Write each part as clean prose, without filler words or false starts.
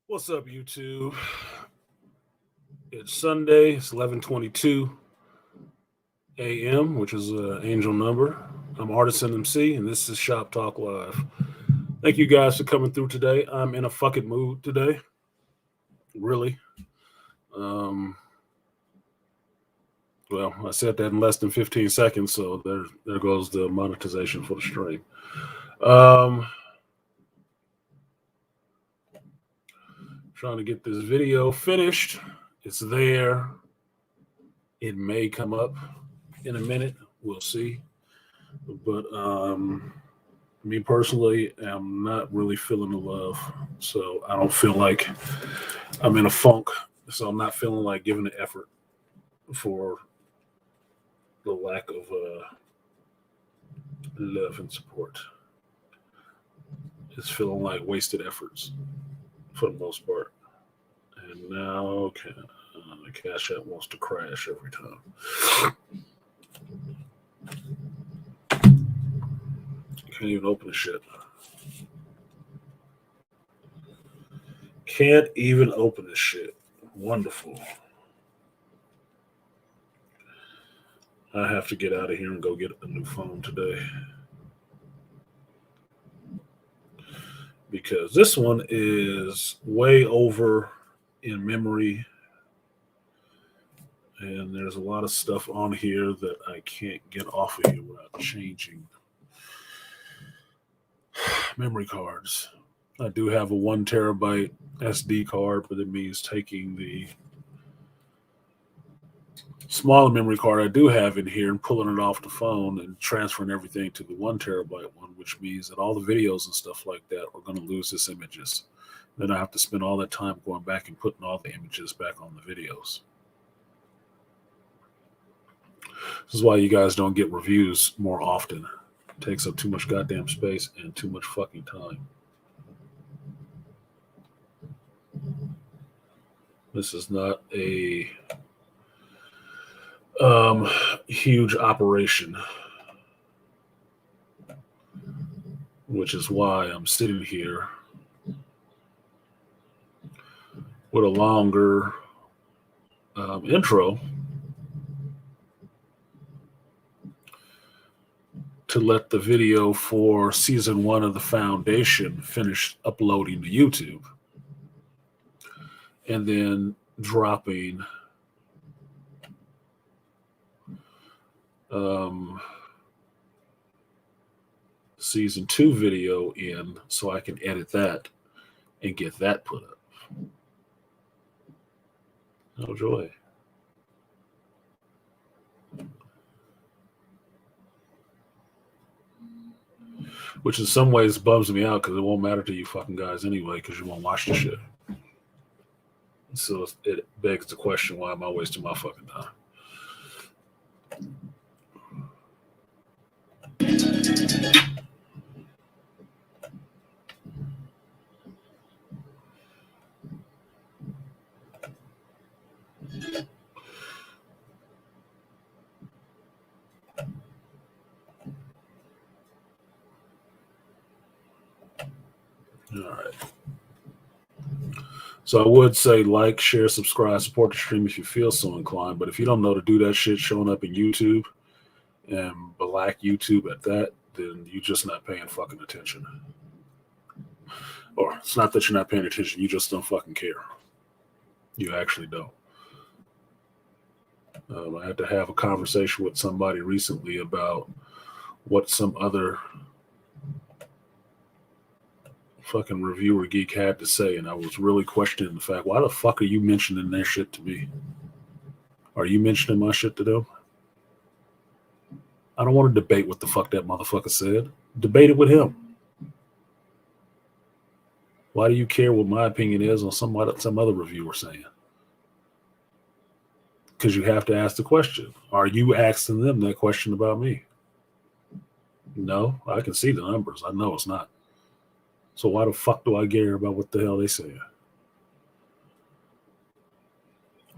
What's up, YouTube? It's Sunday. It's 11:22 a.m., which is an angel number. I'm Artisan MC, and this is Shop Talk Live. Thank you guys for coming through today. I'm in a fucking mood today. Really. Um, well, I said that in less than 15 seconds, so there goes the monetization for the stream. Trying to get this video finished. It's there. It may come up in a minute. We'll see. But me personally, I'm not really feeling the love. So I don't feel like I'm in a funk. So I'm not feeling like giving the effort for the lack of love and support. It's feeling like wasted efforts for the most part. And now the Cash App wants to crash every time. Can't even open the shit. Can't even open this shit. Wonderful. I have to get out of here and go get a new phone today. Because this one is way over in memory. And there's a lot of stuff on here that I can't get off of here without changing memory cards. I do have a 1 terabyte SD card, but it means taking the smaller memory card I do have in here and pulling it off the phone and transferring everything to the 1 terabyte one, which means that all the videos and stuff like that are going to lose its images. Then I have to spend all that time going back and putting all the images back on the videos. This is why you guys don't get reviews more often. It takes up too much goddamn space and too much fucking time. This is not a huge operation, which is why I'm sitting here with a longer intro to let the video for season 1 of the Foundation finish uploading to YouTube, and then dropping season 2 video in so I can edit that and get that put up. No joy. Which in some ways bums me out because it won't matter to you fucking guys anyway because you won't watch the shit. So it begs the question, why am I wasting my fucking time? All right. So I would say like, share, subscribe, support the stream if you feel so inclined. But if you don't know to do that shit showing up in YouTube and black YouTube at that, then you're just not paying fucking attention. Or it's not that you're not paying attention. You just don't fucking care. You actually don't. I had to have a conversation with somebody recently about what some other fucking reviewer geek had to say, and I was really questioning the fact, why the fuck are you mentioning their shit to me? Are you mentioning my shit to them? I don't want to debate what the fuck that motherfucker said. Debate it with him. Why do you care what my opinion is on some other reviewer saying? Because you have to ask the question. Are you asking them that question about me? No, I can see the numbers. I know it's not. So why the fuck do I care about what the hell they say?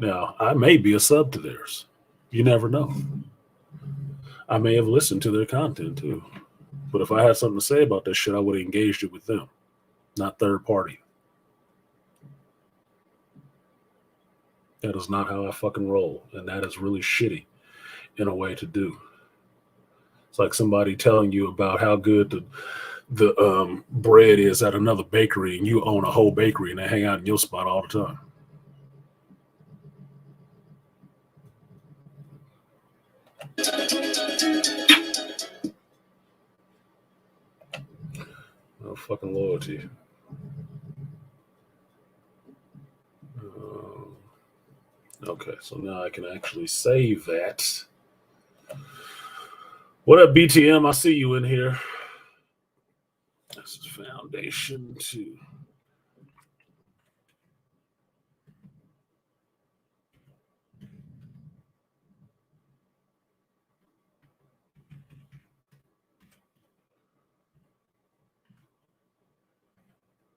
Now, I may be a sub to theirs. You never know. I may have listened to their content too. But if I had something to say about this shit, I would have engaged it with them, not third party. That is not how I fucking roll. And that is really shitty in a way to do. It's like somebody telling you about how good the bread is at another bakery and you own a whole bakery and they hang out in your spot all the time. No fucking loyalty. Okay, so now I can actually save that. What up, BTM? I see you in here. This is Foundation 2.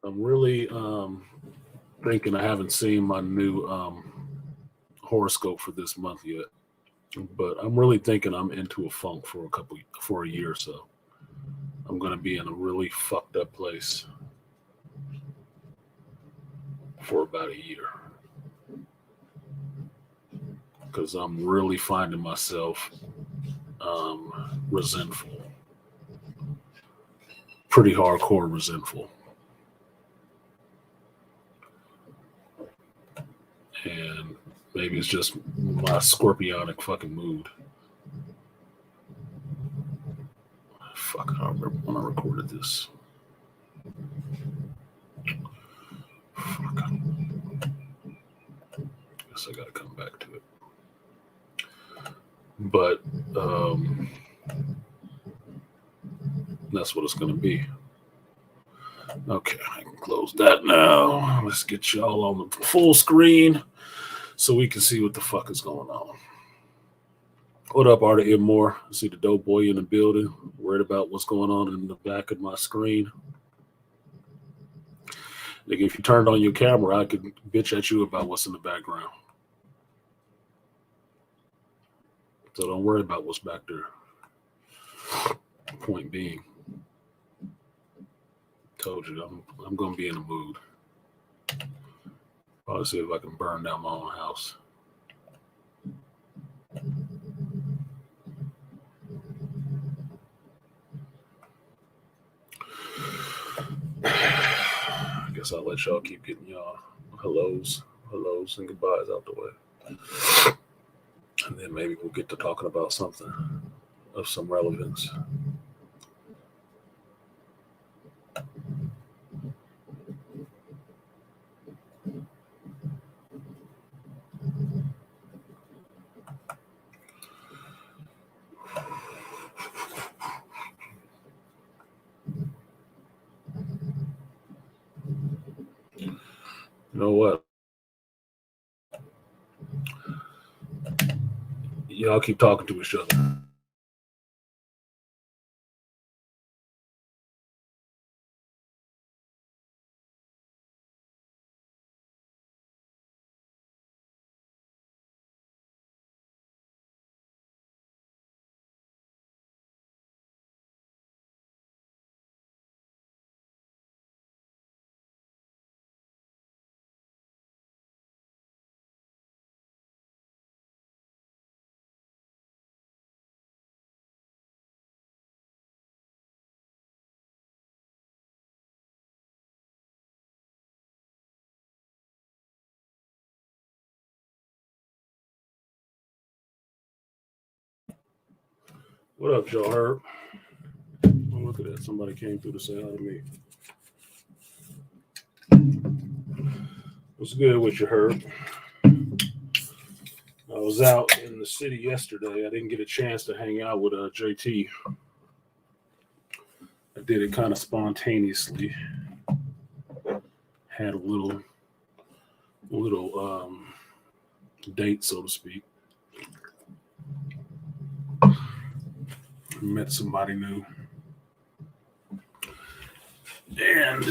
I'm really thinking I haven't seen my new horoscope for this month yet, but I'm really thinking I'm into a funk for a year or so. I'm going to be in a really fucked up place for about a year because I'm really finding myself resentful, pretty hardcore resentful. And maybe it's just my scorpionic fucking mood. Fuck, I don't remember when I recorded this. Fuck. Guess I gotta come back to it. But that's what it's gonna be. Okay, I can close that now. Let's get y'all on the full screen so we can see what the fuck is going on. What up, Artie Immore? I see the dope boy in the building. Worried about what's going on in the back of my screen. Like if you turned on your camera, I could bitch at you about what's in the background. So don't worry about what's back there. Point being, told you I'm going to be in the mood. Probably see if I can burn down my own house. I guess I'll let y'all keep getting y'all hellos and goodbyes out the way. And then maybe we'll get to talking about something of some relevance. You know what? Y'all keep talking to each other. What up, y'all? Herb? Oh, look at that. Somebody came through to say hi to me. What's good with you, Herb? I was out in the city yesterday. I didn't get a chance to hang out with JT. I did it kind of spontaneously. Had a little date, so to speak. Met somebody new. And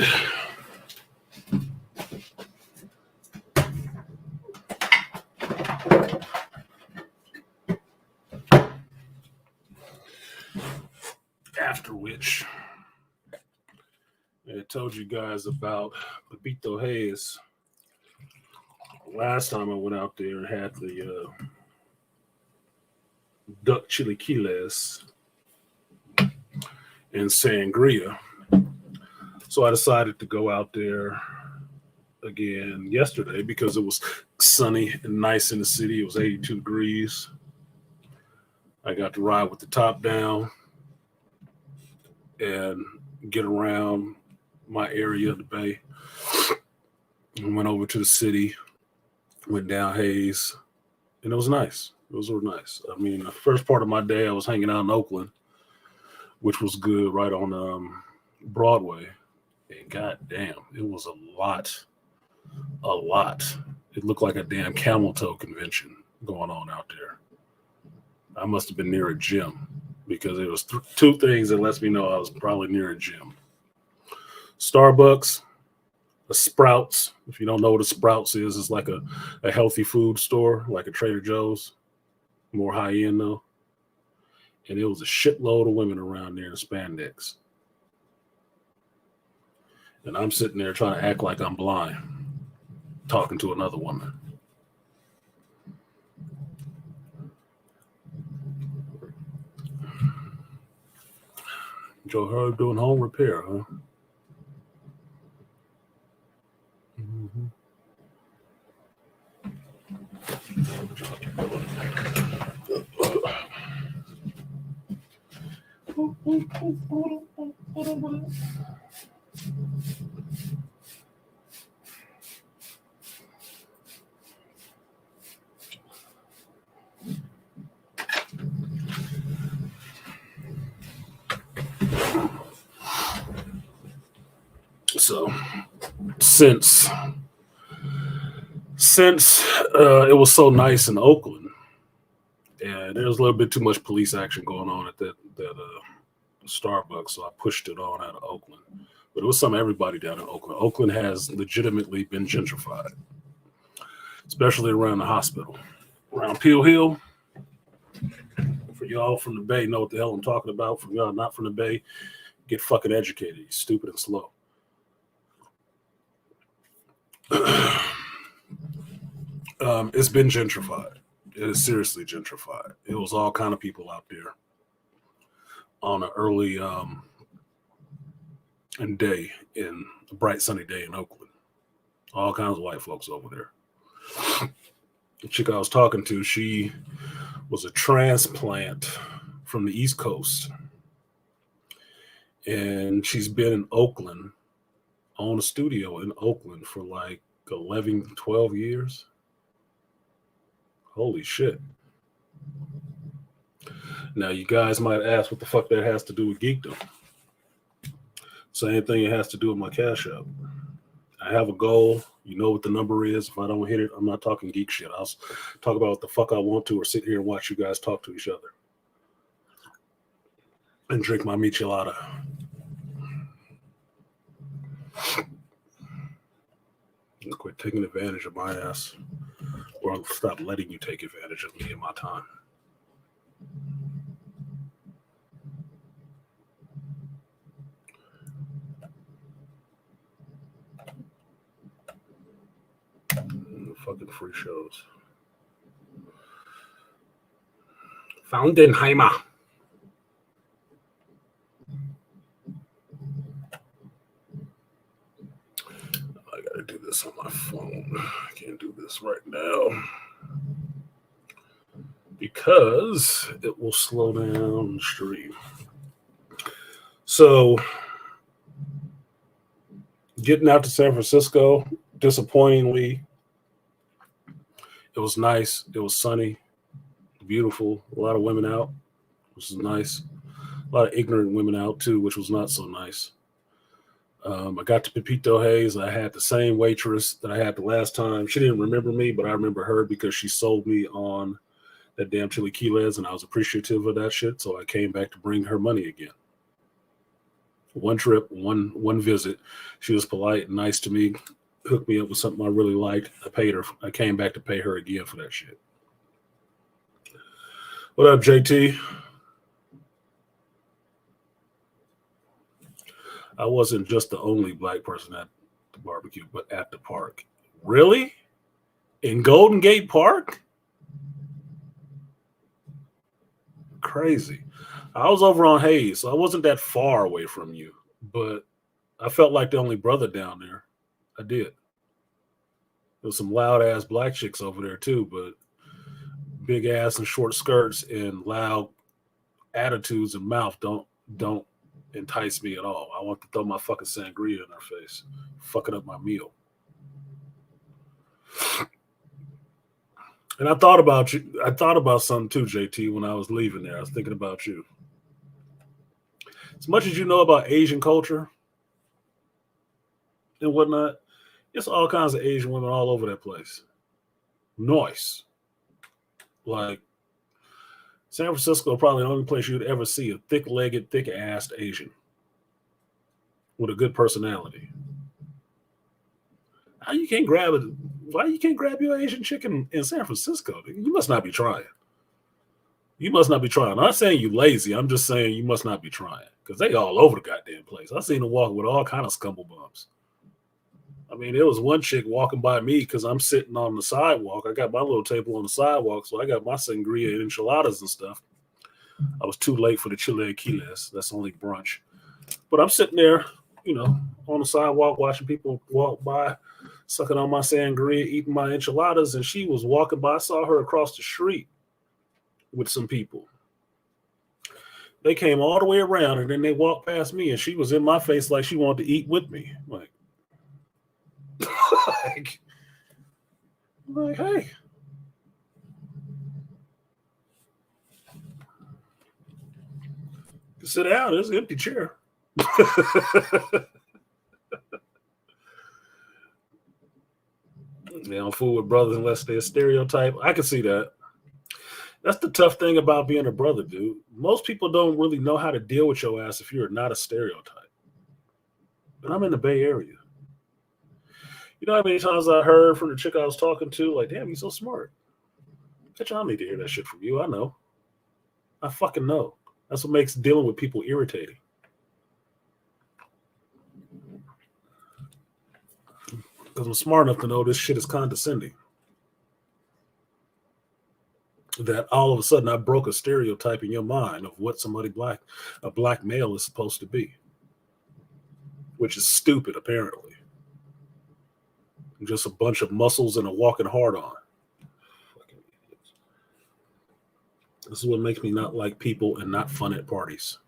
after which I told you guys about Pepito Hayes last time I went out there and had the duck chilaquiles and sangria. So I decided to go out there again yesterday because it was sunny and nice in the city. It was 82 degrees. I got to ride with the top down and get around my area of the bay. And went over to the city, went down Hayes, and it was nice. It was real nice. I mean, the first part of my day, I was hanging out in Oakland, which was good, right on Broadway. And goddamn, it was a lot. It looked like a damn camel toe convention going on out there. I must have been near a gym because there was two things that lets me know I was probably near a gym. Starbucks, a Sprouts. If you don't know what a Sprouts is, it's like a healthy food store, like a Trader Joe's, more high end though. And it was a shitload of women around there in spandex. And I'm sitting there trying to act like I'm blind, talking to another woman. Joe Herb doing home repair, huh? Mm-hmm. So since it was so nice in Oakland, and there was a little bit too much police action going on at that Starbucks, so I pushed it on out of Oakland. But it was something everybody down in Oakland. Oakland has legitimately been gentrified, especially around the hospital, around Peel Hill. For y'all from the Bay, know what the hell I'm talking about. For y'all not from the Bay, get fucking educated. You're stupid and slow. It's been gentrified. It is seriously gentrified. It was all kind of people out there on an early day in a bright sunny day in Oakland. All kinds of white folks over there. The chick I was talking to, she was a transplant from the East Coast, and she's been in Oakland, own a studio in Oakland for like 11, 12 years. Holy shit. Now, you guys might ask what the fuck that has to do with geekdom. Same thing it has to do with my Cash App. I have a goal. You know what the number is. If I don't hit it, I'm not talking geek shit. I'll talk about what the fuck I want to or sit here and watch you guys talk to each other. And drink my michelada. And quit taking advantage of my ass. Or I'll stop letting you take advantage of me and my time. Fucking free shows. Foundenhimer. I gotta do this on my phone. I can't do this right now because it will slow down the stream. So, getting out to San Francisco, disappointingly, it was nice. It was sunny, beautiful. A lot of women out, which is nice. A lot of ignorant women out too, which was not so nice. I got to Pepito Hayes. I had the same waitress that I had the last time. She didn't remember me, but I remember her because she sold me on that damn chilaquiles, and I was appreciative of that shit. So I came back to bring her money again. One trip, one visit. She was polite and nice to me. Hooked me up with something I really liked. I paid her. I came back to pay her again for that shit. What up, JT? I wasn't just the only black person at the barbecue, but at the park. Really? In Golden Gate Park? Crazy. I was over on Hayes, so I wasn't that far away from you, but I felt like the only brother down there. I did. There was some loud ass black chicks over there too, but big ass and short skirts and loud attitudes and mouth don't entice me at all. I want to throw my fucking sangria in her face, fucking up my meal. And I thought about you. I thought about something too, JT, when I was leaving there. I was thinking about you. As much as you know about Asian culture and whatnot, it's all kinds of Asian women all over that place. Nice. Like San Francisco, probably the only place you'd ever see a thick-legged, thick-assed Asian with a good personality. How you can't grab it? Why you can't grab your Asian chicken in San Francisco? You must not be trying. You must not be trying. I'm not saying you lazy. I'm just saying you must not be trying because they all over the goddamn place. I seen them walk with all kind of scumblebums. I mean, there was one chick walking by me because I'm sitting on the sidewalk. I got my little table on the sidewalk, so I got my sangria and enchiladas and stuff. I was too late for the chilaquiles. That's only brunch. But I'm sitting there, on the sidewalk watching people walk by, sucking on my sangria, eating my enchiladas, and she was walking by. I saw her across the street with some people. They came all the way around, and then they walked past me, and she was in my face like she wanted to eat with me. Like, hey. Sit down. There's an empty chair. They don't fool with brothers unless they're a stereotype. I can see that. That's the tough thing about being a brother, dude. Most people don't really know how to deal with your ass if you're not a stereotype. But I'm in the Bay Area. You know how many times I heard from the chick I was talking to, like, damn, you're so smart. Bitch, I don't need to hear that shit from you. I know. I fucking know. That's what makes dealing with people irritating. Because I'm smart enough to know this shit is condescending. That all of a sudden I broke a stereotype in your mind of what a black male is supposed to be. Which is stupid, apparently. Just a bunch of muscles and a walking hard on. This is what makes me not like people and not fun at parties.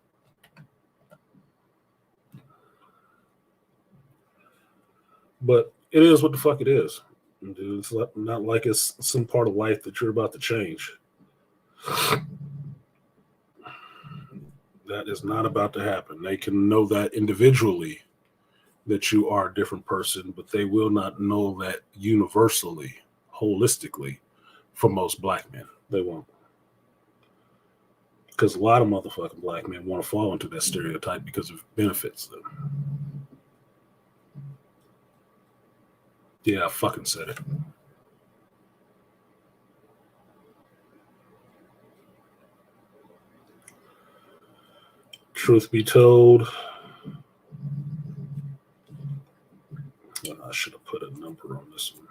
But it is what the fuck it is. Dude, it's not like it's some part of life that you're about to change. That is not about to happen. They can know that individually that you are a different person, but they will not know that universally, holistically, for most black men. They won't. Because a lot of motherfucking black men want to fall into that stereotype because it benefits them. Yeah, I fucking said it. Truth be told, I should have put a number on this one.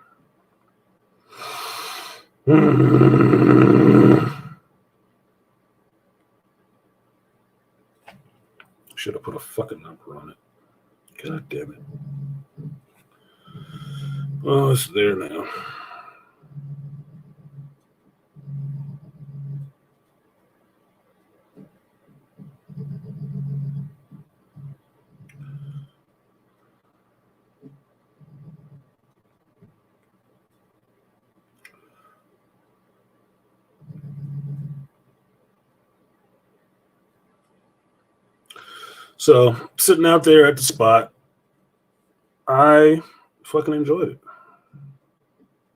Should have put a fucking number on it. God damn it. Oh, it's there now. So, sitting out there at the spot, I fucking enjoyed it.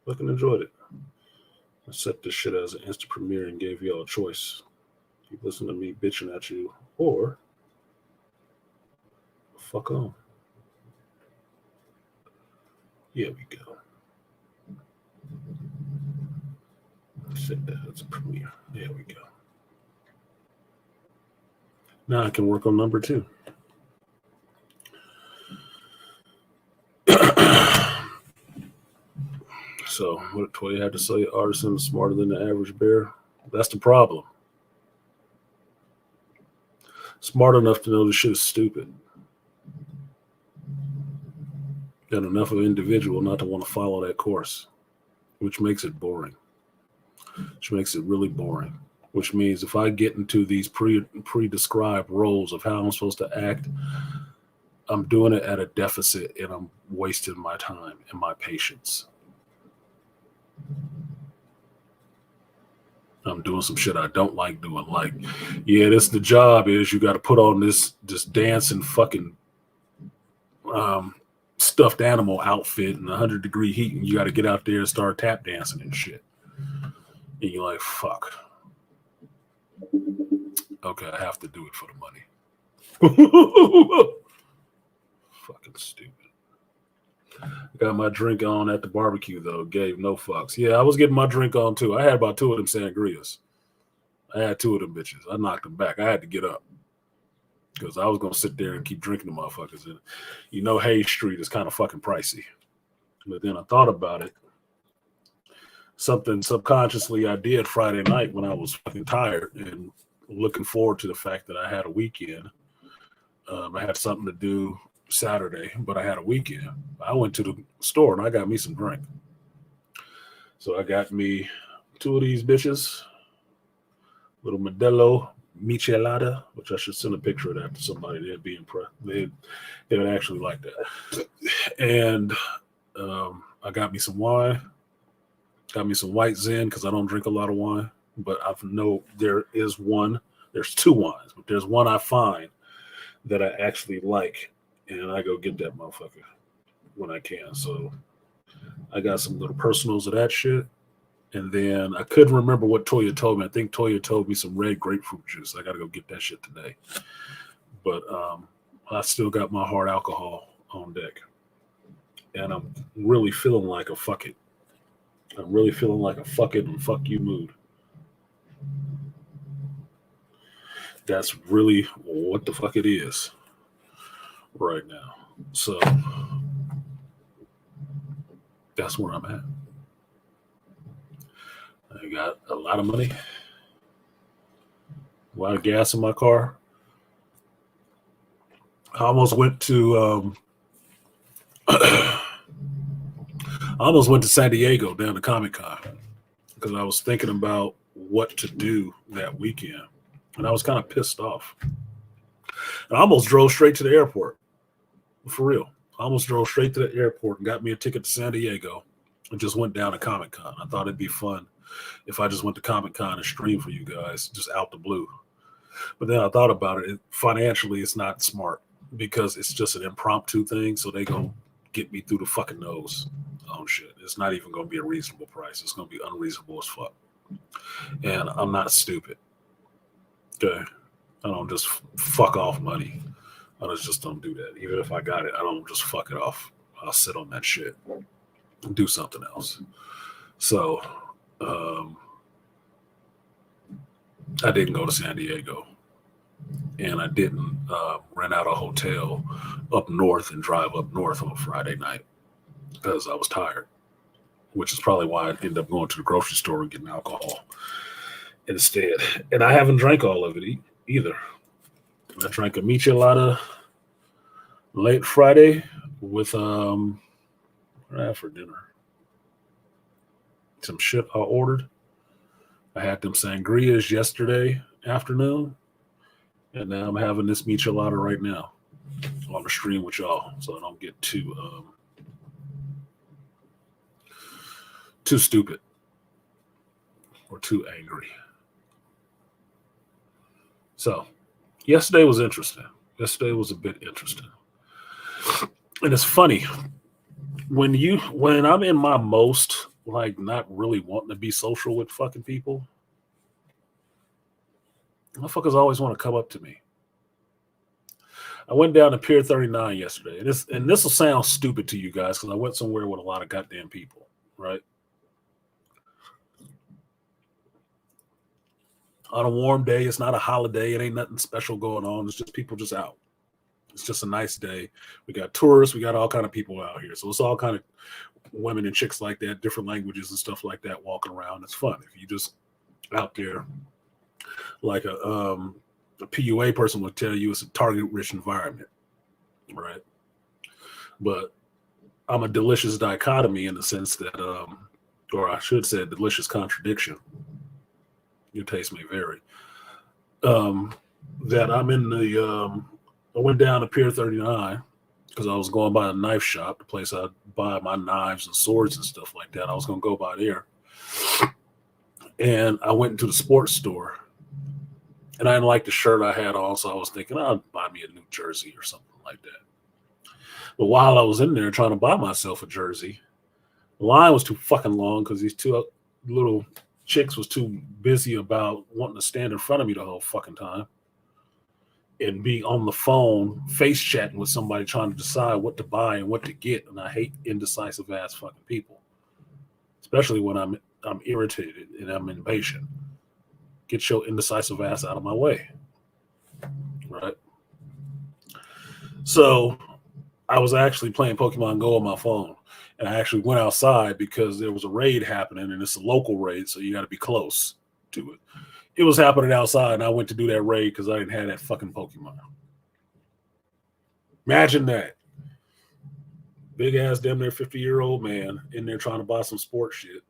I set this shit as an instant premiere and gave y'all a choice. Keep listening to me bitching at you, or fuck on. Here we go. Set that as a premiere. There we go. Now I can work on number 2. So what Toya had to say, artisan is smarter than the average bear. That's the problem. Smart enough to know this shit is stupid. And enough of an individual not to want to follow that course, which makes it boring. Which makes it really boring. Which means if I get into these pre-described roles of how I'm supposed to act, I'm doing it at a deficit and I'm wasting my time and my patience. I'm doing some shit I don't like doing. Like, yeah, this the job is you got to put on this dancing fucking stuffed animal outfit in 100-degree heat, and you got to get out there and start tap dancing and shit. And you're like, fuck. Okay, I have to do it for the money. Fucking stupid. Got my drink on at the barbecue, though. Gave no fucks. Yeah, I was getting my drink on, too. I had about 2 of them sangrias. I had 2 of them bitches. I knocked them back. I had to get up because I was going to sit there and keep drinking the motherfuckers. And you know, Hayes Street is kind of fucking pricey. But then I thought about it. Something subconsciously I did Friday night when I was fucking tired and looking forward to the fact that I had a weekend. I had something to do Saturday, but I had a weekend. I went to the store and I got me some drink. So I got me 2 of these bitches, little Modelo Michelada, which I should send a picture of that to somebody. They'd be impressed. They would actually like that. And I got me some wine. Got me some white Zen because I don't drink a lot of wine. But I know there's 2 wines, but there's one I find that I actually like. And I go get that motherfucker when I can. So I got some little personals of that shit. And then I couldn't remember what Toya told me. I think Toya told me some red grapefruit juice. I got to go get that shit today. But I still got my hard alcohol on deck. And I'm really feeling like a fuck it. I'm really feeling like a fuck it and fuck you mood. That's really what the fuck it is right now. So that's where I'm at. I got a lot of money, a lot of gas in my car. I almost went to San Diego down to Comic-Con because I was thinking about what to do that weekend. And I was kind of pissed off. And I almost drove straight to the airport. For real. I almost drove straight to the airport and got me a ticket to San Diego and just went down to Comic-Con. I thought it'd be fun if I just went to Comic-Con and streamed for you guys, just out the blue. But then I thought about it. Financially, it's not smart because it's just an impromptu thing. So they gonna get me through the fucking nose on shit. It's not even gonna be a reasonable price. It's gonna be unreasonable as fuck. And I'm not stupid. Okay, I don't just fuck off money. I just don't do that. Even if I got it, I don't just fuck it off. I'll sit on that shit and do something else. So I didn't go to San Diego. And I didn't rent out a hotel up north and drive up north on a Friday night because I was tired, which is probably why I ended up going to the grocery store and getting alcohol instead. And I haven't drank all of it either. I drank a michelada late Friday with what did I have for dinner? Some shit I ordered. I had them sangrias yesterday afternoon. And now I'm having this michelada right now on the stream with y'all, so I don't get too stupid or too angry. So yesterday was interesting. Yesterday was a bit interesting. And it's funny when I'm in my most like not really wanting to be social with fucking people, motherfuckers always want to come up to me. I went down to Pier 39 yesterday, and this will sound stupid to you guys because I went somewhere with a lot of goddamn people, right? On a warm day, it's not a holiday, it ain't nothing special going on. It's just people just out. It's just a nice day. We got tourists. We got all kind of people out here. So it's all kind of women and chicks like that, different languages and stuff like that walking around. It's fun. If you just out there like a PUA person would tell you, it's a target-rich environment, right? But I'm a delicious dichotomy in the sense that, or I should say, a delicious contradiction. Your taste may vary. That I'm in the, I went down to Pier 39 because I was going by a knife shop, the place I buy my knives and swords and stuff like that. I was going to go by there. And I went into the sports store. And I didn't like the shirt I had on, so I was thinking, I'll buy me a new jersey or something like that. But while I was in there trying to buy myself a jersey, the line was too fucking long because these two little chicks was too busy about wanting to stand in front of me the whole fucking time and be on the phone face chatting with somebody trying to decide what to buy and what to get. And I hate indecisive ass fucking people, especially when I'm irritated and I'm impatient. Get your indecisive ass out of my way, right? So I was actually playing Pokemon Go on my phone, and I actually went outside because there was a raid happening, and it's a local raid, so you got to be close to it. It was happening outside, and I went to do that raid because I didn't have that fucking Pokemon. Imagine that. Big ass, damn near 50-year-old man in there trying to buy some sports shit.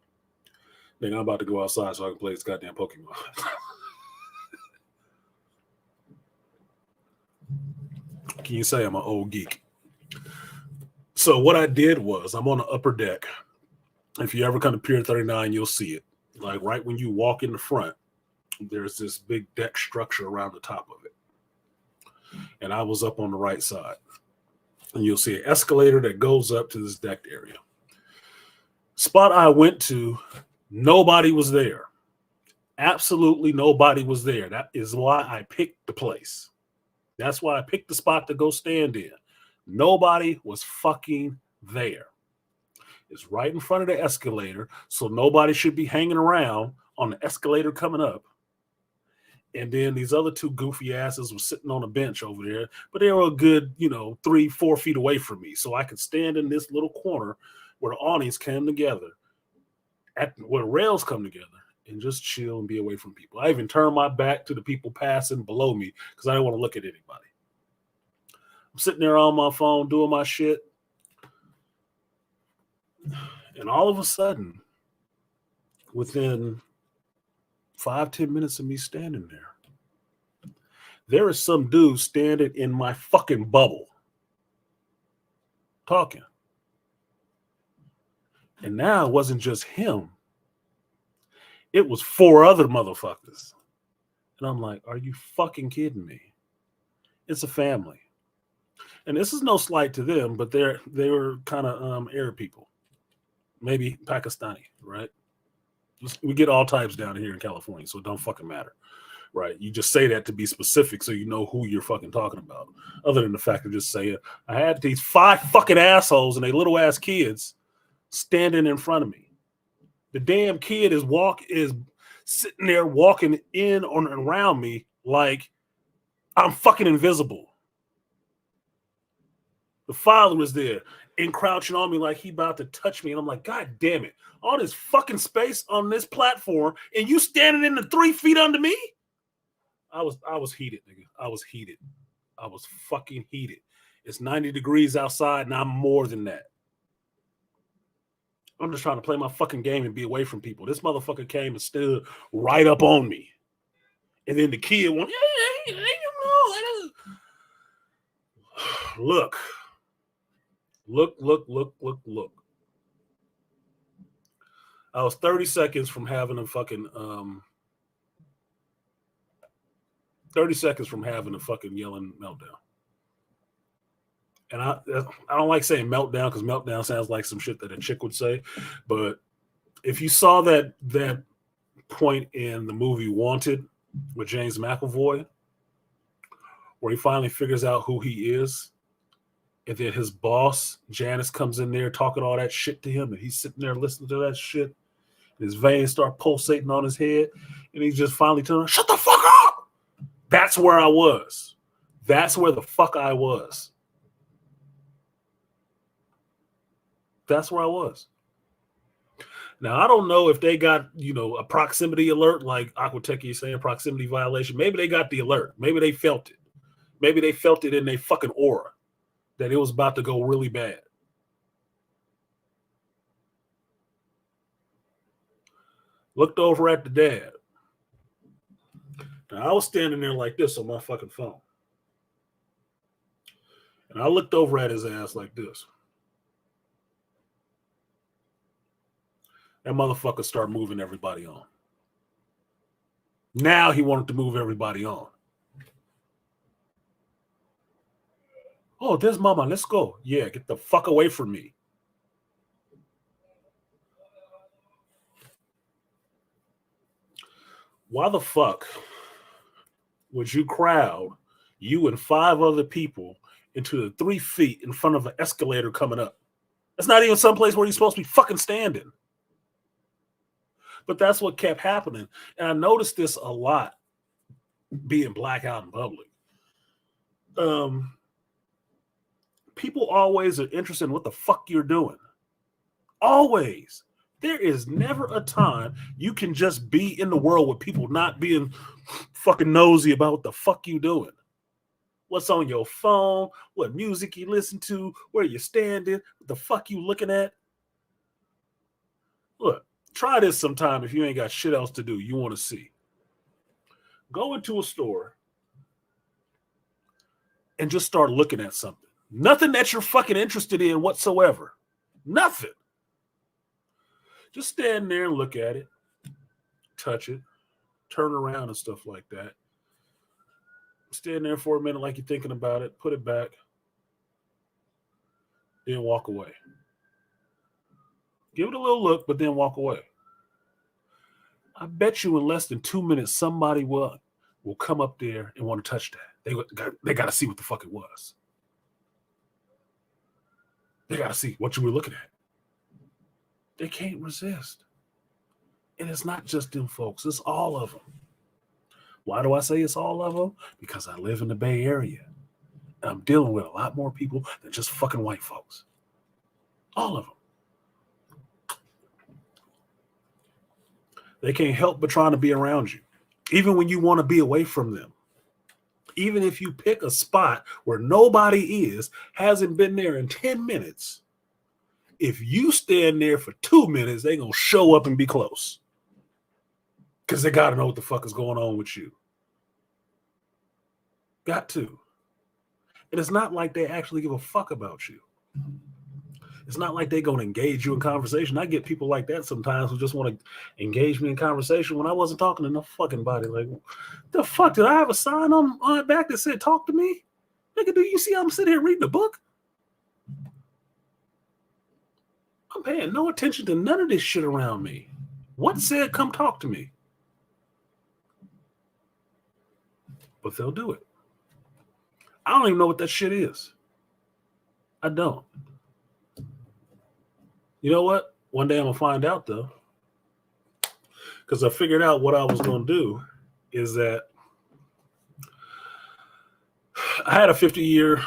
Then I'm about to go outside so I can play this goddamn Pokemon. Can you say I'm an old geek? So what I did was, I'm on the upper deck. If you ever come to Pier 39, you'll see it. Like right when you walk in the front, there's this big deck structure around the top of it. And I was up on the right side. And you'll see an escalator that goes up to this decked area. Spot I went to, nobody was there. Absolutely nobody was there. That is why I picked the place. That's why I picked the spot to go stand in. Nobody was fucking there. It's right in front of the escalator, so nobody should be hanging around on the escalator coming up. And then these other two goofy asses were sitting on a bench over there, but they were a good, 3-4 feet away from me. So I could stand in this little corner where the awnings came together, where the rails come together, and just chill and be away from people. I even turned my back to the people passing below me because I didn't want to look at anybody. I'm sitting there on my phone doing my shit. And all of a sudden, within 5-10 minutes of me standing there is some dude standing in my fucking bubble talking. And now it wasn't just him. It was 4 other motherfuckers. And I'm like, are you fucking kidding me? It's a family. And this is no slight to them, but they were kind of Arab people. Maybe Pakistani, right? We get all types down here in California, so it don't fucking matter, right? You just say that to be specific so you know who you're fucking talking about. Other than the fact of just saying, I had these 5 fucking assholes and they little ass kids standing in front of me. The damn kid is sitting there walking in on and around me like I'm fucking invisible. The father was there and crouching on me like he about to touch me. And I'm like, God damn it. All this fucking space on this platform and you standing in the 3 feet under me? I was heated, nigga. I was heated. I was fucking heated. It's 90 degrees outside and I'm more than that. I'm just trying to play my fucking game and be away from people. This motherfucker came and stood right up on me. And then the kid went, Look. I was 30 seconds from having a fucking 30 seconds from having a fucking yelling meltdown. And I don't like saying meltdown because meltdown sounds like some shit that a chick would say. But if you saw that point in the movie Wanted with James McAvoy, where he finally figures out who he is, and then his boss, Janice, comes in there talking all that shit to him, and he's sitting there listening to that shit. His veins start pulsating on his head, and he just finally tells him, shut the fuck up! That's where I was. That's where the fuck I was. That's where I was. Now, I don't know if they got, a proximity alert like Aquateki is saying, proximity violation. Maybe they got the alert. Maybe they felt it. Maybe they felt it in their fucking aura that it was about to go really bad. Looked over at the dad. Now, I was standing there like this on my fucking phone. And I looked over at his ass like this. That motherfucker started moving everybody on. Now he wanted to move everybody on. Oh, there's mama. Let's go. Yeah, get the fuck away from me. Why the fuck would you crowd you and 5 other people into the 3 feet in front of an escalator coming up? That's not even someplace where you're supposed to be fucking standing. But that's what kept happening. And I noticed this a lot being black out in public. People always are interested in what the fuck you're doing. Always. There is never a time you can just be in the world with people not being fucking nosy about what the fuck you doing. What's on your phone, what music you listen to, where you standing, what the fuck you looking at. Look, try this sometime if you ain't got shit else to do you want to see. Go into a store and just start looking at something. Nothing that you're fucking interested in whatsoever. Nothing. Just stand there and look at it, touch it, turn around and stuff like that. Stand there for a minute like you're thinking about it, put it back, then walk away. Give it a little look, but then walk away. I bet you in less than 2 minutes, somebody will come up there and want to touch that. They got to see what the fuck it was. They got to see what you were looking at. They can't resist. And it's not just them folks. It's all of them. Why do I say it's all of them? Because I live in the Bay Area. And I'm dealing with a lot more people than just fucking white folks. All of them. They can't help but trying to be around you. Even when you want to be away from them. Even if you pick a spot where nobody is, hasn't been there in 10 minutes, if you stand there for 2 minutes, they're going to show up and be close. Because they got to know what the fuck is going on with you. Got to. And it's not like they actually give a fuck about you. It's not like they're going to engage you in conversation. I get people like that sometimes who just want to engage me in conversation when I wasn't talking to no fucking body. Like, the fuck, did I have a sign on my back that said, talk to me? Nigga, do you see I'm sitting here reading a book? I'm paying no attention to none of this shit around me. What said, come talk to me? But they'll do it. I don't even know what that shit is. I don't. You know what? One day I'm going to find out, though. Because I figured out what I was going to do is that I had a 50 year, not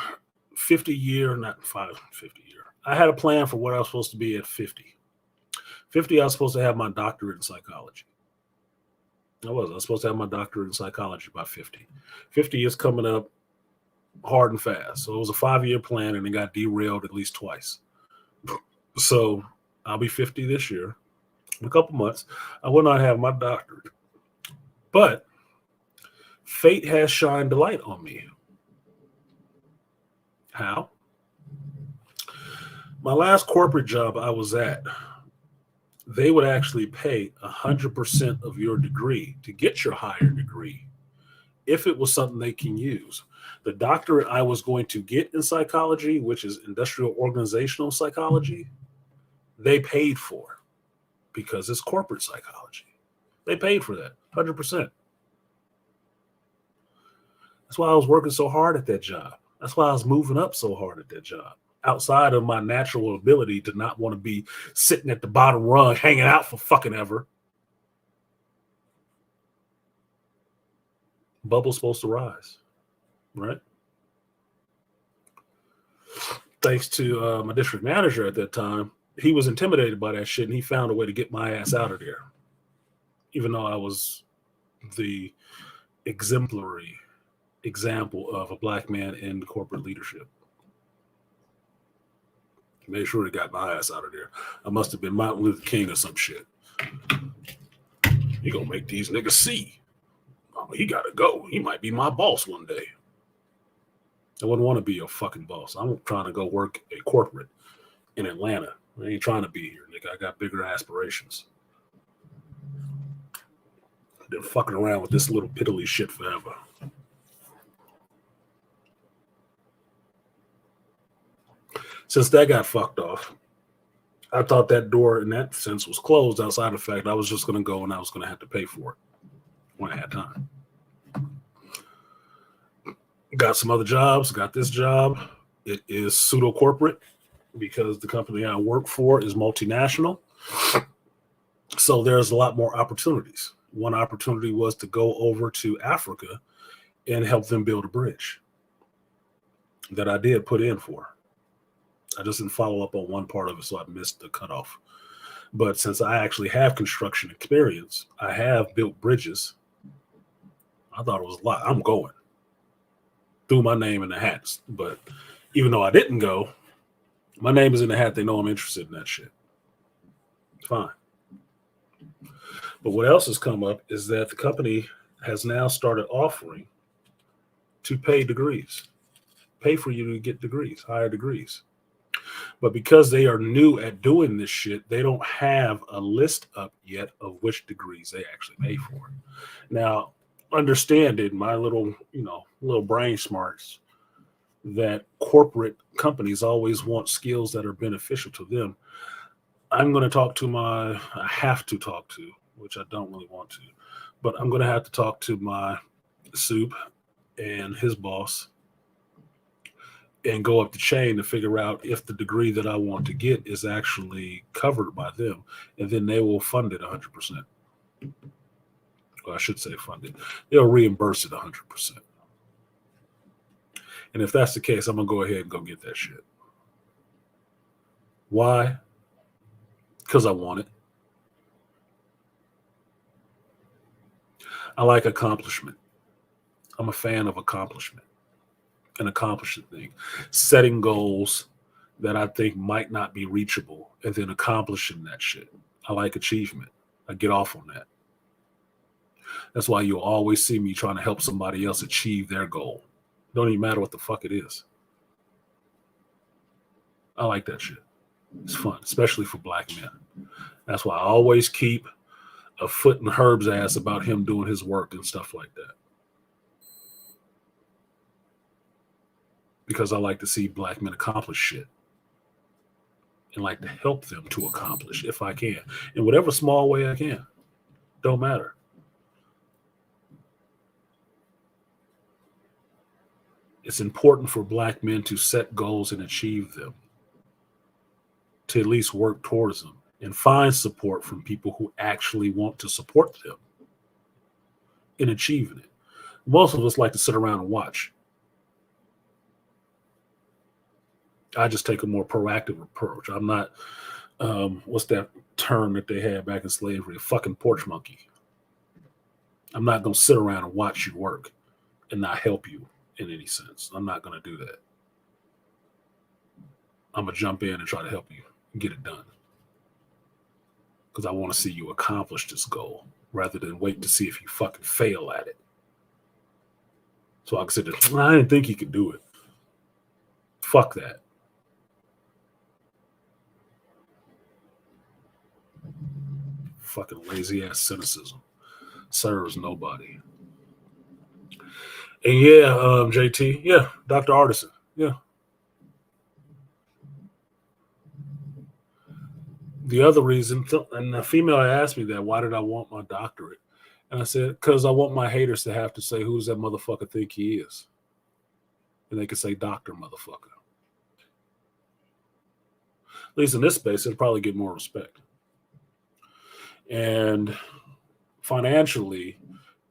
50 year. I had a plan for what I was supposed to be at 50. 50, I was supposed to have my doctorate in psychology. I was supposed to have my doctorate in psychology by 50. 50 is coming up hard and fast. So it was a 5-year plan and it got derailed at least twice. So I'll be 50 this year. In a couple months, I will not have my doctorate. But fate has shined a light on me. How? My last corporate job I was at, they would actually pay 100% of your degree to get your higher degree if it was something they can use. The doctorate I was going to get in psychology, which is industrial organizational psychology, they paid for because it's corporate psychology. They paid for that 100%. That's why I was working so hard at that job. That's why I was moving up so hard at that job. Outside of my natural ability to not want to be sitting at the bottom rung, hanging out for fucking ever. Bubble's supposed to rise, right? thanks to my district manager at that time, he was intimidated by that shit, and he found a way to get my ass out of there, even though I was the exemplary example of a black man in corporate leadership. He made sure he got my ass out of there. I must have been Martin Luther King or some shit. He gonna make these niggas see. Oh, he gotta go. He might be my boss one day. I wouldn't want to be your fucking boss. I'm trying to go work a corporate in Atlanta. I ain't trying to be here, nigga. I got bigger aspirations. I've been fucking around with this little piddly shit forever. Since that got fucked off, I thought that door in that sense was closed outside of the fact I was just going to go and I was going to have to pay for it when I had time. Got some other jobs, got this job. It is pseudo corporate because the company I work for is multinational. So there's a lot more opportunities. One opportunity was to go over to Africa and help them build a bridge that I did put in for. I just didn't follow up on one part of it, so I missed the cutoff. But since I actually have construction experience, I have built bridges. I thought it was a lot. I'm going. Threw my name in the hats. But even though I didn't go, my name is in the hat. They know I'm interested in that shit. Fine. But what else has come up is that the company has now started offering to pay degrees, pay for you to get degrees, higher degrees. But because they are new at doing this shit, they don't have a list up yet of which degrees they actually pay for. Now, understand it, my little brain smarts, that corporate companies always want skills that are beneficial to them. I'm going to talk to I have to talk to, which I don't really want to, but I'm going to have to talk to my soup and his boss and go up the chain to figure out if the degree that I want to get is actually covered by them. And then they will fund it 100%. Or I should say fund it. They'll reimburse it 100%. And if that's the case, I'm going to go ahead and go get that shit. Why? Because I want it. I like accomplishment. I'm a fan of accomplishment. An accomplishing thing. Setting goals that I think might not be reachable and then accomplishing that shit. I like achievement. I get off on that. That's why you'll always see me trying to help somebody else achieve their goal. Don't even matter what the fuck it is. I like that shit. It's fun, especially for black men. That's why I always keep a foot in Herb's ass about him doing his work and stuff like that. Because I like to see black men accomplish shit and like to help them to accomplish if I can, in whatever small way I can. Don't matter. It's important for black men to set goals and achieve them, to at least work towards them and find support from people who actually want to support them in achieving it. Most of us like to sit around and watch. I just take a more proactive approach. I'm not, what's that term that they had back in slavery? A fucking porch monkey. I'm not going to sit around and watch you work and not help you in any sense. I'm not going to do that. I'm going to jump in and try to help you get it done. Because I want to see you accomplish this goal rather than wait to see if you fucking fail at it. So I can say, I didn't think he could do it. Fuck that. Fucking lazy ass cynicism serves nobody. And yeah, JT, yeah, Dr. Artisan, yeah. The other reason, and the female asked me that, why did I want my doctorate? And I said, because I want my haters to have to say, who's that motherfucker think he is? And they could say, doctor motherfucker. At least in this space, it'll probably get more respect. And financially,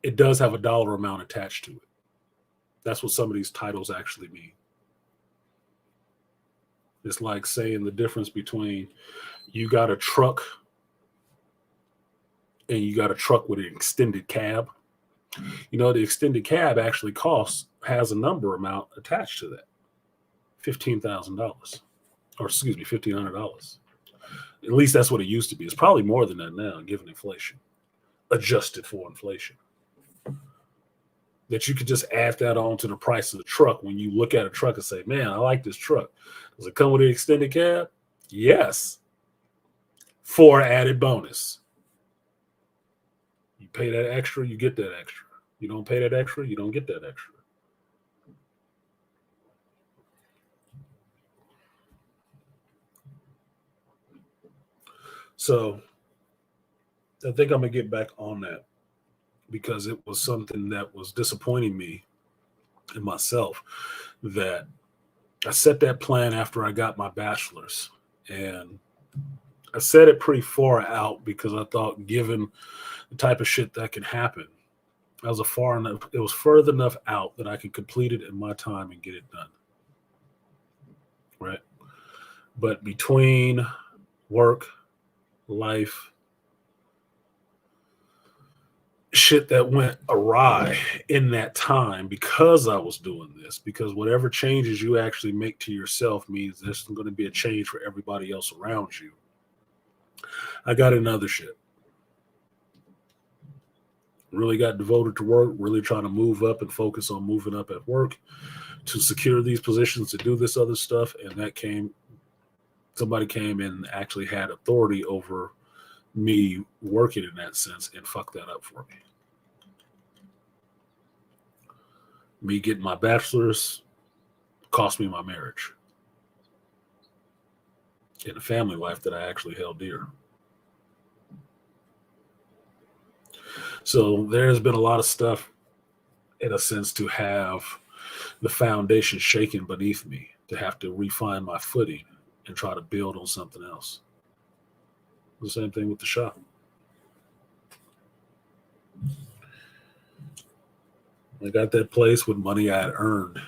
it does have a dollar amount attached to it. That's what some of these titles actually mean. It's like saying the difference between you got a truck and you got a truck with an extended cab. The extended cab actually has a number amount attached to that, $15,000, or excuse me, $1,500. At least that's what it used to be. It's probably more than that now, given inflation, adjusted for inflation. That you could just add that on to the price of the truck when you look at a truck and say, man, I like this truck. Does it come with an extended cab? Yes. For added bonus. You pay that extra, you get that extra. You don't pay that extra, you don't get that extra. So I think I'm going to get back on that because it was something that was disappointing me in myself, that I set that plan after I got my bachelor's, and I set it pretty far out because I thought, given the type of shit that can happen, it was further enough out that I could complete it in my time and get it done. Right. But between work, life, shit that went awry in that time because I was doing this, because whatever changes you actually make to yourself means there's going to be a change for everybody else around you. I got another shit. Really got devoted to work, really trying to move up and focus on moving up at work to secure these positions, to do this other stuff. And somebody came and actually had authority over me working in that sense and fucked that up for me. Me getting my bachelor's cost me my marriage and a family life that I actually held dear. So there's been a lot of stuff, in a sense, to have the foundation shaken beneath me, to have to refine my footing and try to build on something else. The same thing with the shop. I got that place with money I had earned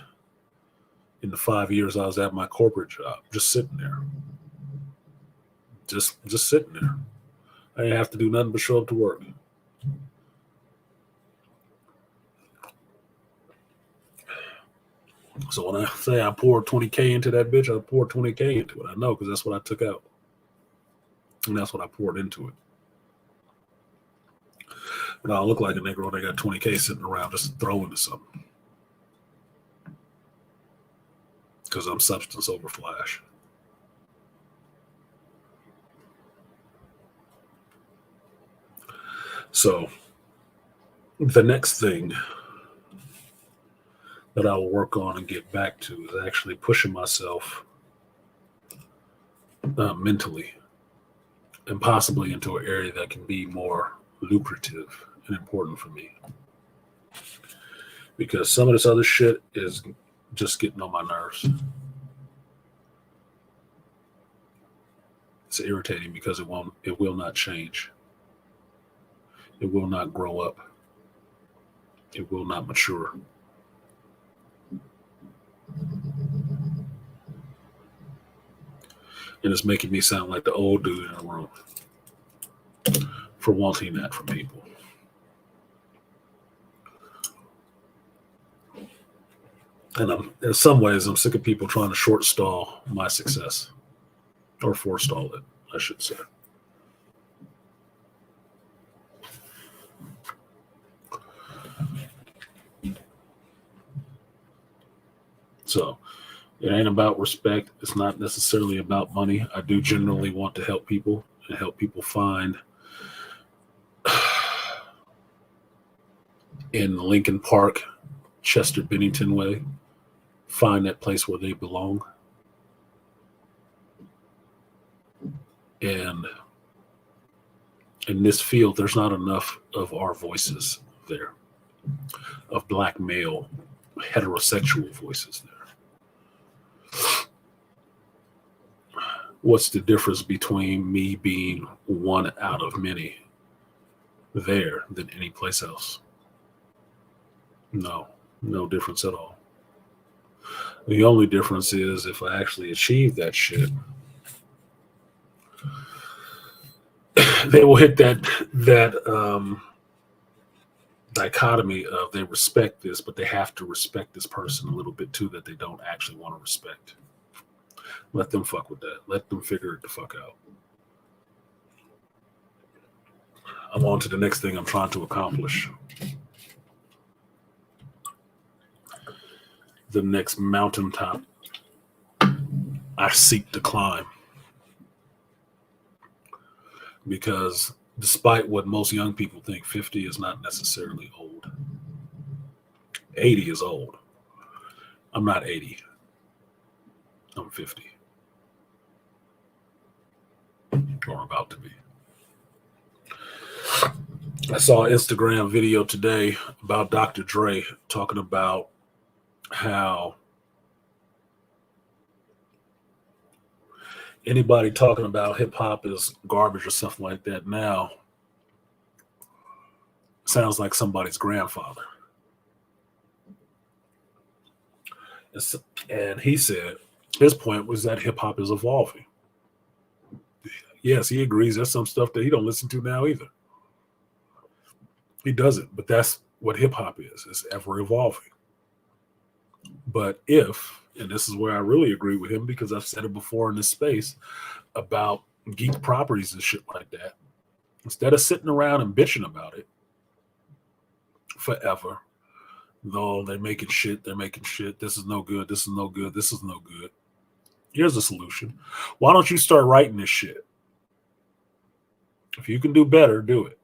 in the 5 years I was at my corporate job, just sitting there. Just sitting there. I didn't have to do nothing but show up to work. So when I say I poured $20K into that bitch, I poured $20K into it. I know, because that's what I took out. And that's what I poured into it. But I don't look like a nigga when I got $20K sitting around just to throw into something. Because I'm substance over flash. So the next thing that I will work on and get back to is actually pushing myself mentally and possibly into an area that can be more lucrative and important for me. Because some of this other shit is just getting on my nerves. It's irritating because it will not change. It will not grow up. It will not mature. And it's making me sound like the old dude in the room for wanting that from people. And in some ways, I'm sick of people trying to short stall my success, or forestall it, I should say. So it ain't about respect. It's not necessarily about money. I do generally want to help people and help people find in Lincoln Park, Chester Bennington way, find that place where they belong. And in this field, there's not enough of our voices there, of black male heterosexual voices there. What's the difference between me being one out of many there than any place else? No difference at all. The only difference is if I actually achieve that shit, they will hit that dichotomy of they respect this, but they have to respect this person a little bit too that they don't actually want to respect. Let them fuck with that. Let them figure it the fuck out. I'm on to the next thing I'm trying to accomplish. The next mountaintop I seek to climb. Because despite what most young people think, 50 is not necessarily old. 80 is old. I'm not 80. I'm 50. Or about to be. I saw an Instagram video today about Dr. Dre talking about how anybody talking about hip hop is garbage or something like that now sounds like somebody's grandfather. And he said his point was that hip hop is evolving. Yes, he agrees there's some stuff that he don't listen to now either. He doesn't, but that's what hip hop is. It's ever evolving. But if, and this is where I really agree with him because I've said it before in this space about geek properties and shit like that, instead of sitting around and bitching about it forever, though they're making shit, this is no good, this is no good, this is no good. Here's the solution. Why don't you start writing this shit? If you can do better, do it.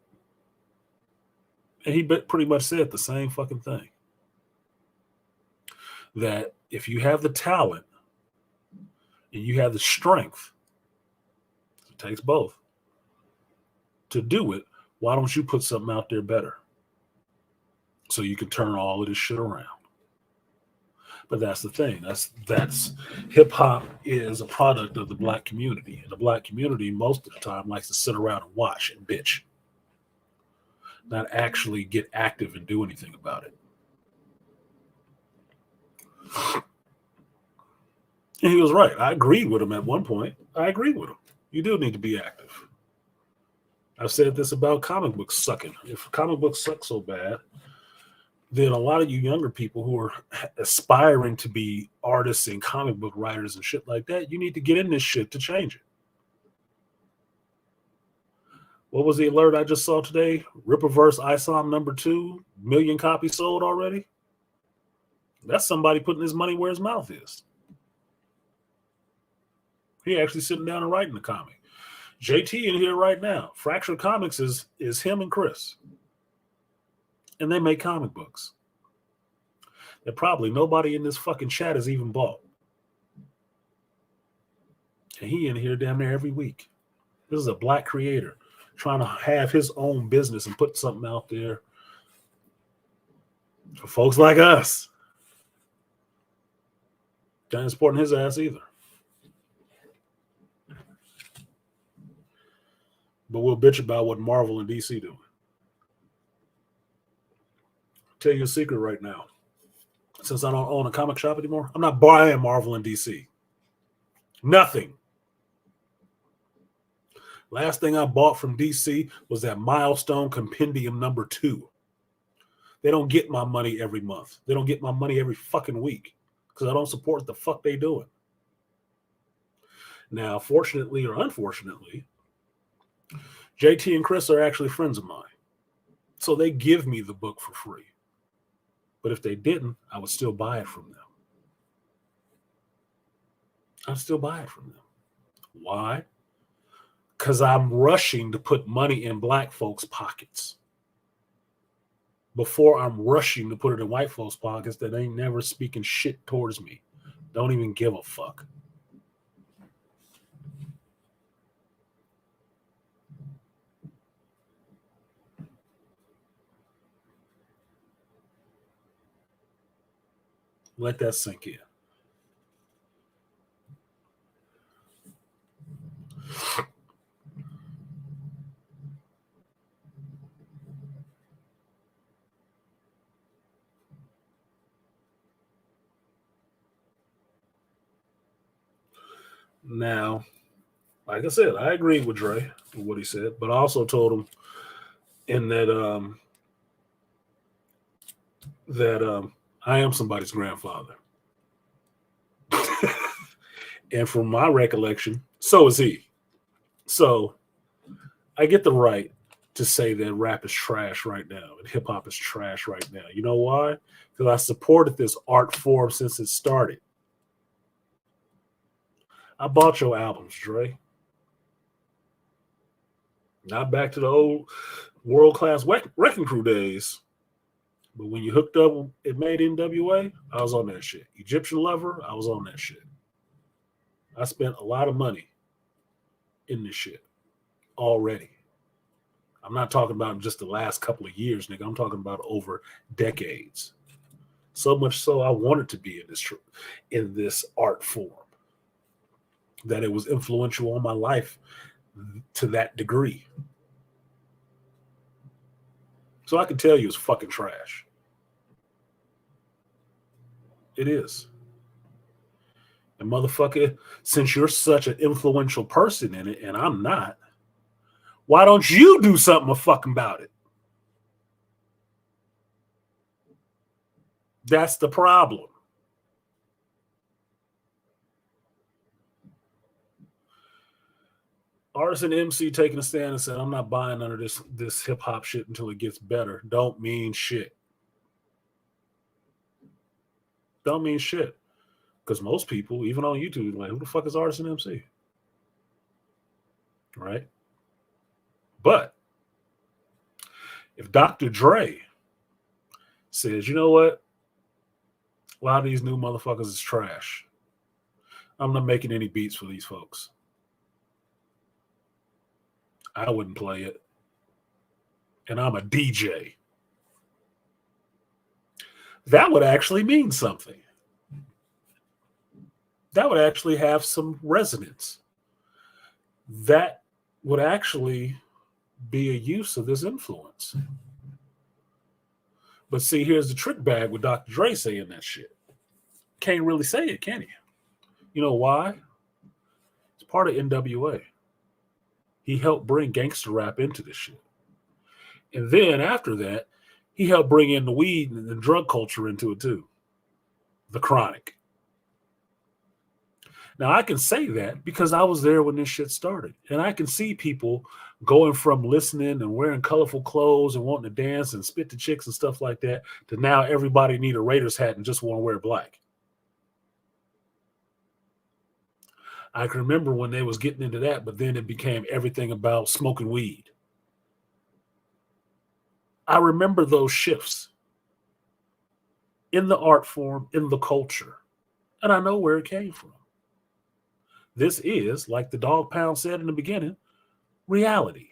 And he pretty much said the same fucking thing. That if you have the talent and you have the strength, it takes both, to do it, why don't you put something out there better? So you can turn all of this shit around. But that's the thing. That's hip hop is a product of the black community. And the black community most of the time likes to sit around and watch and bitch. Not actually get active and do anything about it. And he was right. I agreed with him at one point. I agreed with him. You do need to be active. I've said this about comic books sucking. If comic books suck so bad, then a lot of you younger people who are aspiring to be artists and comic book writers and shit like that, you need to get in this shit to change it. What was the alert I just saw today? Rippaverse ISOM #2, million copies sold already? That's somebody putting his money where his mouth is. He actually sitting down and writing the comic. JT in here right now. Fractured Comics is him and Chris. And they make comic books that probably nobody in this fucking chat has even bought. And he in here damn near every week. This is a black creator trying to have his own business and put something out there for folks like us. Ain't supporting his ass either. But we'll bitch about what Marvel and DC do. Tell you a secret right now. Since I don't own a comic shop anymore, I'm not buying Marvel and DC. Nothing. Last thing I bought from DC was that Milestone Compendium #2. They don't get my money every month. They don't get my money every fucking week because I don't support what the fuck they doing. Now, fortunately or unfortunately, JT and Chris are actually friends of mine. So they give me the book for free. But if they didn't, I would still buy it from them. I'd still buy it from them. Why? Because I'm rushing to put money in black folks' pockets before I'm rushing to put it in white folks' pockets that ain't never speaking shit towards me. Don't even give a fuck. Let that sink in. Now, like I said, I agreed with Dre with what he said, but I also told him in that I am somebody's grandfather. And from my recollection, so is he. So I get the right to say that rap is trash right now and hip hop is trash right now. You know why? Because I supported this art form since it started. I bought your albums, Dre. Not back to the old world class wrecking crew days. But when you hooked up, it made NWA, I was on that shit. Egyptian Lover, I was on that shit. I spent a lot of money in this shit already. I'm not talking about just the last couple of years, nigga. I'm talking about over decades. So much so, I wanted to be in this art form that it was influential on my life to that degree. So I can tell you it's fucking trash. It is. And motherfucker, since you're such an influential person in it and I'm not, why don't you do something fucking about it? That's the problem. Artisan MC taking a stand and said, I'm not buying none of this hip hop shit until it gets better. Don't mean shit. Don't mean shit. Because most people, even on YouTube, like, who the fuck is Artisan MC? Right? But if Dr. Dre says, you know what? A lot of these new motherfuckers is trash. I'm not making any beats for these folks. I wouldn't play it. And I'm a DJ. That would actually mean something. That would actually have some resonance. That would actually be a use of this influence. But see, here's the trick bag with Dr. Dre saying that shit. Can't really say it, can he? You know why? It's part of NWA. He helped bring gangster rap into this shit. And then after that, he helped bring in the weed and the drug culture into it too. The chronic. Now, I can say that because I was there when this shit started. And I can see people going from listening and wearing colorful clothes and wanting to dance and spit to chicks and stuff like that to now everybody need a Raiders hat and just want to wear black. I can remember when they was getting into that, but then it became everything about smoking weed. I remember those shifts in the art form, in the culture, and I know where it came from. This is, like the Dog Pound said in the beginning, reality.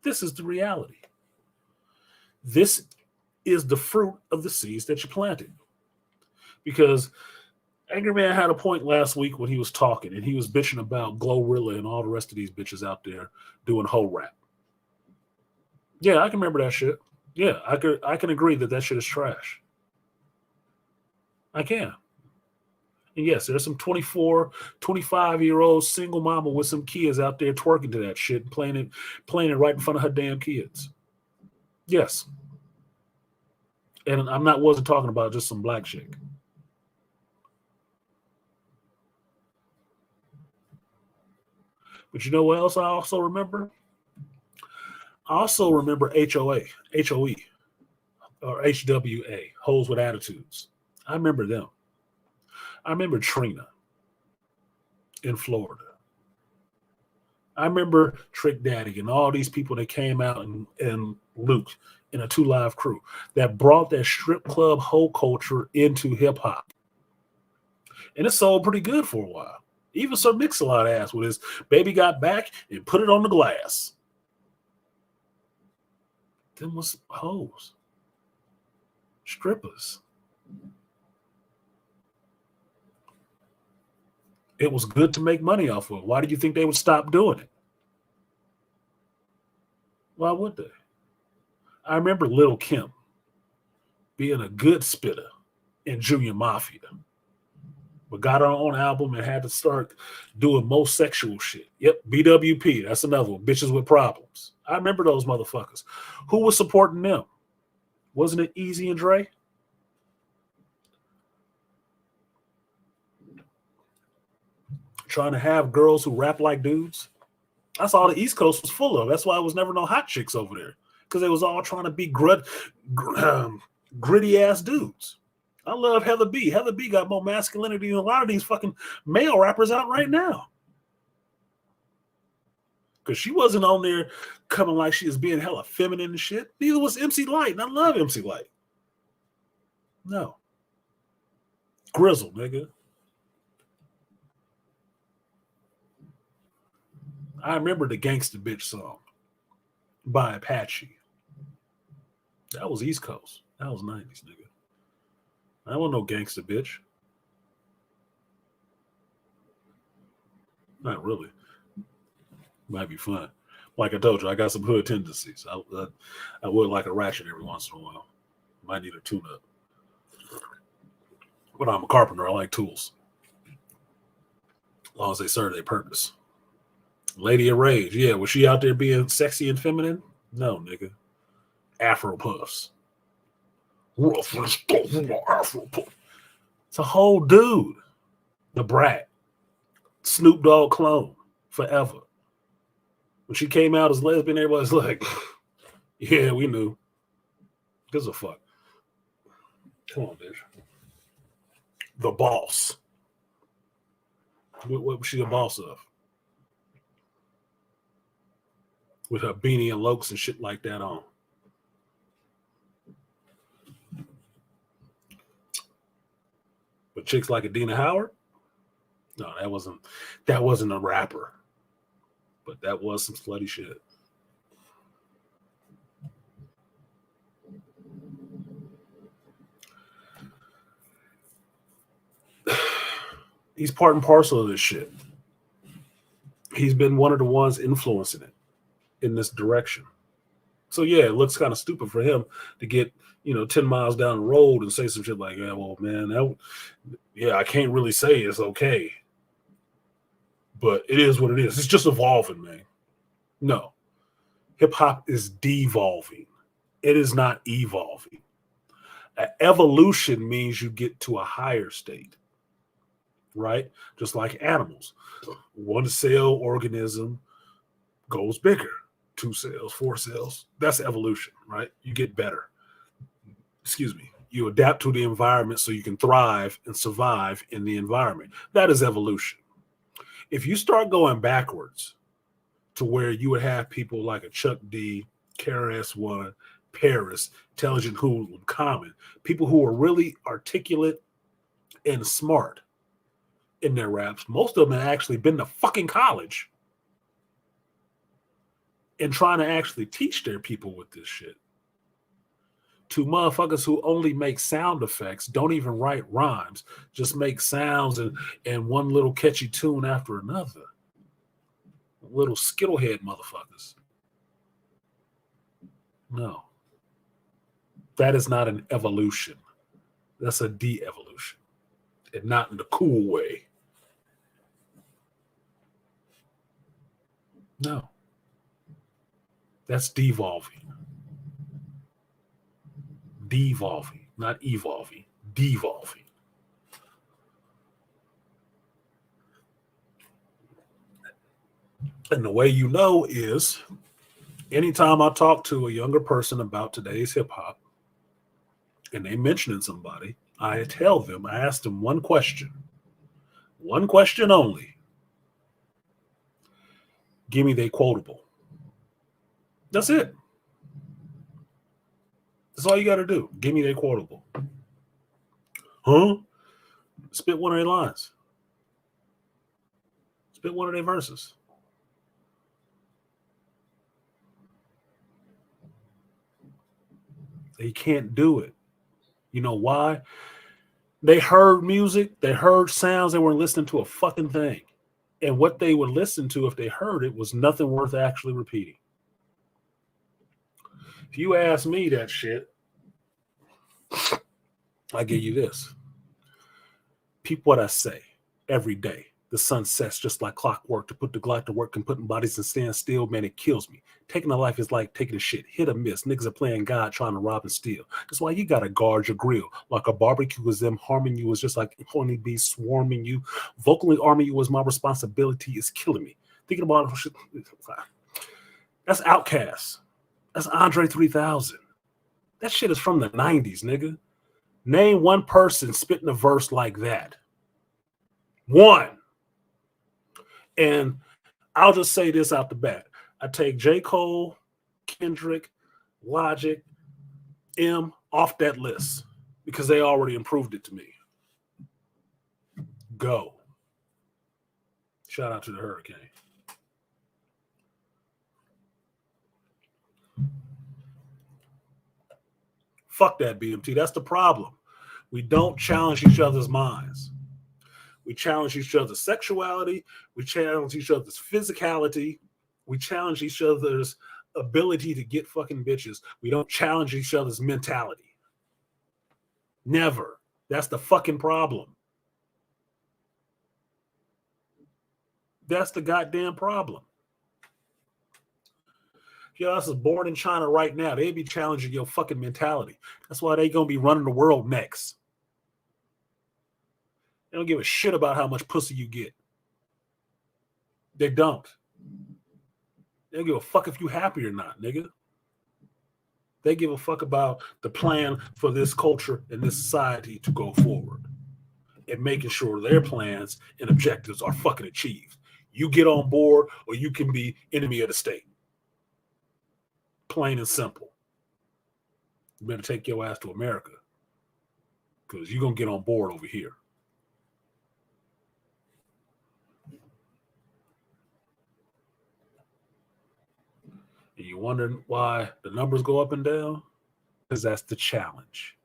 This is the reality. This is the fruit of the seeds that you planted. Because Angry Man had a point last week when he was talking, and he was bitching about Glorilla and all the rest of these bitches out there doing hoe rap. Yeah, I can remember that shit. Yeah, I can agree that shit is trash. I can. And yes, there's some 24, 25-year-old single mama with some kids out there twerking to that shit and playing it right in front of her damn kids. Yes. And wasn't talking about just some black chick. But you know what else I also remember? I also remember HOE, or HWA, Hoes with Attitudes. I remember them. I remember Trina in Florida. I remember Trick Daddy and all these people that came out and Luke in a 2 Live crew that brought that strip club hoe culture into hip hop. And it sold pretty good for a while. Even Sir Mix-a-Lot ass with his Baby Got Back and Put It on the Glass. Them was hoes. Strippers. It was good to make money off of. Why do you think they would stop doing it? Why would they? I remember Lil' Kim being a good spitter in Junior Mafia. but got her own album and had to start doing most sexual shit. Yep, BWP, that's another one. Bitches with Problems. I remember those motherfuckers. Who was supporting them? Wasn't it Easy and Dre? Trying to have girls who rap like dudes. That's all the East Coast was full of. That's why it was never no hot chicks over there, because they was all trying to be gritty ass dudes. I love Heather B. Heather B got more masculinity than a lot of these fucking male rappers out right now. Because she wasn't on there coming like she was being hella feminine and shit. Neither was MC Lyte, and I love MC Lyte. No. Grizzle, nigga. I remember the Gangsta Bitch song by Apache. That was East Coast. That was 90s, nigga. I don't want no Gangsta Bitch. Not really. Might be fun. Like I told you, I got some hood tendencies. I would like a ratchet every once in a while. Might need a tune-up. But I'm a carpenter. I like tools. As long as they serve their purpose. Lady of Rage. Yeah, was she out there being sexy and feminine? No, nigga. Afro puffs. It's a whole dude. The Brat. Snoop Dogg clone. Forever. When she came out as lesbian, everybody's like, yeah, we knew. Gives a fuck. Come on, bitch. The Boss. What was she a boss of? With her beanie and lokes and shit like that on. But chicks like Adina Howard? No, that wasn't a rapper. But that was some slutty shit. He's part and parcel of this shit. He's been one of the ones influencing it in this direction. So yeah, it looks kind of stupid for him to get, 10 miles down the road and say some shit like, yeah, well, man, I can't really say it's okay. But it is what it is. It's just evolving, man. No. Hip hop is devolving. It is not evolving. Evolution means you get to a higher state, right? Just like animals. 1 cell organism goes bigger. 2 cells, 4 cells. That's evolution, right? You get better. Excuse me. You adapt to the environment so you can thrive and survive in the environment. That is evolution. If you start going backwards to where you would have people like a Chuck D, KRS-One, Paris, Intelligent Hoodlum, Common, people who are really articulate and smart in their raps, most of them have actually been to fucking college and trying to actually teach their people with this shit. To motherfuckers who only make sound effects, don't even write rhymes, just make sounds and one little catchy tune after another. Little skittlehead motherfuckers. No. That is not an evolution. That's a de-evolution. And not in the cool way. No. That's devolving. Devolving, not evolving. Devolving. And the way you know is anytime I talk to a younger person about today's hip hop and they mentioning somebody, I tell them, I ask them one question only. Give me their quotable. That's it. That's all you got to do. Give me their quotable. Huh? Spit one of their lines. Spit one of their verses. They can't do it. You know why? They heard music, they heard sounds, they weren't listening to a fucking thing. And what they would listen to if they heard it was nothing worth actually repeating. If you ask me that shit, I give you this. Peep what I say every day. The sun sets just like clockwork. To put the Glock to work and putting bodies and stand still, man, it kills me. Taking a life is like taking a shit. Hit or miss. Niggas are playing God trying to rob and steal. That's why you gotta guard your grill. Like a barbecue was them harming you is just like horny bees swarming you. Vocally arming you was my responsibility is killing me. Thinking about shit. That's Outkast. That's Andre 3000. That shit is from the 90s, nigga. Name one person spitting a verse like that. One. And I'll just say this out the bat. I take J. Cole, Kendrick, Logic, M off that list because they already improved it to me. Go. Shout out to the Hurricane. Fuck that, BMT. That's the problem. We don't challenge each other's minds. We challenge each other's sexuality. We challenge each other's physicality. We challenge each other's ability to get fucking bitches. We don't challenge each other's mentality. Never. That's the fucking problem. That's the goddamn problem. If your ass is born in China right now, they'd be challenging your fucking mentality. That's why they gonna be running the world next. They don't give a shit about how much pussy you get. They don't. They don't give a fuck if you happy or not, nigga. They give a fuck about the plan for this culture and this society to go forward and making sure their plans and objectives are fucking achieved. You get on board or you can be enemy of the state. Plain and simple. You better take your ass to America because you're going to get on board over here. And you wondering why the numbers go up and down? Because that's the challenge.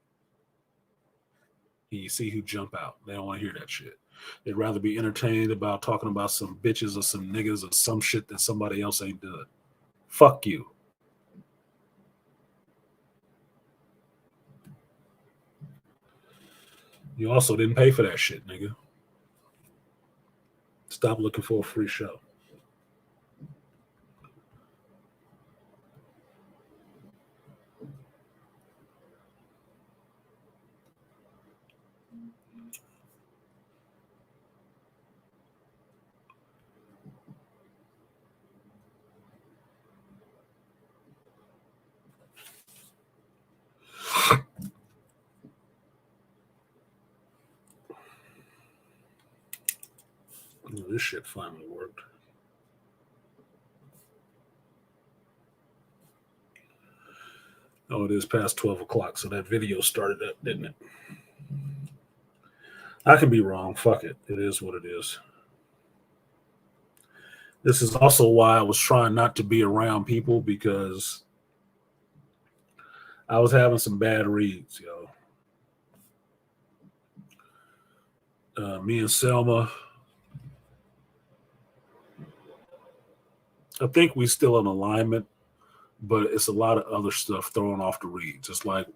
And you see who jump out. They don't want to hear that shit. They'd rather be entertained about talking about some bitches or some niggas or some shit that somebody else ain't done. Fuck you. You also didn't pay for that shit, nigga. Stop looking for a free show. Oh, this shit finally worked. Oh, it is past 12 o'clock, so that video started up, didn't it? I can be wrong. Fuck it. It is what it is. This is also why I was trying not to be around people because I was having some bad reads, yo. Me and Selma, I think we still in alignment, but it's a lot of other stuff throwing off the reads. It's like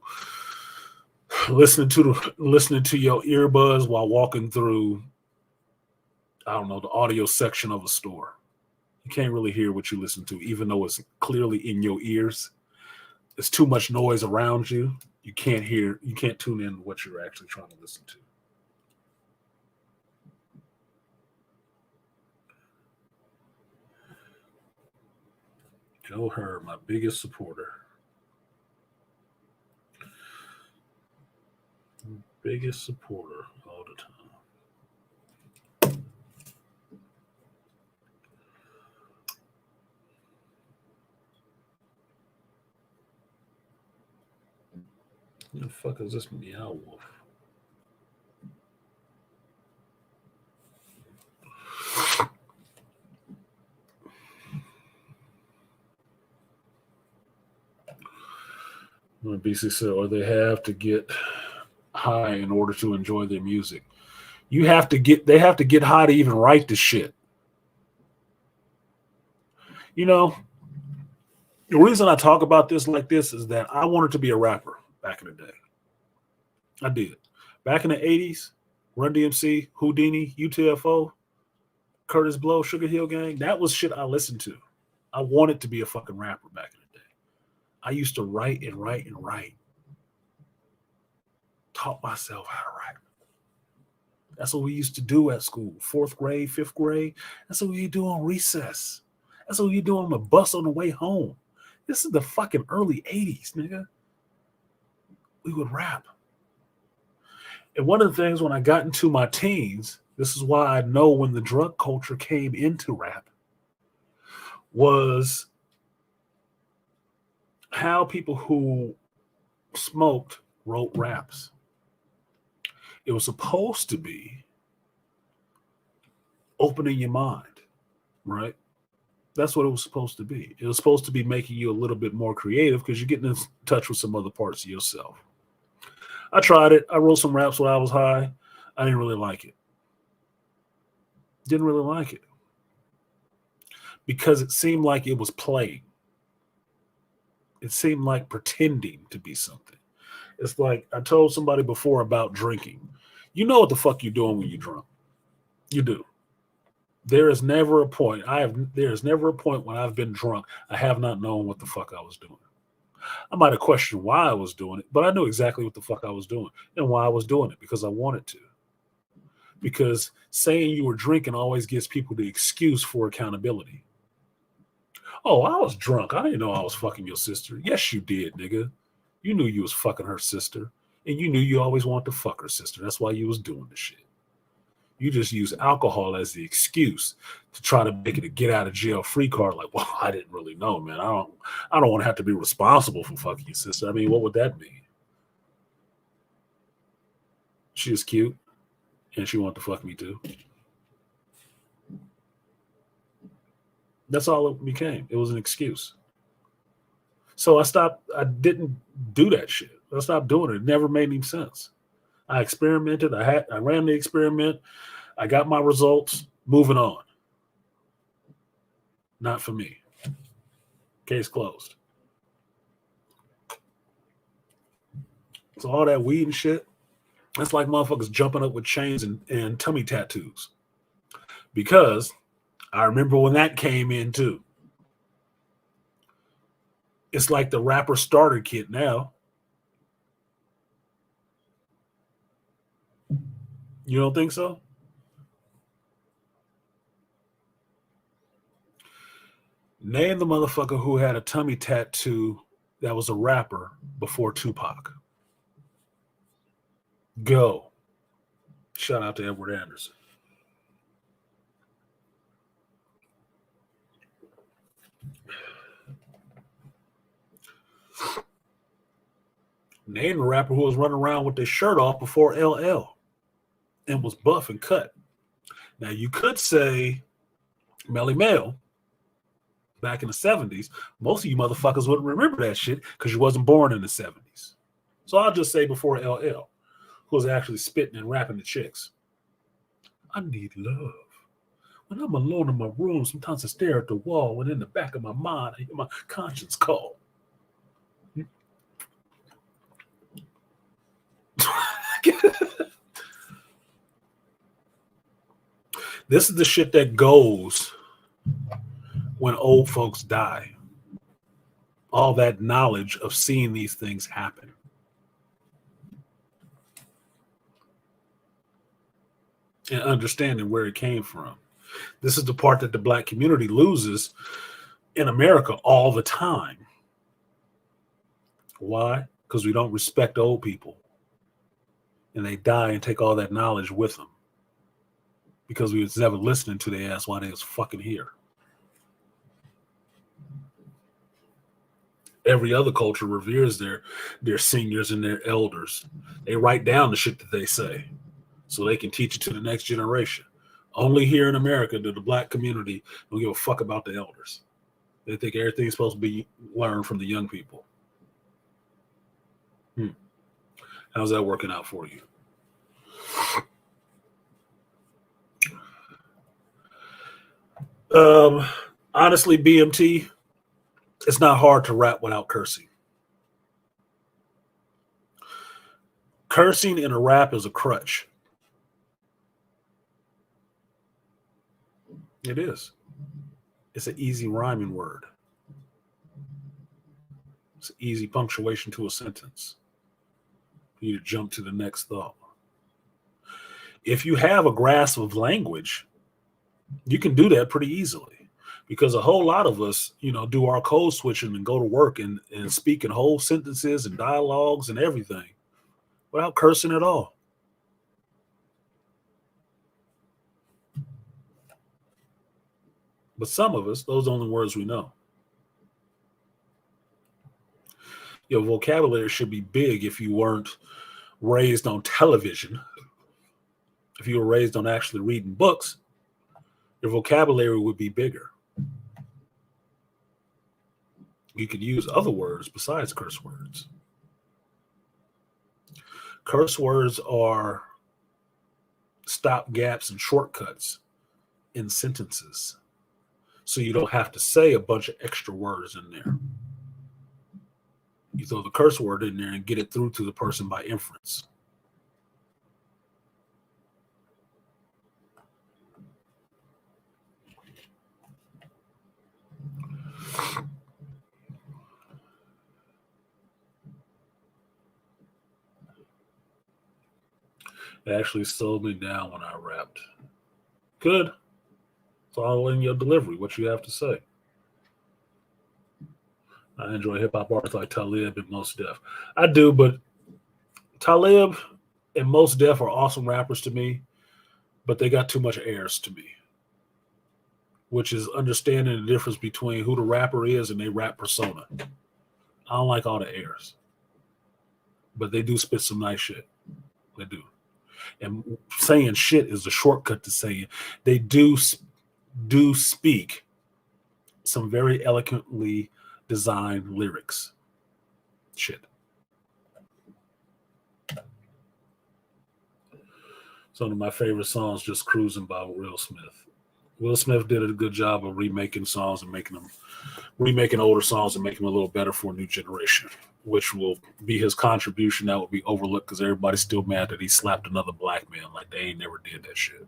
listening to your earbuds while walking through, I don't know, the audio section of a store. You can't really hear what you listen to, even though it's clearly in your ears. There's too much noise around you. You can't tune in what you're actually trying to listen to. Joe Herr, my biggest supporter. Biggest supporter all the time. Who the fuck is this Meow Wolf? BC said, or they have to get high in order to enjoy their music. They have to get high to even write the shit. You know, the reason I talk about this like this is that I wanted to be a rapper back in the day. I did. Back in the 80s, Run DMC, Houdini, UTFO, Curtis Blow, Sugar Hill Gang. That was shit I listened to. I wanted to be a fucking rapper back in the day. I used to write and write and write. Taught myself how to write. That's what we used to do at school. 4th grade, 5th grade. That's what we do on recess. That's what we do on the bus on the way home. This is the fucking early 80s, nigga. We would rap. And one of the things when I got into my teens, this is why I know when the drug culture came into rap, was how people who smoked wrote raps. It was supposed to be opening your mind, right? That's what it was supposed to be. It was supposed to be making you a little bit more creative because you're getting in touch with some other parts of yourself. I tried it. I wrote some raps when I was high. I didn't really like it. Didn't really like it. Because it seemed like it was playing. It seemed like pretending to be something. It's like I told somebody before about drinking. You know what the fuck you're doing when you're drunk. You do. There is never a point. There is never a point when I've been drunk. I have not known what the fuck I was doing. I might have questioned why I was doing it, but I knew exactly what the fuck I was doing and why I was doing it, because I wanted to. Because saying you were drinking always gives people the excuse for accountability. Oh, I was drunk. I didn't know I was fucking your sister. Yes, you did, nigga. You knew you was fucking her sister, and you knew you always wanted to fuck her sister. That's why you was doing the shit. You just use alcohol as the excuse to try to make it a get out of jail free card. Like, well, I didn't really know, man. I don't want to have to be responsible for fucking your sister. I mean, what would that mean? She was cute, and she wanted to fuck me too. That's all it became. It was an excuse. So I stopped. I didn't do that shit. I stopped doing it. It never made any sense. I experimented. I ran the experiment. I got my results. Moving on. Not for me. Case closed. So all that weed and shit, that's like motherfuckers jumping up with chains and tummy tattoos. Because I remember when that came in too. It's like the rapper starter kit now. You don't think so? Name the motherfucker who had a tummy tattoo that was a rapper before Tupac. Go. Shout out to Edward Anderson. Name the rapper who was running around with their shirt off before LL and was buff and cut. Now, you could say Melly Mel back in the 70s. Most of you motherfuckers wouldn't remember that shit because you wasn't born in the 70s. So I'll just say before LL, who was actually spitting and rapping to chicks. I need love. When I'm alone in my room, sometimes I stare at the wall, and in the back of my mind, I hear my conscience call. This is the shit that goes when old folks die. All that knowledge of seeing these things happen. And understanding where it came from. This is the part that the black community loses in America all the time. Why? Because we don't respect old people. And they die and take all that knowledge with them. Because we was never listening to their ass while they was fucking here. Every other culture reveres their seniors and their elders. They write down the shit that they say so they can teach it to the next generation. Only here in America do the black community don't give a fuck about the elders. They think everything's supposed to be learned from the young people. How's that working out for you? Honestly, BMT, it's not hard to rap without cursing. Cursing in a rap is a crutch. It is. It's an easy rhyming word. It's an easy punctuation to a sentence. You to jump to the next thought. If you have a grasp of language, you can do that pretty easily, because a whole lot of us, do our code switching and go to work and speak in whole sentences and dialogues and everything without cursing at all. But some of us, those are the only words we know. Your vocabulary should be big if you weren't raised on television. If you were raised on actually reading books, your vocabulary would be bigger. You could use other words besides curse words. Curse words are stop gaps and shortcuts in sentences, so you don't have to say a bunch of extra words in there. You throw the curse word in there and get it through to the person by inference. It actually slowed me down when I rapped. Good. It's all in your delivery, what you have to say. I enjoy hip-hop artists like Talib and Mos Def. I do, but Talib and Mos Def are awesome rappers to me, but they got too much airs to me, which is understanding the difference between who the rapper is and their rap persona. I don't like all the airs, but they do spit some nice shit. They do. And saying shit is a shortcut to saying. They do speak some very eloquently designed lyrics. Shit. Some of my favorite songs, Just Cruising by Will Smith. Will Smith did a good job of remaking songs and remaking older songs and making them a little better for a new generation, which will be his contribution that will be overlooked because everybody's still mad that he slapped another black man like they ain't never did that shit.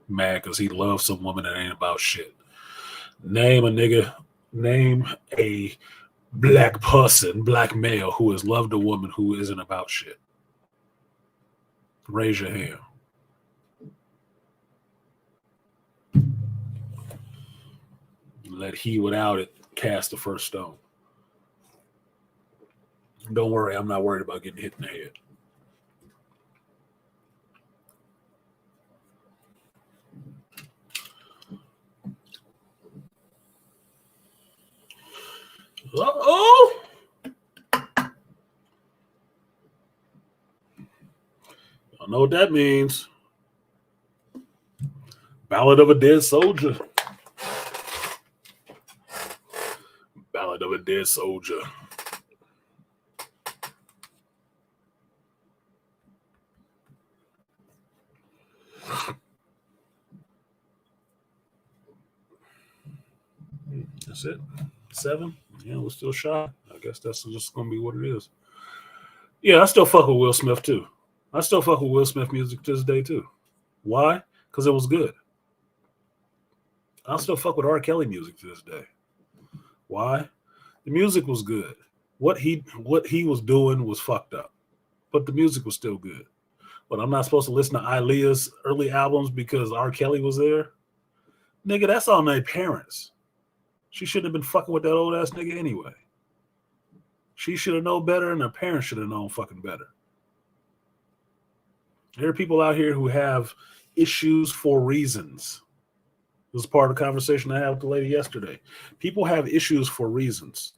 Mad because he loves some woman that ain't about shit. Name a black person, black male who has loved a woman who isn't about shit. Raise your hand. Let he without it cast the first stone. Don't worry, I'm not worried about getting hit in the head. Uh-oh! I know what that means. Ballad of a Dead Soldier. Ballad of a Dead Soldier. That's it. 7. Yeah, we're still shy. I guess that's just gonna be what it is. Yeah, I still fuck with Will Smith too. I still fuck with Will Smith music to this day too. Why? Because it was good. I still fuck with R. Kelly music to this day. Why? The music was good. What he was doing was fucked up, but the music was still good. But I'm not supposed to listen to Aaliyah's early albums because R. Kelly was there? Nigga, that's on their parents. She shouldn't have been fucking with that old ass nigga anyway. She should have known better, and her parents should have known fucking better. There are people out here who have issues for reasons. This is part of the conversation I had with the lady yesterday. People have issues for reasons.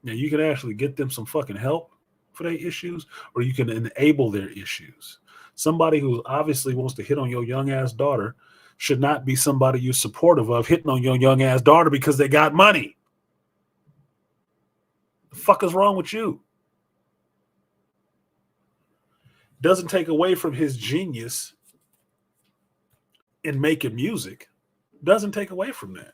Now, you can actually get them some fucking help for their issues, or you can enable their issues. Somebody who obviously wants to hit on your young ass daughter should not be somebody you're supportive of hitting on your young ass daughter because they got money. The fuck is wrong with you? Doesn't take away from his genius in making music. Doesn't take away from that.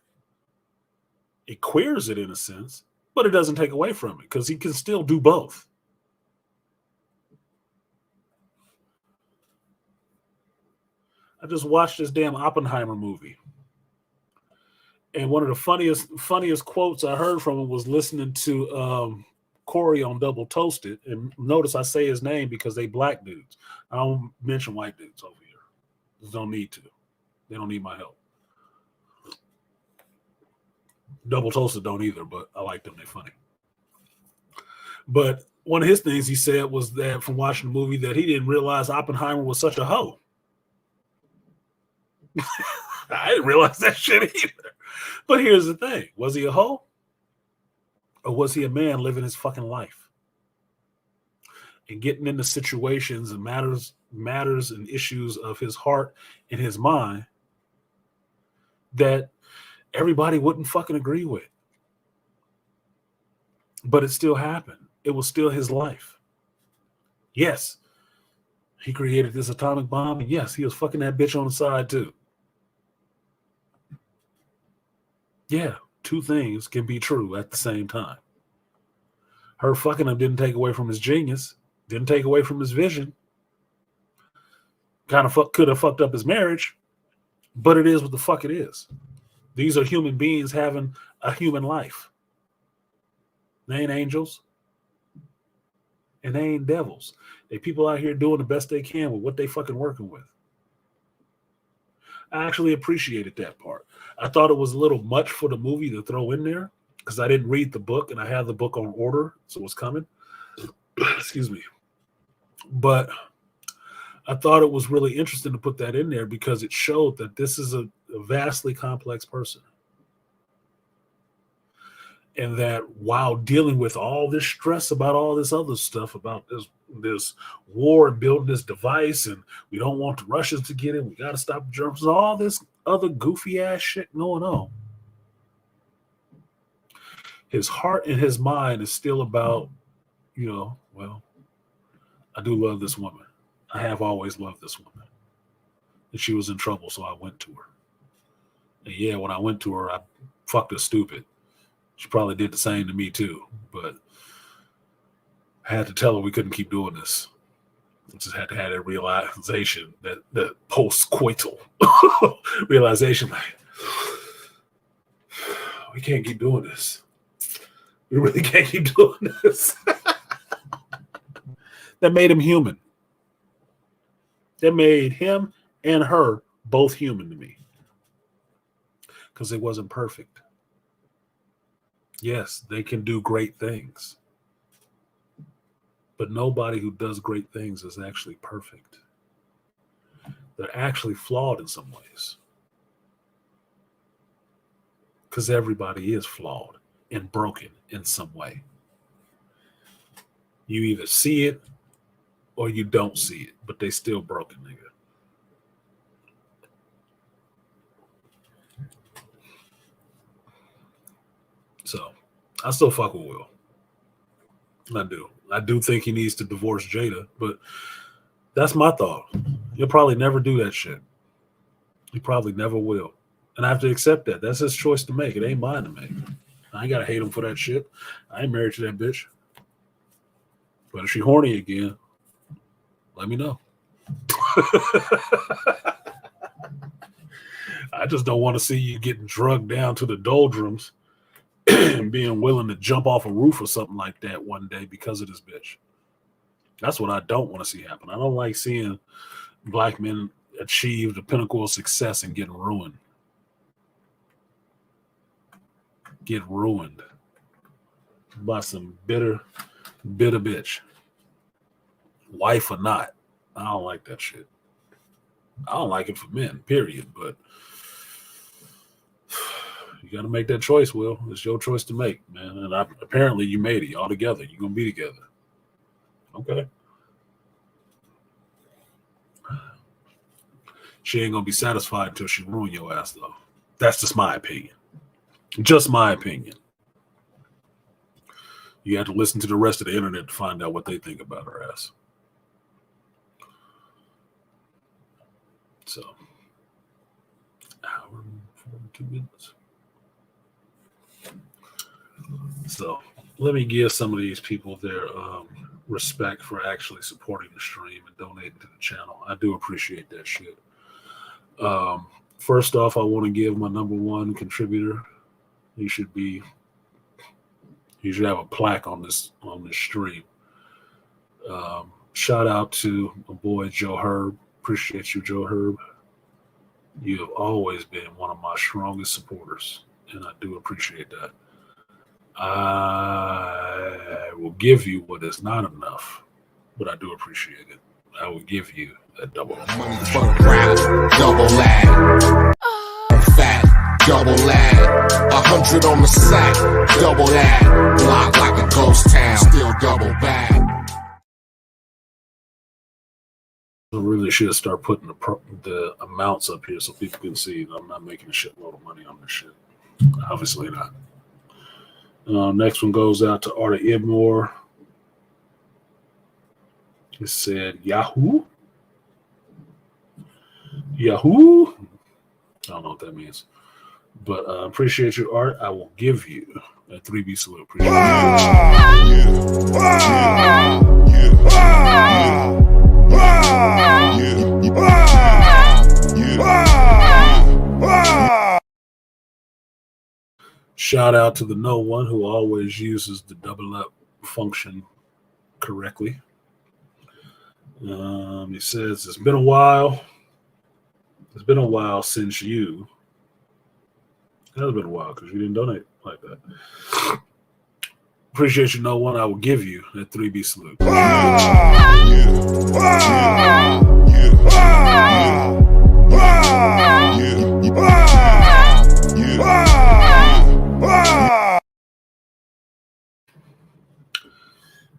It queers it in a sense, but it doesn't take away from it because he can still do both. I just watched this damn Oppenheimer movie. And one of the funniest quotes I heard from him was listening to Corey on Double Toasted. And notice I say his name because they black dudes. I don't mention white dudes over here. Just don't need to. They don't need my help. Double Toasted don't either, but I like them. They're funny. But one of his things he said was that from watching the movie that he didn't realize Oppenheimer was such a hoe. I didn't realize that shit either. But here's the thing. Was he a hoe? Or was he a man living his fucking life? And getting into situations and matters and issues of his heart and his mind that everybody wouldn't fucking agree with. But it still happened. It was still his life. Yes, he created this atomic bomb. And yes, he was fucking that bitch on the side too. Yeah, two things can be true at the same time. Her fucking him didn't take away from his genius, didn't take away from his vision. Kind of could have fucked up his marriage, but it is what the fuck it is. These are human beings having a human life. They ain't angels. And they ain't devils. They people out here doing the best they can with what they fucking working with. I actually appreciated that part. I thought it was a little much for the movie to throw in there because I didn't read the book and I have the book on order, so it's coming. Excuse me. But I thought it was really interesting to put that in there because it showed that this is a vastly complex person. And that while dealing with all this stress about all this other stuff, about this war and building this device, and we don't want the Russians to get it, we got to stop the Germans, all this other goofy ass shit going on. His heart and his mind is still about, well, I do love this woman. I have always loved this woman. And she was in trouble, so I went to her. And yeah, when I went to her, I fucked her stupid. She probably did the same to me too, but I had to tell her we couldn't keep doing this. I just had to have that realization, that post-coital realization, like, we can't keep doing this. We really can't keep doing this. That made him human. That made him and her both human to me. Because it wasn't perfect. Yes, they can do great things. But nobody who does great things is actually perfect. They're actually flawed in some ways. Because everybody is flawed and broken in some way. You either see it or you don't see it, but they still broken, nigga. So, I still fuck with Will. I do. I do think he needs to divorce Jada, but that's my thought. He'll probably never do that shit. He probably never will. And I have to accept that. That's his choice to make. It ain't mine to make. I ain't got to hate him for that shit. I ain't married to that bitch. But if she horny again, let me know. I just don't want to see you getting drugged down to the doldrums and being willing to jump off a roof or something like that one day because of this bitch. That's what I don't want to see happen. I don't like seeing black men achieve the pinnacle of success and get ruined. Get ruined by some bitter bitch. Wife or not. I don't like that shit. I don't like it for men, period. But you got to make that choice, Will. It's your choice to make, man. And apparently you made it. Y'all together. You're going to be together. Okay. She ain't going to be satisfied until she ruin your ass, though. That's just my opinion. Just my opinion. You have to listen to the rest of the internet to find out what they think about her ass. So, hour and 42 minutes. So, let me give some of these people their respect for actually supporting the stream and donating to the channel. I do appreciate that shit. First off, I want to give my number one contributor. He should have a plaque on this stream. Shout out to my boy Joe Herb. Appreciate you, Joe Herb. You have always been one of my strongest supporters, and I do appreciate that. I will give you what is not enough, but I do appreciate it. I will give you a double. Money for the rap, double lag. Fat, double lag. 100 on the sack, double that. Block like a ghost town, still double bag. I really should start putting the amounts up here so people can see that I'm not making a shitload of money on this shit. Obviously not. Next one goes out to Arta Ibmore. It said Yahoo. Yahoo. I don't know what that means. But appreciate you, Art. I will give you a 3B salute. Appreciate Shout out to the no one who always uses the double up function correctly. He says, it's been a while. It's been a while since you. It has been a while because you didn't donate like that. Appreciate you, no one. I will give you that 3B salute.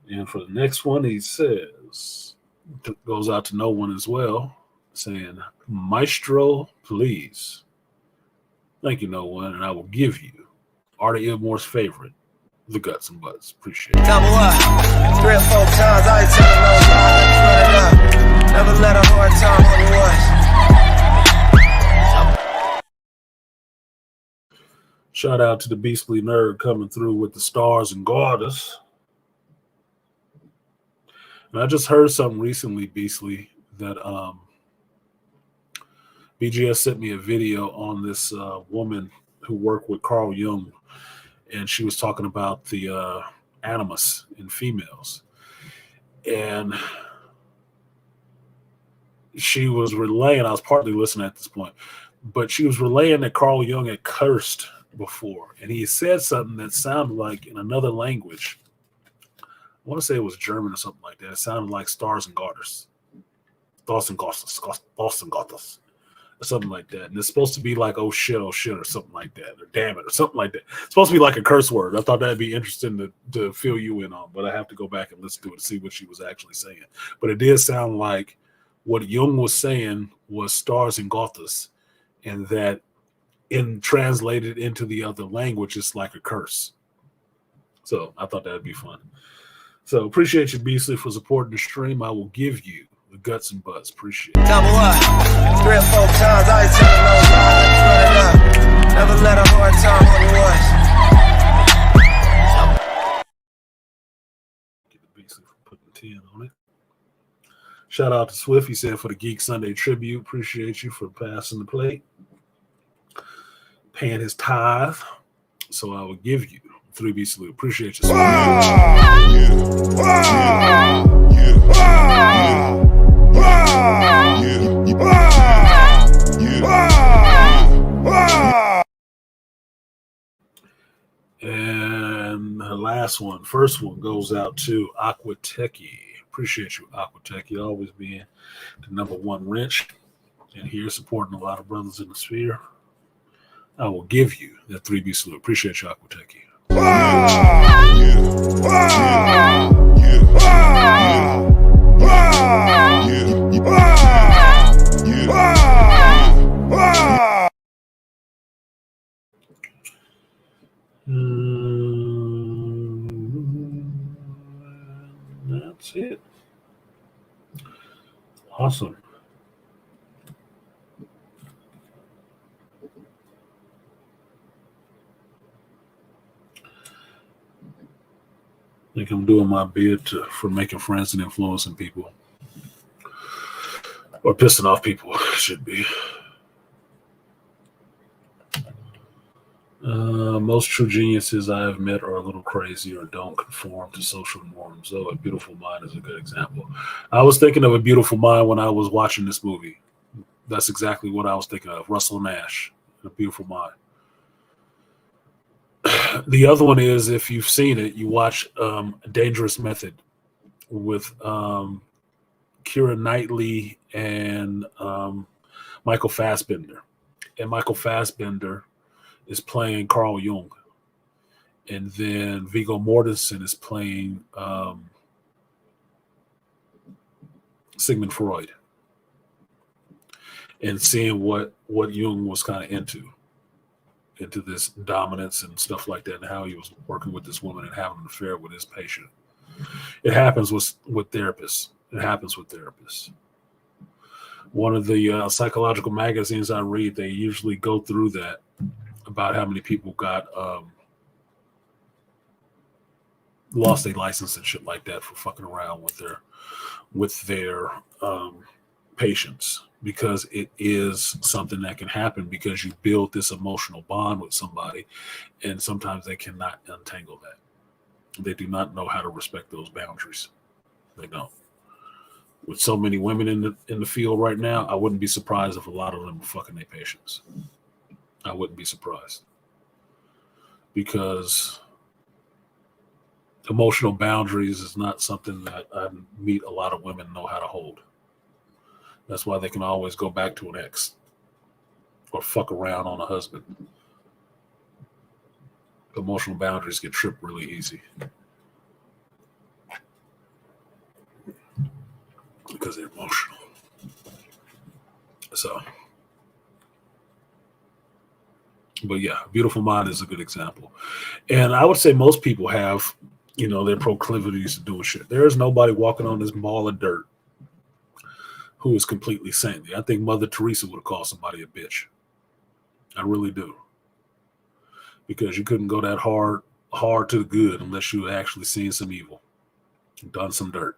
And for the next one, he says, goes out to no one as well, saying, Maestro, please. Thank you, no one, and I will give you Arta Ibmore's favorite, the guts and butts. Appreciate it. Double up, 3 or 4 times, I ain't telling no lies, run it up. Never let a hard time on the was. Shout out to the Beastly Nerd coming through with the stars and garters. And I just heard something recently, Beastly, that BGS sent me a video on this woman who worked with Carl Jung, and she was talking about the animus in females. And she was relaying, I was partly listening at this point, but she was relaying that Carl Jung had cursed before, and he said something that sounded like in another language. I want to say it was German or something like that. It sounded like stars and garters. Stars and garters. Or something like that. And it's supposed to be like, oh shit, or something like that. Or damn it, or something like that. It's supposed to be like a curse word. I thought that'd be interesting to fill you in on, but I have to go back and listen to it to see what she was actually saying. But it did sound like what Jung was saying was stars and garters, and that in translated into the other language, it's like a curse. So I thought that'd be fun. So appreciate you, Beastly, for supporting the stream. I will give you the guts and butts. Appreciate it. Double up, 3 or 4 times, I ain't telling no lies, run it up. Never let a hard time on the was. Get the Beastly for putting 10 on it. Shout out to Swift. He said for the Geek Sunday tribute. Appreciate you for passing the plate, paying his tithe. So I will give you 3B salute. Appreciate you. And the last one, first one goes out to Aquateki. Appreciate you, Aquateki, always being the number one wrench and here supporting a lot of brothers in the sphere. I will give you that 3B salute. Appreciate you, Aquateki. That's it. Awesome. I think I'm doing my bid for making friends and influencing people. Or pissing off people, should be. Most true geniuses I have met are a little crazy or don't conform to social norms. So, A Beautiful Mind is a good example. I was thinking of A Beautiful Mind when I was watching this movie. That's exactly what I was thinking of. Russell Nash, A Beautiful Mind. The other one is, if you've seen it, you watch Dangerous Method with Keira Knightley and Michael Fassbender. And Michael Fassbender is playing Carl Jung. And then Viggo Mortensen is playing Sigmund Freud. And seeing what Jung was kind of into this dominance and stuff like that, and how he was working with this woman and having an affair with his patient. It happens with therapists. It happens with therapists. One of the psychological magazines I read, they usually go through that about how many people got lost their license and shit like that for fucking around with their patients, because it is something that can happen because you build this emotional bond with somebody, and sometimes they cannot untangle that. They do not know how to respect those boundaries. They don't. With so many women in the field right now, I wouldn't be surprised if a lot of them are fucking their patients. I wouldn't be surprised, because emotional boundaries is not something that I meet a lot of women know how to hold. That's why they can always go back to an ex or fuck around on a husband. Emotional boundaries get tripped really easy because they're emotional. So, but yeah, Beautiful Mind is a good example. And I would say most people have, their proclivities to doing shit. There's nobody walking on this ball of dirt who is completely saintly. I think Mother Teresa would have called somebody a bitch. I really do. Because you couldn't go that hard to the good unless you actually seen some evil, done some dirt.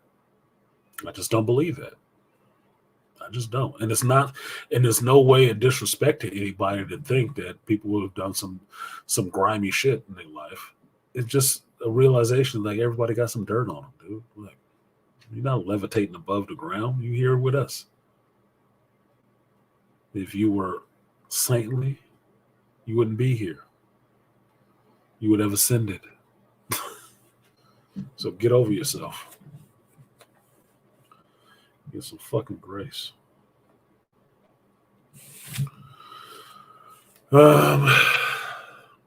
I just don't believe that. I just don't. And there's no way of disrespect to anybody to think that people would have done some grimy shit in their life. It's just a realization, like, everybody got some dirt on them, dude. Like, you're not levitating above the ground. You're here with us. If you were saintly, you wouldn't be here. You would have ascended. So get over yourself. Get some fucking grace. Well,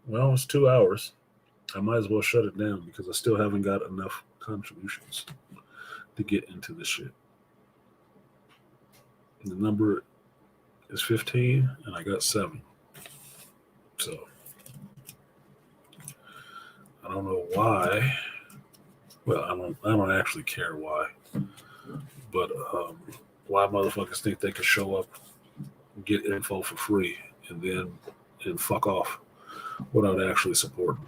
it's 2 hours. I might as well shut it down because I still haven't got enough contributions to get into this shit. The number is 15 and I got 7. So I don't know why. Well, I don't actually care why. But why motherfuckers think they can show up and get info for free and fuck off without actually supporting.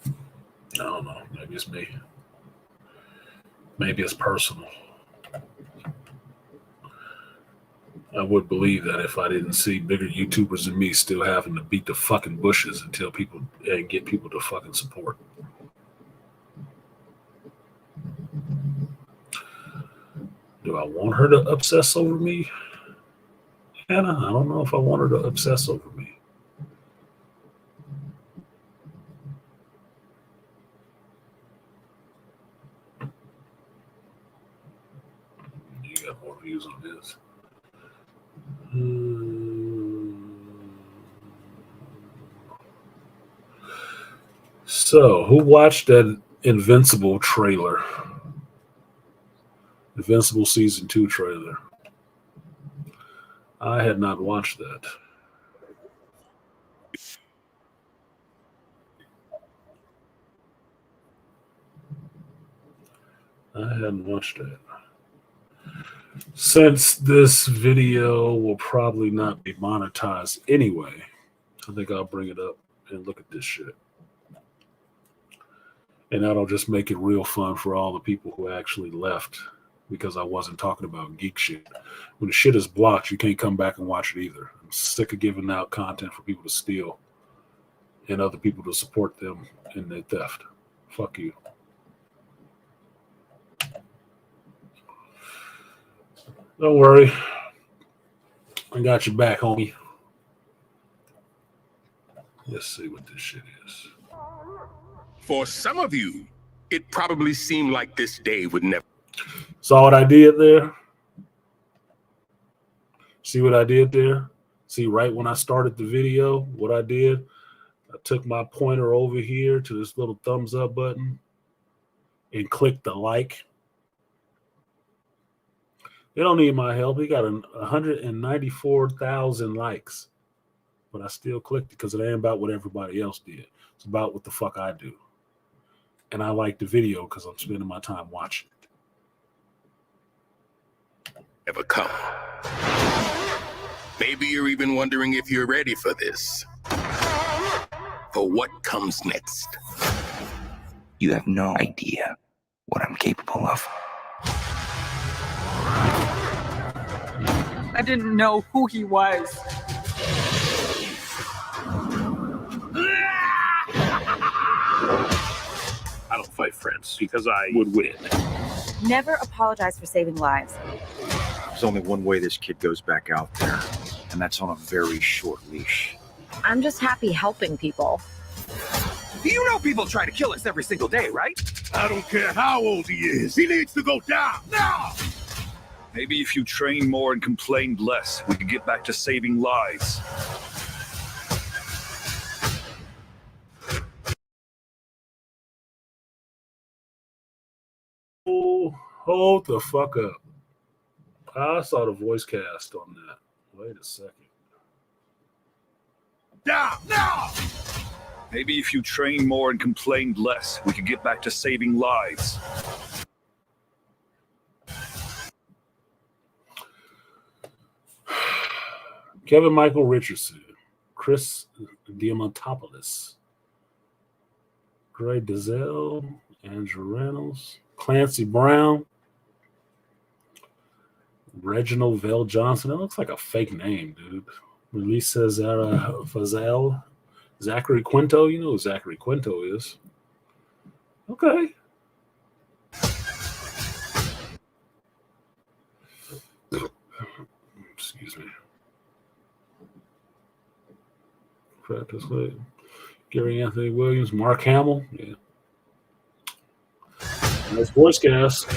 I don't know. Maybe it's me. Maybe it's personal. I would believe that if I didn't see bigger YouTubers than me still having to beat the fucking bushes until people and get people to fucking support. Do I want her to obsess over me? Hannah, I don't know if I want her to obsess over me. You got more views on this. So, who watched that Invincible trailer? Invincible Season 2 trailer. I had not watched that. I hadn't watched that. Since this video will probably not be monetized anyway, I think I'll bring it up and look at this shit. And that'll just make it real fun for all the people who actually left because I wasn't talking about geek shit. When the shit is blocked, you can't come back and watch it either. I'm sick of giving out content for people to steal and other people to support them in their theft. Fuck you. Don't worry. I got your back, homie. Let's see what this shit is. For some of you, it probably seemed like this day would never. Saw what I did there? See what I did there? See right when I started the video, what I did? I took my pointer over here to this little thumbs up button and clicked the like. They don't need my help. He got 194,000 likes. But I still clicked it because it ain't about what everybody else did. It's about what the fuck I do. And I like the video because I'm spending my time watching it. Ever come. Maybe you're even wondering if you're ready for this. For what comes next. You have no idea what I'm capable of. I didn't know who he was. I don't fight friends because I would win. Never apologize for saving lives. There's only one way this kid goes back out there, and that's on a very short leash. I'm just happy helping people. You know people try to kill us every single day, right? I don't care how old he is. He needs to go down now. Maybe if you trained more and complained less, we could get back to saving lives. Oh, hold the fuck up. I saw the voice cast on that. Wait a second. Down now. Maybe if you trained more and complained less, we could get back to saving lives. Kevin Michael Richardson, Chris Diamantopoulos, Gray Dizelle, Andrew Reynolds, Clancy Brown, Reginald Vell Johnson. That looks like a fake name, dude. Melissa Zara Fazel, Zachary Quinto. You know who Zachary Quinto is. Okay. Excuse me. Practice late. Gary Anthony Williams, Mark Hamill. Yeah. Nice voice cast.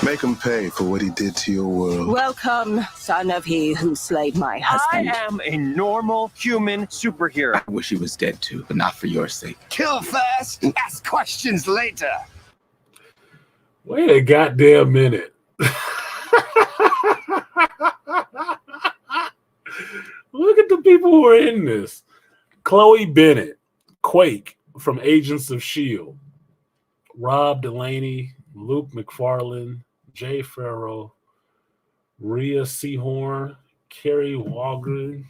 Make him pay for what he did to your world. Welcome, son of he who slayed my husband. I am a normal human superhero. I wish he was dead too, but not for your sake. Kill first, ask questions later. Wait a goddamn minute. Look at the people who are in this. Chloe Bennett, Quake from Agents of S.H.I.E.L.D., Rob Delaney, Luke McFarlane, Jay Farrell, Rhea Seahorn, Kerry Walgren,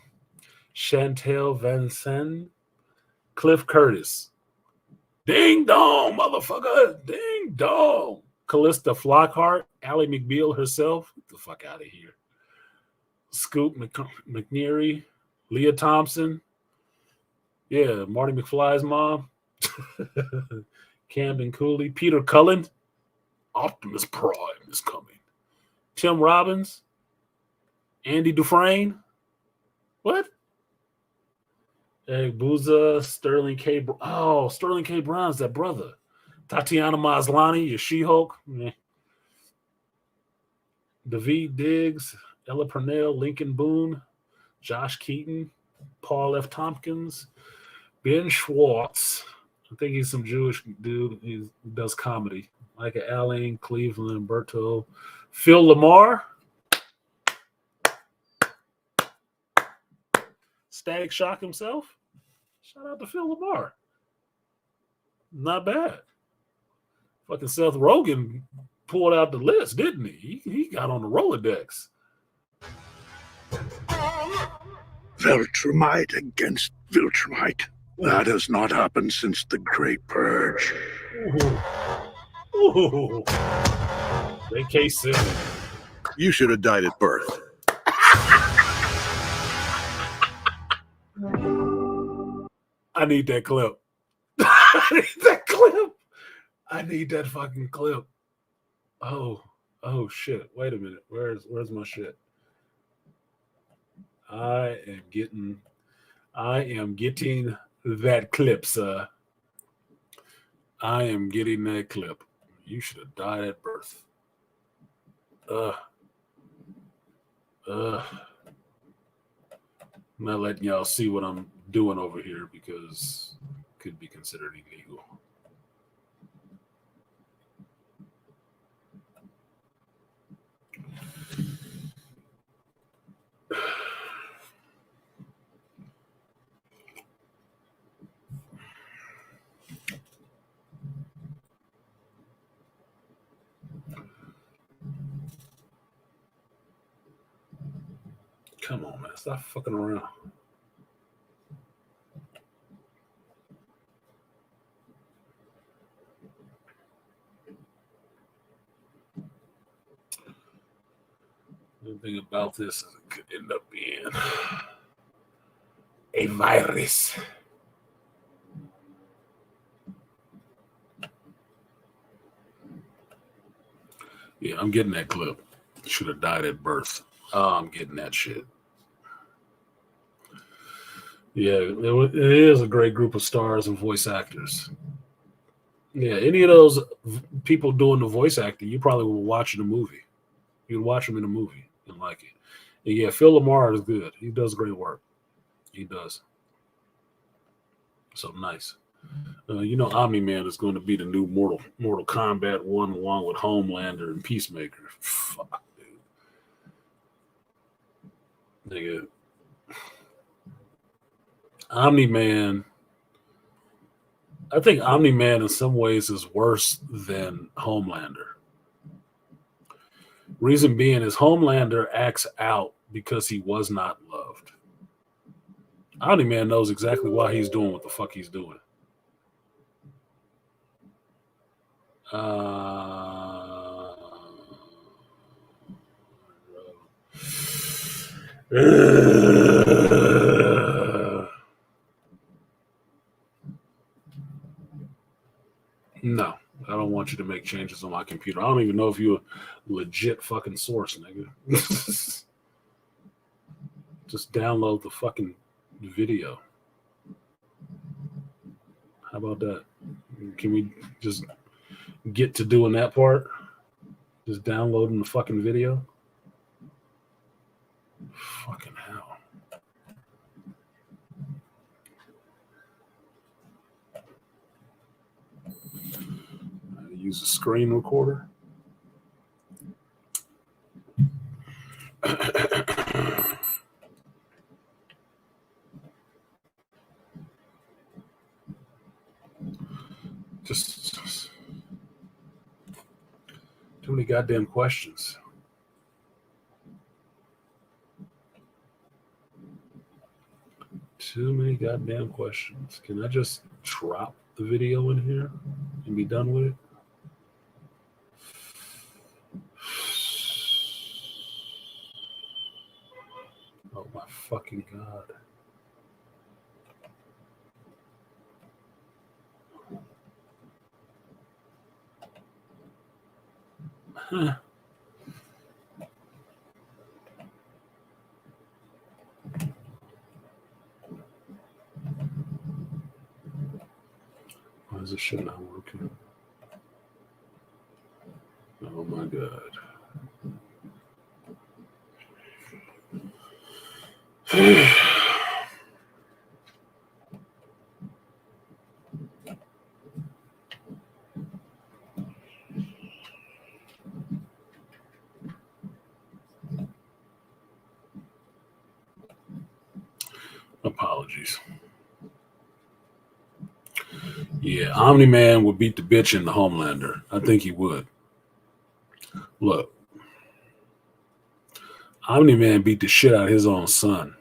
Chantel Van Zandt, Cliff Curtis. Ding dong, motherfucker. Ding dong. Callista Flockhart, Ally McBeal herself. Get the fuck out of here. Scoop McNeary, Leah Thompson. Yeah, Marty McFly's mom. Camden Cooley, Peter Cullen. Optimus Prime is coming. Tim Robbins. Andy Dufresne. What? Eric Booza, Sterling K. Oh, Sterling K. Brown's that brother. Tatiana Maslany, your She-Hulk. David Diggs, Ella Purnell, Lincoln Boone, Josh Keaton, Paul F. Tompkins, Ben Schwartz. I think he's some Jewish dude. He does comedy. Micah Allen, Cleveland, Berto, Phil Lamar, Static Shock himself. Shout out to Phil Lamar. Not bad. Fucking Seth Rogen pulled out the list, didn't he? He got on the Rolodex. Viltrumite against Viltrumite. That has not happened since the Great Purge. Ooh. Vacation. You should have died at birth. I need that clip. I need that clip. I need that fucking clip. Oh shit. Wait a minute. Where's my shit? I am getting that clip, sir. I am getting that clip. You should have died at birth. I'm not letting y'all see what I'm doing over here because it could be considered illegal. Come on, man. Stop fucking around. The thing about this is it could end up being a virus. Yeah, I'm getting that clip. Should have died at birth. Oh, I'm getting that shit. Yeah, it is a great group of stars and voice actors. Yeah, any of those people doing the voice acting, you probably will watch in a movie. You'd watch them in a movie and like it. And yeah, Phil Lamar is good. He does great work. He does. So nice. You know, Omni-Man is going to be the new Mortal Kombat 1 along with Homelander and Peacemaker. Fuck, dude. Nigga. Omni-Man, I think Omni-Man in some ways is worse than Homelander. Reason being is Homelander acts out because he was not loved. Omni-Man knows exactly why he's doing what the fuck he's doing. No, I don't want you to make changes on my computer. I don't even know if you're a legit fucking source, nigga. Just download the fucking video. How about that? Can we just get to doing that part? Just downloading the fucking video? Fucking hell. Use a screen recorder. Just too many goddamn questions. Too many goddamn questions. Can I just drop the video in here and be done with it? Oh my fucking God. Huh. Why is this shit not working? Oh my God. Apologies. Yeah, Omni-Man would beat the bitch in the Homelander. I think he would. Look, Omni-Man beat the shit out of his own son.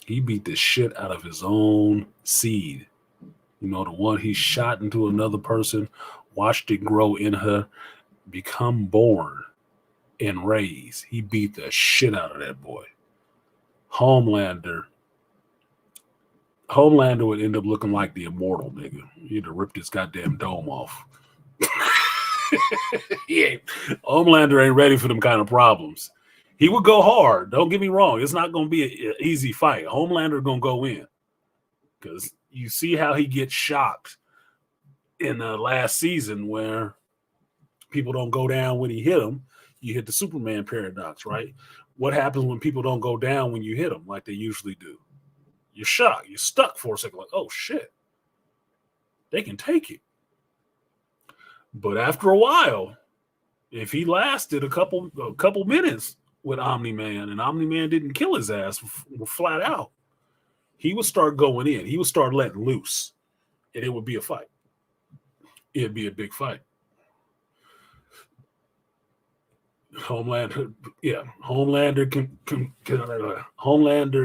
He beat the shit out of his own seed. You know, the one he shot into another person, watched it grow in her, become born, and raise. He beat the shit out of that boy. Homelander would end up looking like the immortal nigga. He'd have ripped his goddamn dome off. Homelander ain't ready for them kind of problems. He would go hard. Don't get me wrong. It's not going to be an easy fight. Homelander going to go in. Because you see how he gets shocked in the last season where people don't go down when he hit them. You hit the Superman paradox, right? What happens when people don't go down when you hit them like they usually do? You're shocked. You're stuck for a second like, oh, shit. They can take it. But after a while, if he lasted a couple minutes with Omni-Man and Omni-Man didn't kill his ass flat out, he would start going in. He would start letting loose. And it would be a fight. It'd be a big fight. Homelander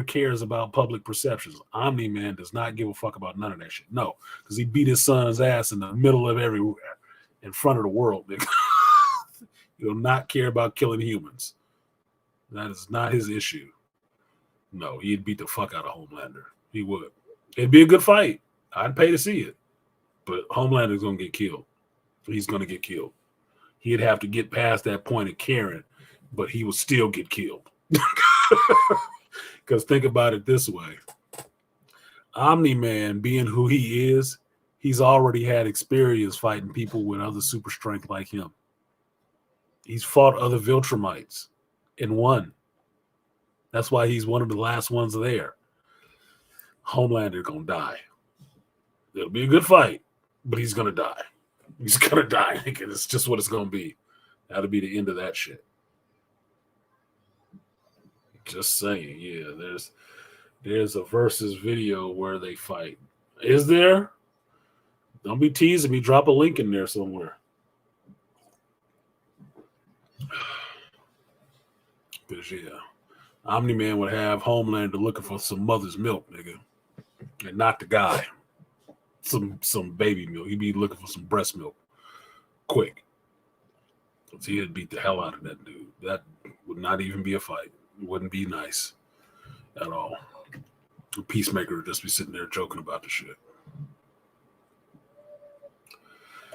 cares about public perceptions. Omni-Man does not give a fuck about none of that shit. No, because he beat his son's ass in the middle of everywhere, in front of the world. He will not care about killing humans. That is not his issue. No, he'd beat the fuck out of Homelander. He would. It'd be a good fight. I'd pay to see it. But Homelander's going to get killed. He's going to get killed. He'd have to get past that point of caring, but he would still get killed. Because think about it this way. Omni-Man, being who he is, he's already had experience fighting people with other super strength like him. He's fought other Viltrumites and won. That's why he's one of the last ones there. Homelander gonna die. It'll be a good fight, but he's gonna die. He's gonna die. It's just what it's gonna be. That'll be the end of that shit. Just saying, yeah. There's a versus video where they fight. Is there? Don't be teasing me. Drop a link in there somewhere. Because yeah, Omni-Man would have Homelander looking for some mother's milk, nigga, and not the guy. Some baby milk. He'd be looking for some breast milk, quick. Because he'd beat the hell out of that dude. That would not even be a fight. It wouldn't be nice at all. The Peacemaker would just be sitting there joking about the shit.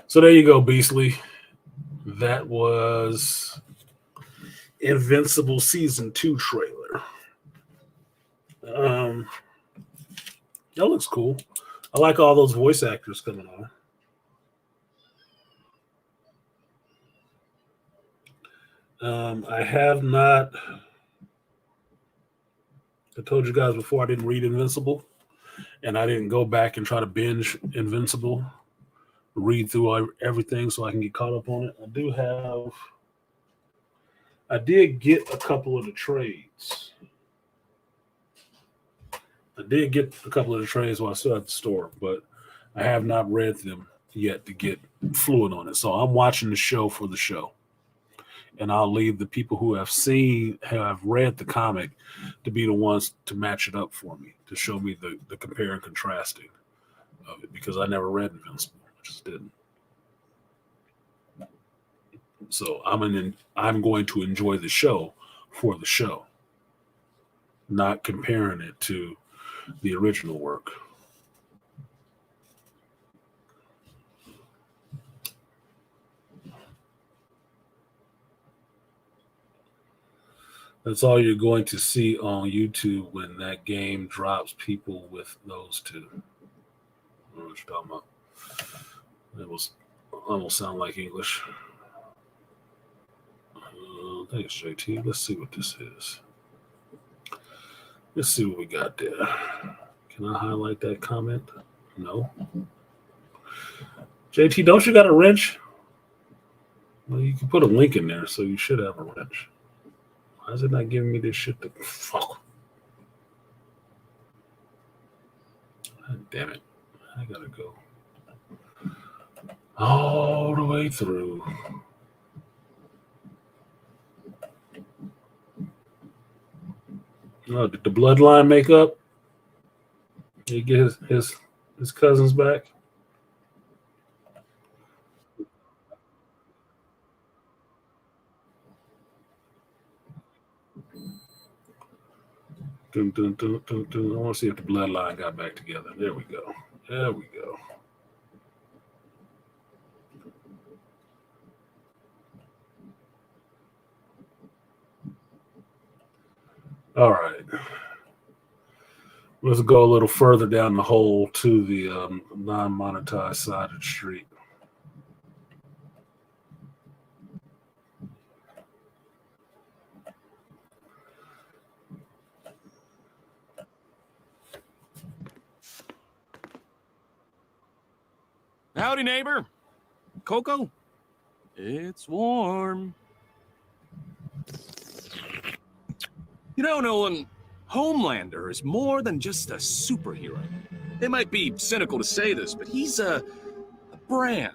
So there you go, Beastly. That was Invincible Season 2 trailer. That looks cool. I like all those voice actors coming on. I have not. I told you guys before I didn't read Invincible, and I didn't go back and try to binge Invincible, read through everything so I can get caught up on it. I did get a couple of the trades. I did get a couple of the trades while I still at the store, but I have not read them yet to get fluent on it. So I'm watching the show for the show. And I'll leave the people who have read the comic to be the ones to match it up for me, to show me the compare and contrasting of it, because I never read Invincible. I just didn't. So I'm going to enjoy the show for the show, not comparing it to the original work. That's all you're going to see on YouTube when that game drops, people with those two. I don't know what you're talking about. It was almost sound like English. I think it's JT. Let's see what this is. Let's see what we got there. Can I highlight that comment? No. JT, don't you got a wrench? Well, you can put a link in there, so you should have a wrench. Why is it not giving me this shit to fuck? God damn it. I gotta go all the way through. Oh, did the bloodline make up? Did he get his His cousin's back. Dun, dun, dun, dun, dun. I want to see if the bloodline got back together. There we go. There we go. All right. Let's go a little further down the hole to the non-monetized side of the street. Howdy, neighbor. Coco? It's warm. You know, Nolan, Homelander is more than just a superhero. It might be cynical to say this, but he's a brand.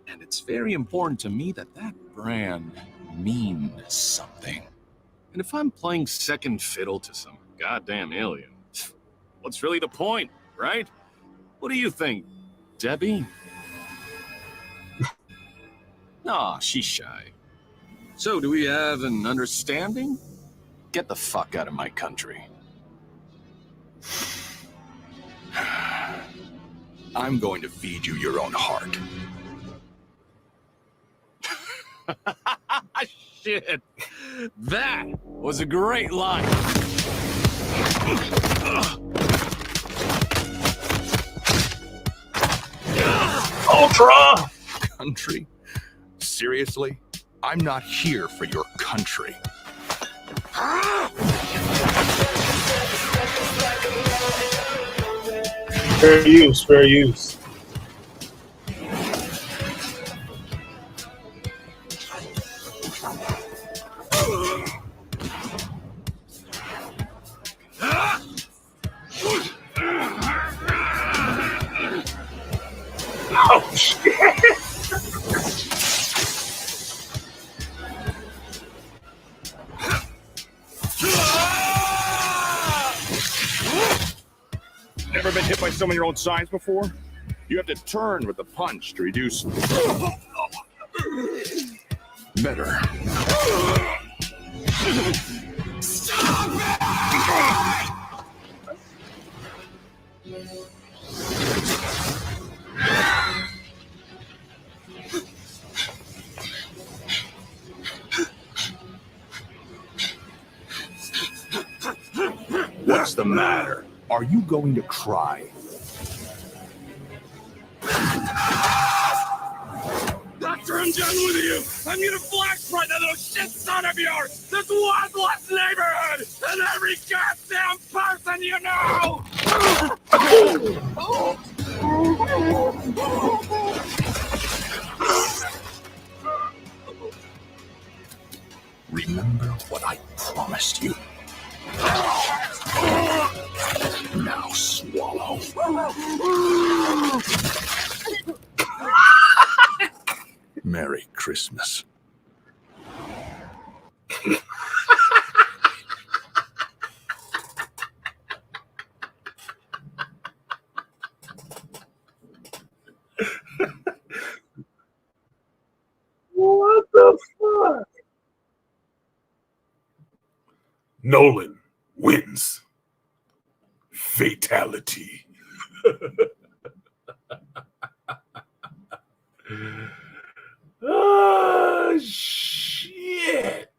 And it's very important to me that that brand means something. And if I'm playing second fiddle to some goddamn alien, what's really the point, right? What do you think, Debbie? Aw, she's shy. So, do we have an understanding? Get the fuck out of my country. I'm going to feed you your own heart. Shit. That was a great line. Ultra! Country? Seriously? I'm not here for your country. Fair use, fair use. Oh, shit! Never been hit by someone your own size before? You have to turn with the punch to reduce. Better. Stop it! What's the matter? Are you going to cry? After I'm done with you, I'm gonna flashpoint that little shit son of yours! This worthless neighborhood! And every goddamn person you know! Remember what I promised you. Now swallow. Merry Christmas. What the fuck? Nolan wins. Fatality. Oh, shit.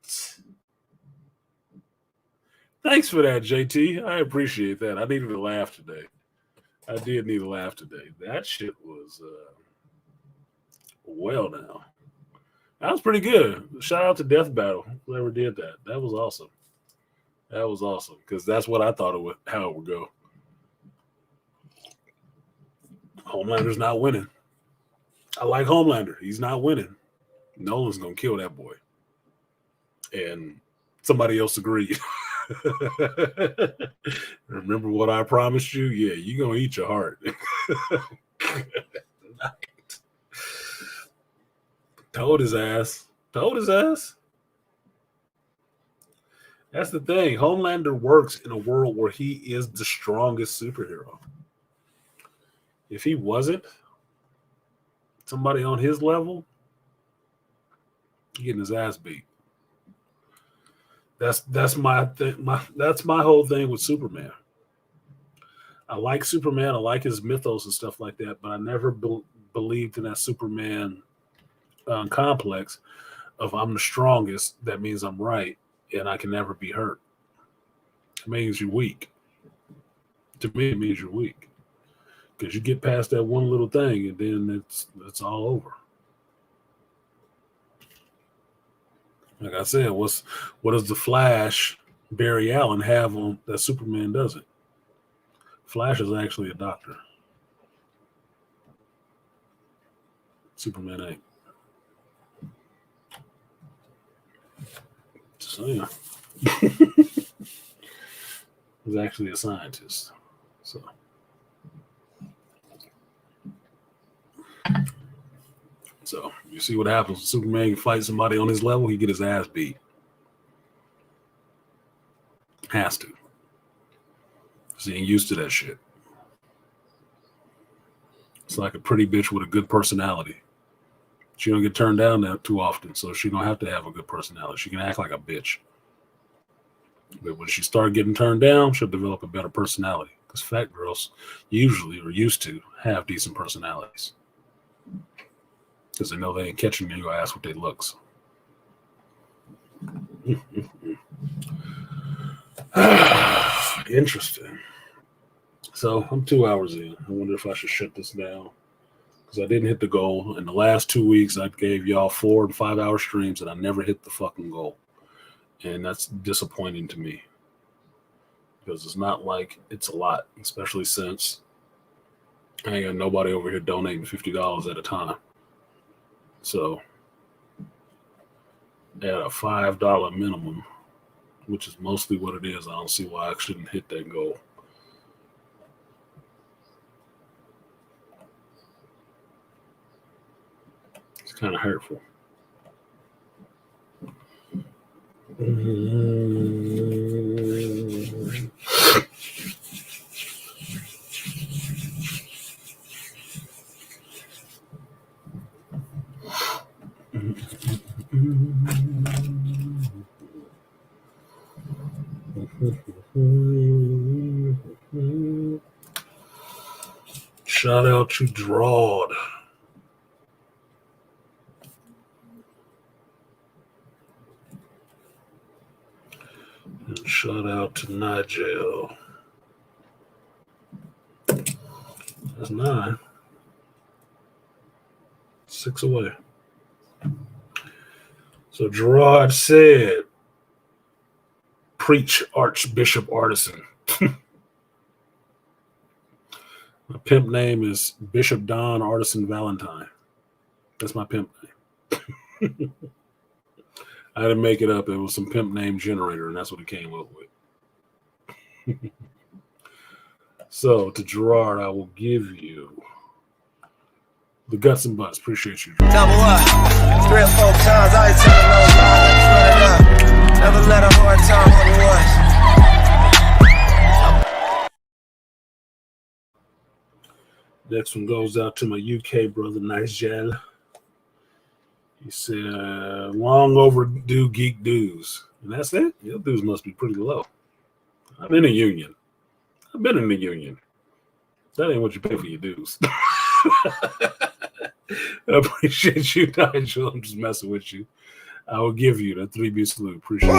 Thanks for that, JT. I appreciate that. I needed a laugh today. I did need a laugh today. That shit was, well now. That was pretty good. Shout out to Death Battle, whoever did that. That was awesome. That was awesome because that's what I thought it would, how it would go. Homelander's not winning. I like Homelander. He's not winning. Nolan's gonna kill that boy. And somebody else agreed. Remember what I promised you? Yeah, you're gonna eat your heart. Told his ass. Told his ass. That's the thing. Homelander works in a world where he is the strongest superhero. If he wasn't somebody on his level, getting his ass beat. That's my thing. That's my whole thing with Superman. I like Superman. I like his mythos and stuff like that, but I never believed in that Superman complex of I'm the strongest. That means I'm right, and I can never be hurt. It means you're weak. To me, it means you're weak because you get past that one little thing, and then it's all over. Like I said, what does the Flash Barry Allen have on that Superman doesn't? Flash is actually a doctor. Superman ain't. So yeah. He's actually a scientist. So you see what happens when Superman can fight somebody on his level, he get his ass beat. Has to. Because he ain't used to that shit. It's like a pretty bitch with a good personality. She don't get turned down that too often, so she don't have to have a good personality. She can act like a bitch. But when she starts getting turned down, she'll develop a better personality. Because fat girls usually or used to have decent personalities. Because they know they ain't catching your ass with their looks. Interesting. So I'm 2 hours in. I wonder if I should shut this down. Because I didn't hit the goal. In the last 2 weeks, I gave y'all 4 and 5 hour streams and I never hit the fucking goal. And that's disappointing to me. Because it's not like it's a lot. Especially since I ain't got nobody over here donating $50 at a time. So at a $5 minimum, which is mostly what it is, I don't see why I shouldn't hit that goal. It's kind of hurtful. Shout out to Drawd. And shout out to Nigel. That's 9. 6 away. So Gerard said, preach, Archbishop Artisan. My pimp name is Bishop Don Artisan Valentine. That's my pimp name. I didn't make it up. It was some pimp name generator, and that's what it came up with. So, to Gerard, I will give you the guts and butts. Appreciate you, Gerard. Double up 3 or 4 times. I ain't telling no lies. Run it up. Never let a hard time on the was. Next one goes out to my UK brother, Nigel. He said, long overdue geek dues. And that's it? Your dues must be pretty low. I'm in a union. I've been in the union. That ain't what you pay for your dues. I appreciate you, Nigel. I'm just messing with you. I will give you the 3B salute. Appreciate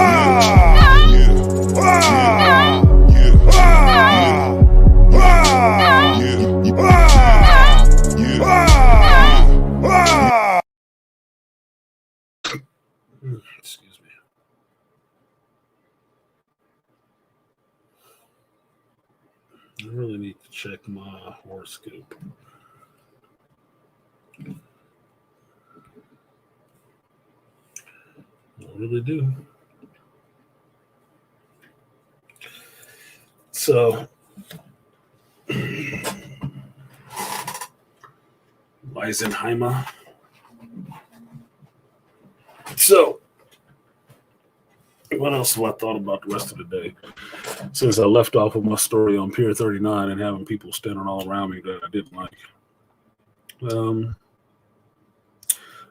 Excuse me. I really need to check my horoscope. I really do. So, Foundenhimer. So, what else have I thought about the rest of the day? since I left off with my story on Pier 39 and having people standing all around me that I didn't like.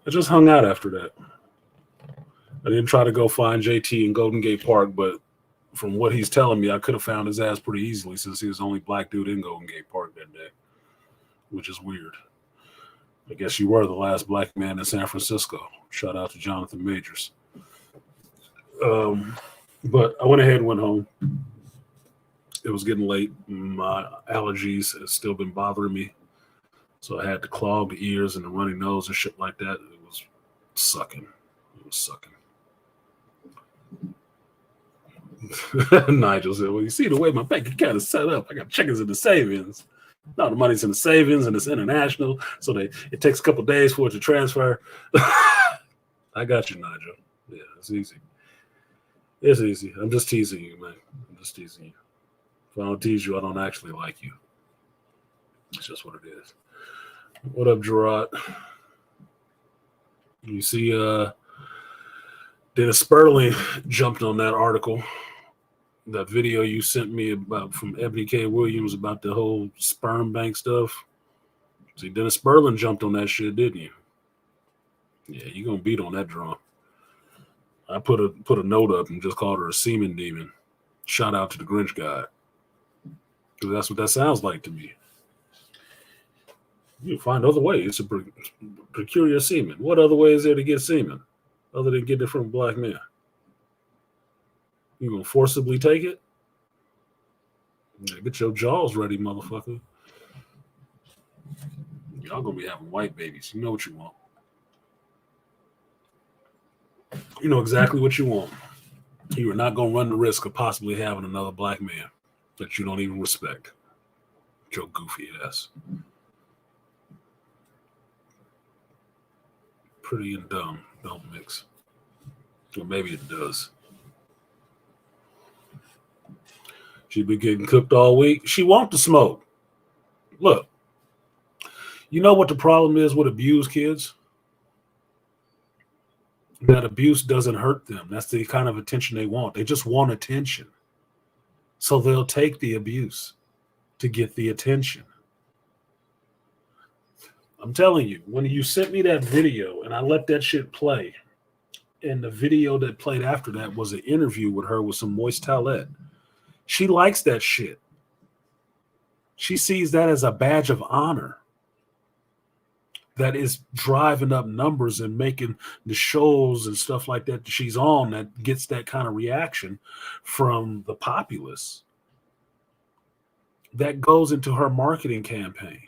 I just hung out after that. I didn't try to go find JT in Golden Gate Park, but from what he's telling me, I could have found his ass pretty easily since he was the only black dude in Golden Gate Park that day, which is weird. I guess you were the last black man in San Francisco. Shout out to Jonathan Majors. But I went ahead and went home. It was getting late. My allergies had still been bothering me. So I had the clogged ears and the runny nose and shit like that. It was sucking. It was sucking. Nigel said, well, you see the way my bank account is set up. I got chickens in the savings. No, the money's in the savings and it's international. So it takes a couple days for it to transfer. I got you, Nigel. Yeah, it's easy. It's easy. I'm just teasing you, man. I'm just teasing you. If I don't tease you, I don't actually like you. It's just what it is. What up, Gerard? You see, Dennis Sperling jumped on that article, that video you sent me about from Ebony K. Williams about the whole sperm bank stuff. See, Dennis Sperling jumped on that shit, didn't you? Yeah, you're gonna beat on that drum. I put a note up and just called her a semen demon. Shout out to the Grinch guy. Because that's what that sounds like to me. You find other ways to procure your semen. What other way is there to get semen other than getting it from a black man? You gonna forcibly take it? Yeah, get your jaws ready, motherfucker. Y'all gonna be having white babies. You know what you want. You know exactly what you want. You are not gonna run the risk of possibly having another black man that you don't even respect. Your goofy ass. Pretty and dumb don't mix. Or maybe it does. She been getting cooked all week. She want to smoke. Look, you know what the problem is with abused kids? That abuse doesn't hurt them. That's the kind of attention they want. They just want attention. So they'll take the abuse to get the attention. I'm telling you, when you sent me that video and I let that shit play, and the video that played after that was an interview with her with some Moist Towelette. She likes that shit. She sees that as a badge of honor that is driving up numbers and making the shows and stuff like that she's on that gets that kind of reaction from the populace. That goes into her marketing campaign.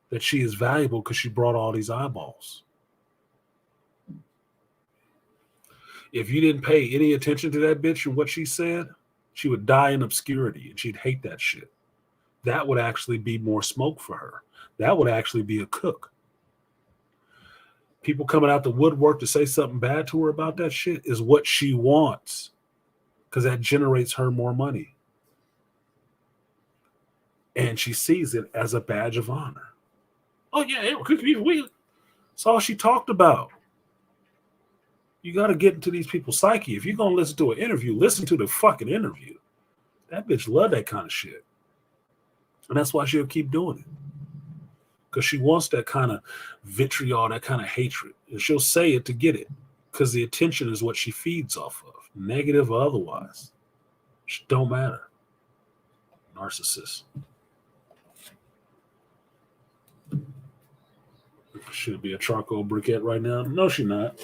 That she is valuable because she brought all these eyeballs. If you didn't pay any attention to that bitch and what she said, she would die in obscurity and she'd hate that shit. That would actually be more smoke for her. That would actually be a cook. People coming out the woodwork to say something bad to her about that shit is what she wants because that generates her more money. And she sees it as a badge of honor. Oh, yeah, that's all she talked about. You got to get into these people's psyche. If you're going to listen to an interview, listen to the fucking interview. That bitch love that kind of shit. And that's why she'll keep doing it. Because she wants that kind of vitriol, that kind of hatred. And she'll say it to get it. Because the attention is what she feeds off of. Negative or otherwise. It don't matter. Narcissist. Should be a charcoal briquette right now. No, she's not.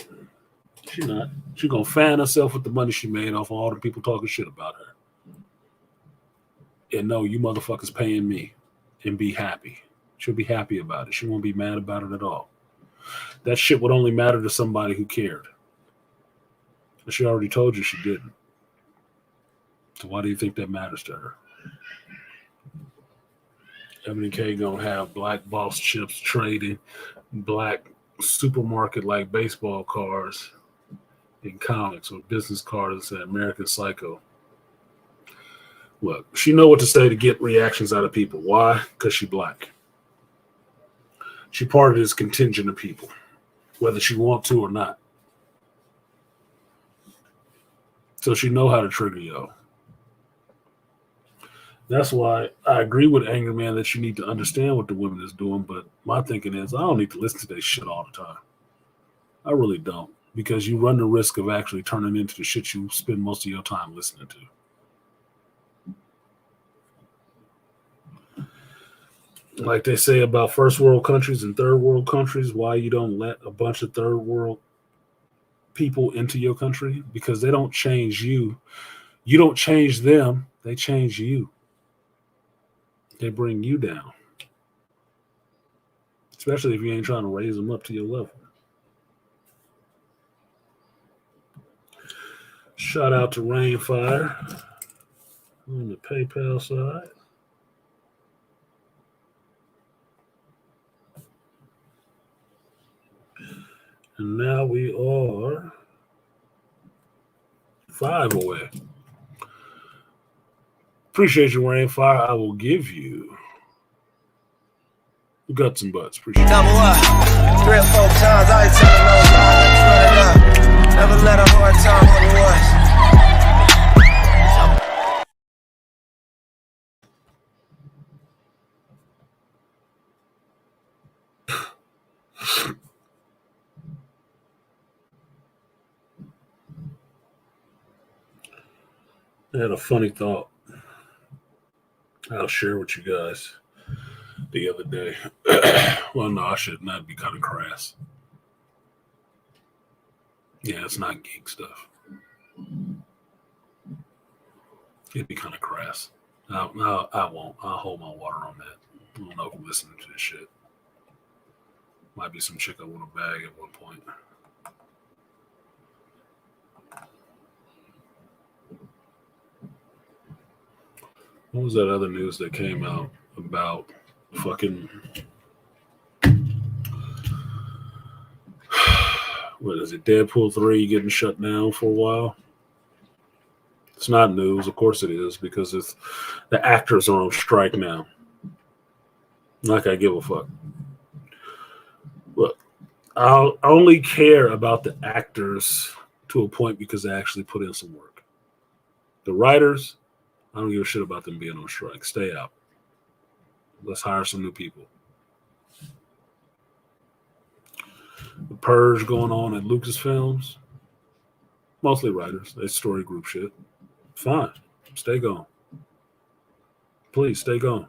She's not. She's going to fan herself with the money she made off of all the people talking shit about her. And no, you motherfuckers paying me. And be happy. She'll be happy about it. She won't be mad about it at all. That shit would only matter to somebody who cared. But she already told you she didn't. So why do you think that matters to her? Ebony K gonna have black boss chips trading black supermarket like baseball cards in comics or business cards at American Psycho. Look, she know what to say to get reactions out of people. Why? Because she black. She part of this contingent of people, whether she want to or not. So she know how to trigger y'all. That's why I agree with Angry Man that you need to understand what the women is doing. But my thinking is, I don't need to listen to that shit all the time. I really don't, because you run the risk of actually turning into the shit you spend most of your time listening to. Like they say about first world countries and third world countries, why you don't let a bunch of third world people into your country, because they don't change you. You don't change them, they change you. They bring you down. Especially if you ain't trying to raise them up to your level. Shout out to Rainfire on the PayPal side. And now we are 5 away. Appreciate you, Rainfire. I will give you guts and butts. Appreciate it. Double up. 3 or 4 times, I ain't telling no lie. Run it up. Never let a hard time what it was. I had a funny thought I'll share with you guys the other day. Well, no, I shouldn't. That'd be kind of crass. Yeah, it's not geek stuff. It'd be kind of crass. I won't. I'll hold my water on that. I don't know if I'm listening to this shit. Might be some chick I want to bag at one point. What was that other news that came out about fucking, what is it, Deadpool 3 getting shut down for a while? It's not news. Of course it is, because it's, the actors are on strike now. Like I give a fuck. Look, I'll only care about the actors to a point because they actually put in some work. The writers, I don't give a shit about them being on strike. Stay out. Let's hire some new people. The purge going on at Lucasfilms, mostly writers. They story group shit. Fine. Stay gone. Please stay gone.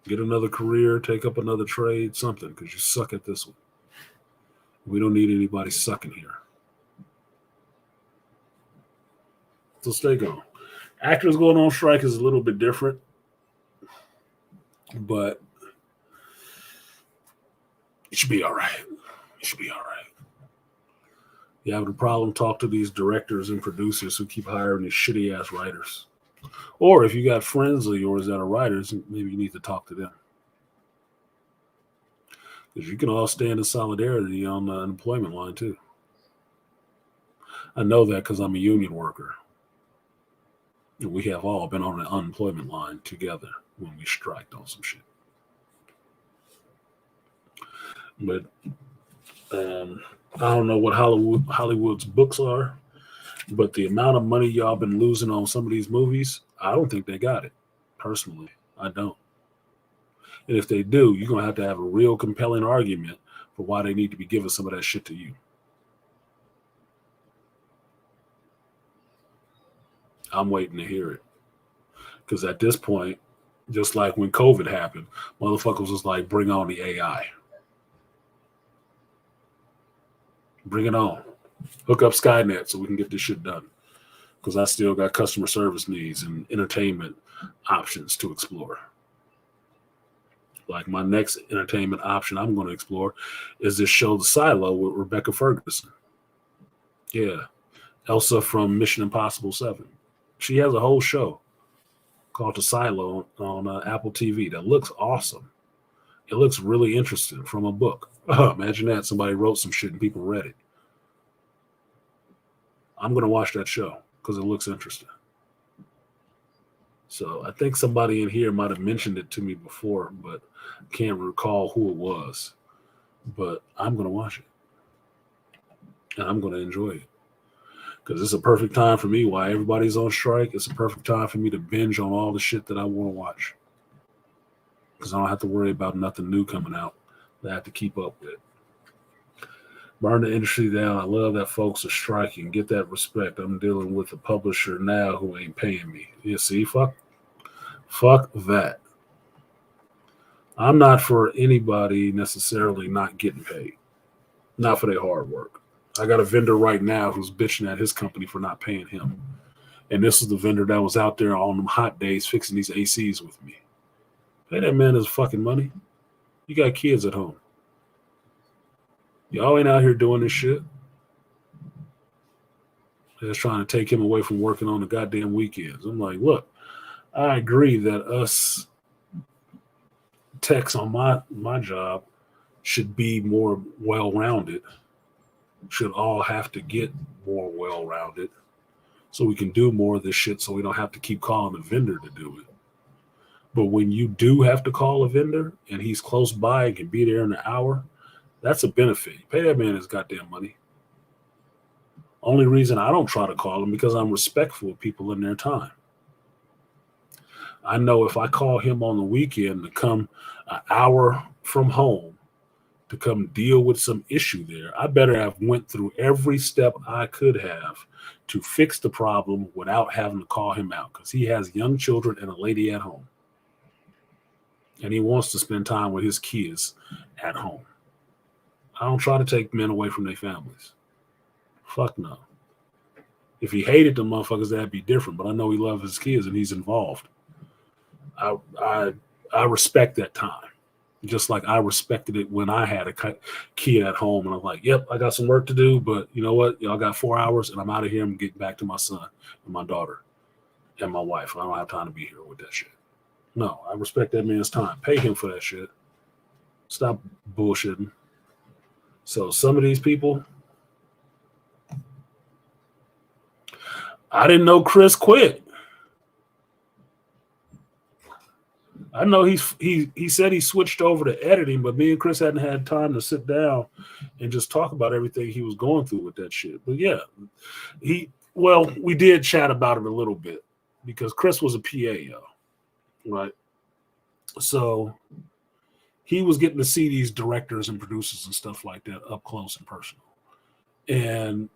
Get another career, take up another trade, something, because you suck at this one. We don't need anybody sucking here. So stay gone. Actors going on strike is a little bit different, but it should be all right. It should be all right. You have a problem, talk to these directors and producers who keep hiring these shitty ass writers. Or if you got friends of yours that are writers, maybe you need to talk to them. Because you can all stand in solidarity on the unemployment line too. I know that because I'm a union worker. And we have all been on an unemployment line together when we striked on some shit. But I don't know what Hollywood's books are, but the amount of money y'all been losing on some of these movies, I don't think they got it. Personally, I don't. And if they do, you're going to have a real compelling argument for why they need to be giving some of that shit to you. I'm waiting to hear it. Because at this point, just like when COVID happened, motherfuckers was like, bring on the AI. Bring it on. Hook up Skynet so we can get this shit done. Because I still got customer service needs and entertainment options to explore. Like my next entertainment option I'm going to explore is this show, The Silo, with Rebecca Ferguson. Yeah. Elsa from Mission Impossible 7. She has a whole show called The Silo on Apple TV that looks awesome. It looks really interesting from a book. Imagine that. Somebody wrote some shit and people read it. I'm going to watch that show because it looks interesting. So I think somebody in here might have mentioned it to me before, but I can't recall who it was. But I'm going to watch it. And I'm going to enjoy it. Because it's a perfect time for me while everybody's on strike. It's a perfect time for me to binge on all the shit that I want to watch. Because I don't have to worry about nothing new coming out that I have to keep up with. Burn the industry down. I love that folks are striking. Get that respect. I'm dealing with a publisher now who ain't paying me. You see, fuck that. I'm not for anybody necessarily not getting paid. Not for their hard work. I got a vendor right now who's bitching at his company for not paying him. And this is the vendor that was out there on them hot days fixing these ACs with me. Pay that man his fucking money. You got kids at home. Y'all ain't out here doing this shit. They're just trying to take him away from working on the goddamn weekends. I'm like, look, I agree that us techs on my job should be more well-rounded, should all have to get more well-rounded so we can do more of this shit so we don't have to keep calling a vendor to do it. But when you do have to call a vendor and he's close by and can be there in an hour, that's a benefit. You pay that man his goddamn money. Only reason I don't try to call him because I'm respectful of people in their time. I know if I call him on the weekend to come an hour from home to come deal with some issue there, I better have went through every step I could have to fix the problem without having to call him out because he has young children and a lady at home. And he wants to spend time with his kids at home. I don't try to take men away from their families. Fuck no. If he hated the motherfuckers, that'd be different. But I know he loves his kids and he's involved. I respect that time. Just like I respected it when I had a kid at home and I'm like, yep, I got some work to do, but you know what? Y'all got 4 hours and I'm out of here and getting back to my son and my daughter and my wife. I don't have time to be here with that shit. No, I respect that man's time. Pay him for that shit. Stop bullshitting. So some of these people, I didn't know Chris quit. I know he said he switched over to editing, but me and Chris hadn't had time to sit down and just talk about everything he was going through with that shit. But yeah, we did chat about it a little bit because Chris was a PA, y'all, right? So he was getting to see these directors and producers and stuff like that up close and personal. And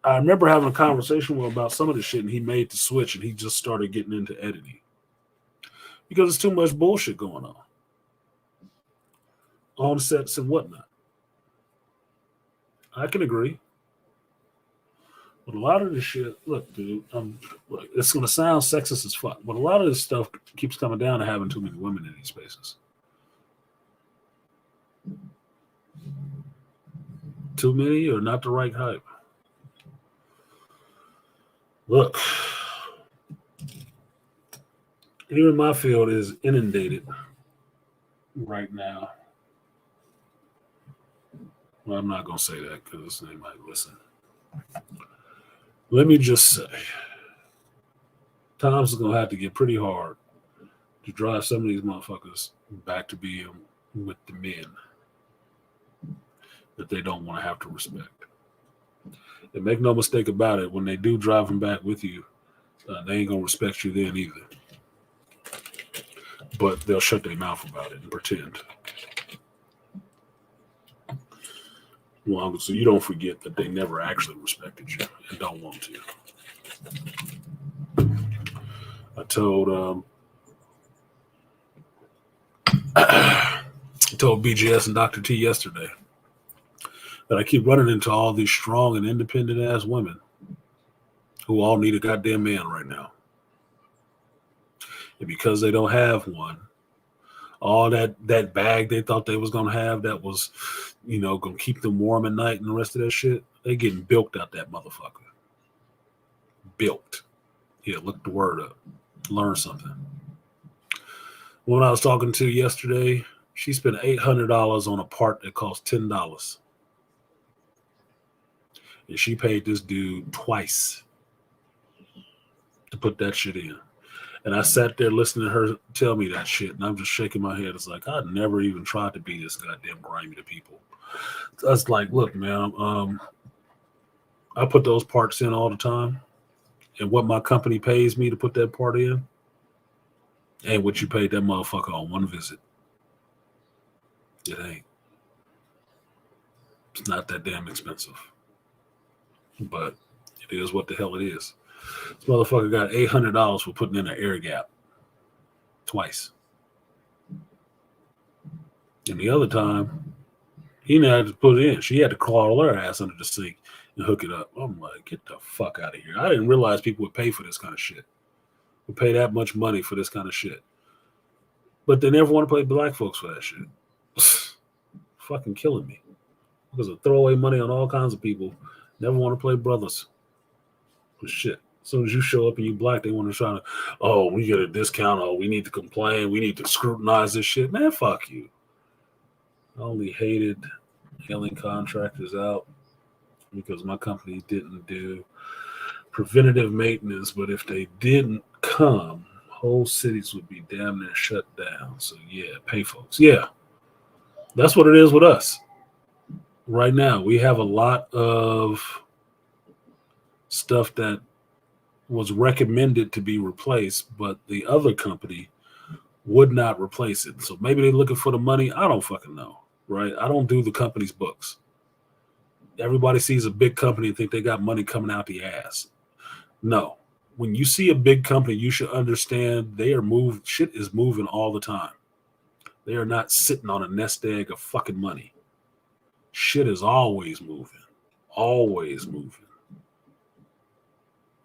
I remember having a conversation with him about some of the shit, and he made the switch, and he just started getting into editing. Because there's too much bullshit going on sets and whatnot. I can agree. But a lot of this shit, look, dude, look, it's going to sound sexist as fuck, but a lot of this stuff keeps coming down to having too many women in these spaces. Too many or not the right hype? Look, even my field is inundated right now. Well, I'm not going to say that because they might listen. Let me just say, times is going to have to get pretty hard to drive some of these motherfuckers back to being with the men that they don't want to have to respect. And make no mistake about it, when they do drive them back with you, they ain't going to respect you then either. But they'll shut their mouth about it and pretend. Well, so you don't forget that they never actually respected you and don't want to. I told BGS and Dr. T yesterday that I keep running into all these strong and independent ass women who all need a goddamn man right now. And because they don't have one, all that bag they thought they was going to have that was, going to keep them warm at night and the rest of that shit, they getting bilked out that motherfucker. Bilked. Yeah, look the word up. Learn something. When I was talking to yesterday, she spent $800 on a part that cost $10. And she paid this dude twice to put that shit in. And I sat there listening to her tell me that shit, and I'm just shaking my head. It's like, I'd never even tried to be this goddamn grimy to people. So I was like, look, man, I put those parts in all the time. And what my company pays me to put that part in ain't what you paid that motherfucker on one visit. It ain't. It's not that damn expensive. But it is what the hell it is. This motherfucker got $800 for putting in an air gap. Twice. And the other time, he didn't have to put it in. She had to crawl her ass under the sink and hook it up. I'm like, get the fuck out of here. I didn't realize people would pay for this kind of shit. Would pay that much money for this kind of shit. But they never want to play black folks for that shit. Fucking killing me. Because of throwaway money on all kinds of people. Never want to play brothers. For shit. As soon as you show up and you black, they want to try to, oh, we get a discount. Oh, we need to complain. We need to scrutinize this shit. Man, fuck you. I only hated hailing contractors out because my company didn't do preventative maintenance. But if they didn't come, whole cities would be damn near shut down. So, yeah, pay folks. Yeah, that's what it is with us. Right now, we have a lot of stuff that was recommended to be replaced, but the other company would not replace it. So maybe they're looking for the money. I don't fucking know, right? I don't do the company's books. Everybody sees a big company and think they got money coming out the ass. No. When you see a big company, you should understand they are moved. Shit is moving all the time. They are not sitting on a nest egg of fucking money. Shit is always moving. Always moving.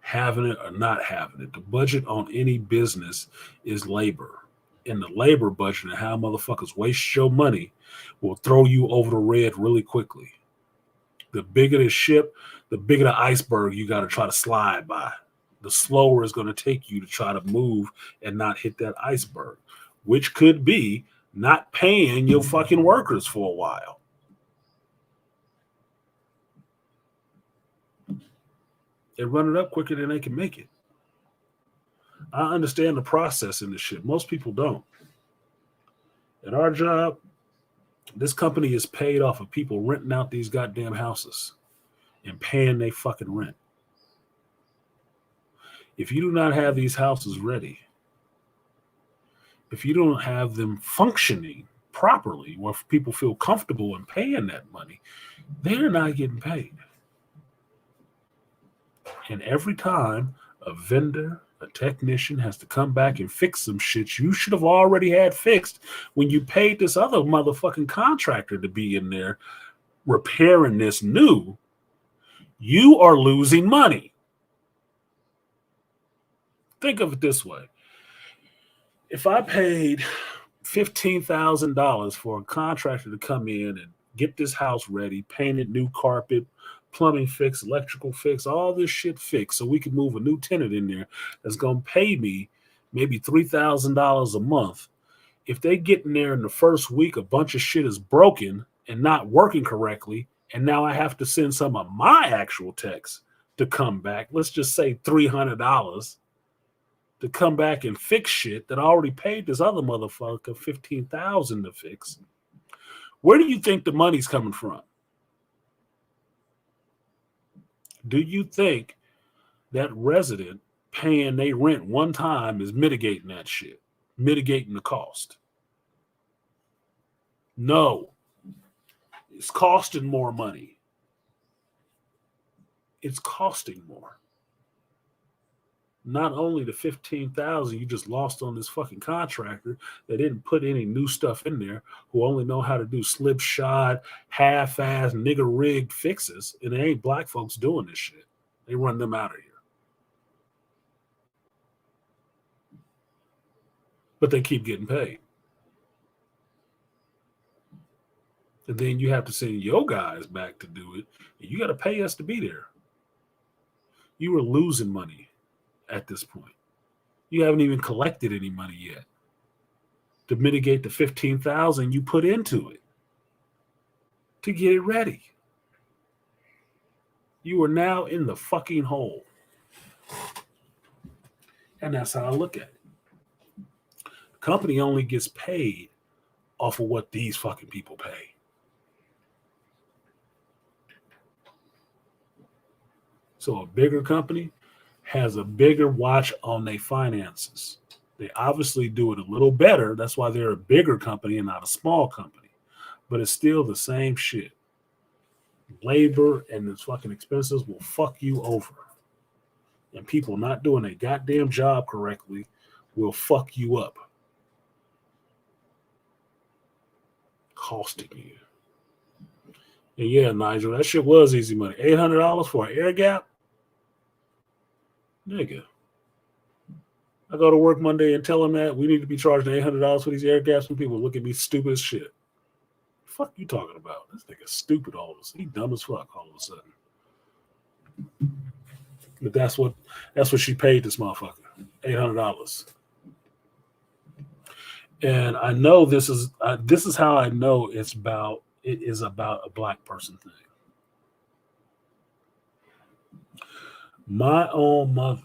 Having it or not having it. The budget on any business is labor. And the labor budget and how motherfuckers waste your money will throw you over the red really quickly. The bigger the ship, the bigger the iceberg you got to try to slide by. The slower it's going to take you to try to move and not hit that iceberg, which could be not paying your fucking workers for a while. They run it up quicker than they can make it. I understand the process in this shit. Most people don't. At our job, this company is paid off of people renting out these goddamn houses and paying their fucking rent. If you do not have these houses ready, if you don't have them functioning properly where people feel comfortable in paying that money, they're not getting paid. And every time a vendor, a technician has to come back and fix some shit you should have already had fixed when you paid this other motherfucking contractor to be in there repairing this new, you are losing money. Think of it this way. If I paid $15,000 for a contractor to come in and get this house ready, painted, new carpet, plumbing fix, electrical fix, all this shit fixed so we can move a new tenant in there that's going to pay me maybe $3,000 a month. If they get in there in the first week, a bunch of shit is broken and not working correctly, and now I have to send some of my actual techs to come back, let's just say $300 to come back and fix shit that I already paid this other motherfucker $15,000 to fix. Where do you think the money's coming from? Do you think that resident paying their rent one time is mitigating that shit, mitigating the cost? No. It's costing more money. It's costing more. Not only the $15,000 you just lost on this fucking contractor that didn't put any new stuff in there, who only know how to do slipshod, half-ass, nigger-rigged fixes, and there ain't black folks doing this shit. They run them out of here. But they keep getting paid. And then you have to send your guys back to do it, and you got to pay us to be there. You were losing money at this point. You haven't even collected any money yet to mitigate the $15,000 you put into it to get it ready. You are now in the fucking hole. And that's how I look at it. The company only gets paid off of what these fucking people pay. So a bigger company has a bigger watch on their finances. They obviously do it a little better. That's why they're a bigger company and not a small company. But it's still the same shit. Labor and the fucking expenses will fuck you over. And people not doing a goddamn job correctly will fuck you up. Costing you. And yeah, Nigel, that shit was easy money. $800 for an air gap? Nigga. I go to work Monday and tell them that we need to be charging $800 for these air gaps, and people look at me stupid as shit. Fuck you talking about? This nigga's stupid all of a sudden. He dumb as fuck all of a sudden. But that's what she paid this motherfucker. $800. And I know this is how I know it is about a black person thing. My own mother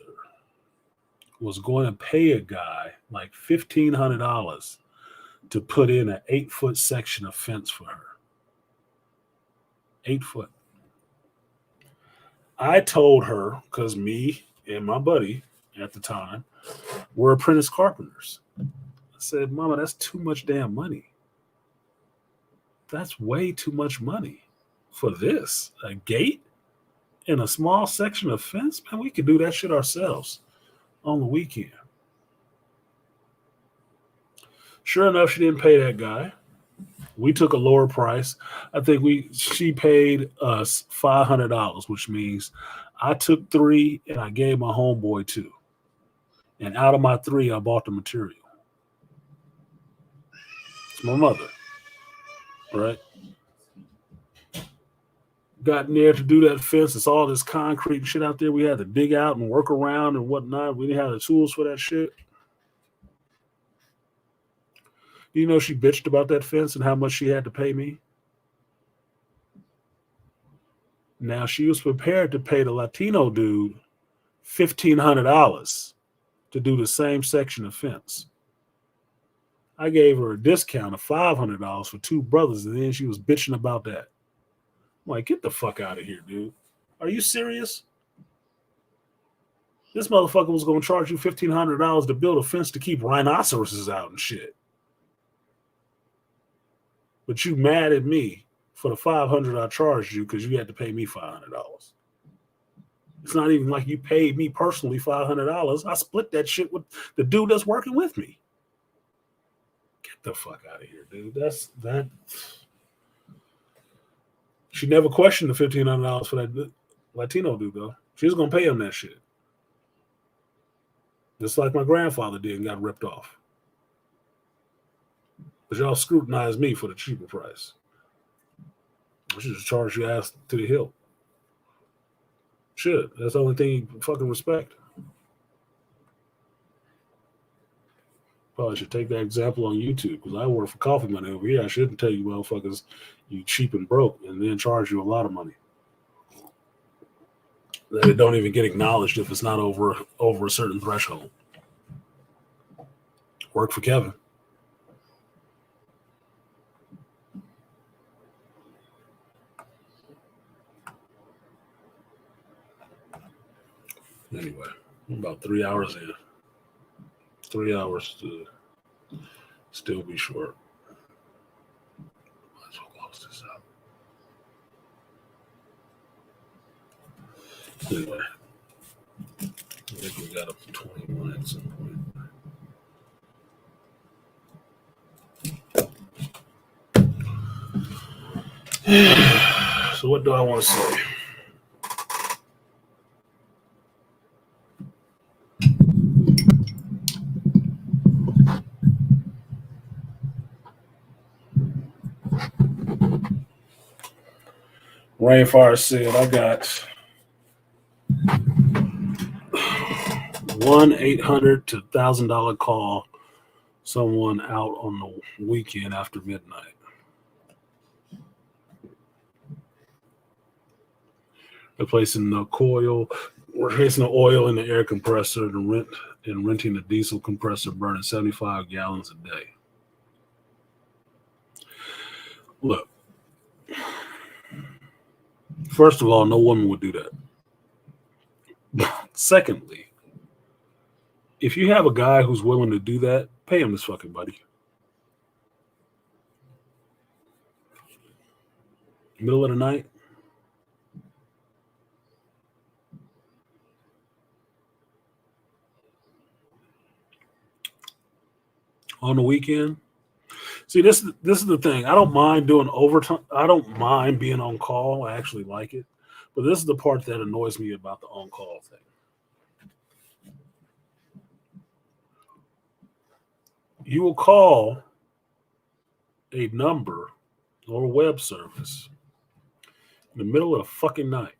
was going to pay a guy like $1,500 to put in an 8-foot section of fence for her. 8 foot. I told her, because me and my buddy at the time were apprentice carpenters. I said, Mama, that's too much damn money. That's way too much money for this. A gate and a small section of fence? Man, we could do that shit ourselves on the weekend. Sure enough, she didn't pay that guy. We took a lower price. I think she paid us $500, which means I took 3 and I gave my homeboy 2. And out of my 3, I bought the material. It's my mother, right? Got in there to do that fence. It's all this concrete and shit out there. We had to dig out and work around and whatnot. We didn't have the tools for that shit. You know, she bitched about that fence and how much she had to pay me. Now, she was prepared to pay the Latino dude $1,500 to do the same section of fence. I gave her a discount of $500 for 2 brothers, and then she was bitching about that. I'm like, get the fuck out of here, dude. Are you serious? This motherfucker was going to charge you $1,500 to build a fence to keep rhinoceroses out and shit. But you mad at me for the $500 I charged you because you had to pay me $500. It's not even like you paid me personally $500. I split that shit with the dude that's working with me. Get the fuck out of here, dude. That. She never questioned the $1,500 for that Latino dude, though. She was going to pay him that shit. Just like my grandfather did and got ripped off. But y'all scrutinized me for the cheaper price. I should just charge your ass to the hilt. Should. That's the only thing you fucking respect. Probably should take that example on YouTube because I work for coffee money over here. I shouldn't tell you motherfuckers you cheap and broke and then charge you a lot of money. They don't even get acknowledged if it's not over a certain threshold. Work for Kevin. Anyway, about 3 hours in. 3 hours to still be short. Might as well close this out. Anyway, I think we got up to 21 at some point. So what do I want to say? Rainfire said, I got 1-800 to $1,000 call someone out on the weekend after midnight. Replacing the oil in the air compressor and renting a diesel compressor burning 75 gallons a day. Look. First of all, no woman would do that. Secondly, if you have a guy who's willing to do that, pay him this fucking money. Middle of the night. On the weekend. See, this is the thing. I don't mind doing overtime. I don't mind being on call. I actually like it. But this is the part that annoys me about the on-call thing. You will call a number or a web service in the middle of the fucking night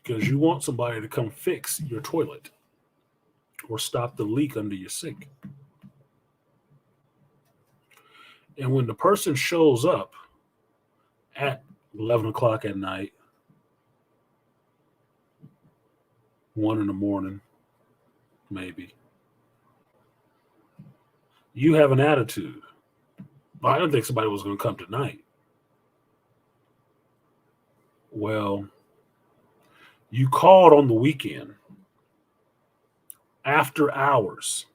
because you want somebody to come fix your toilet or stop the leak under your sink. And when the person shows up at 11 o'clock at night, 1 in the morning, maybe, you have an attitude. Well, I didn't think somebody was going to come tonight. Well, you called on the weekend, after hours,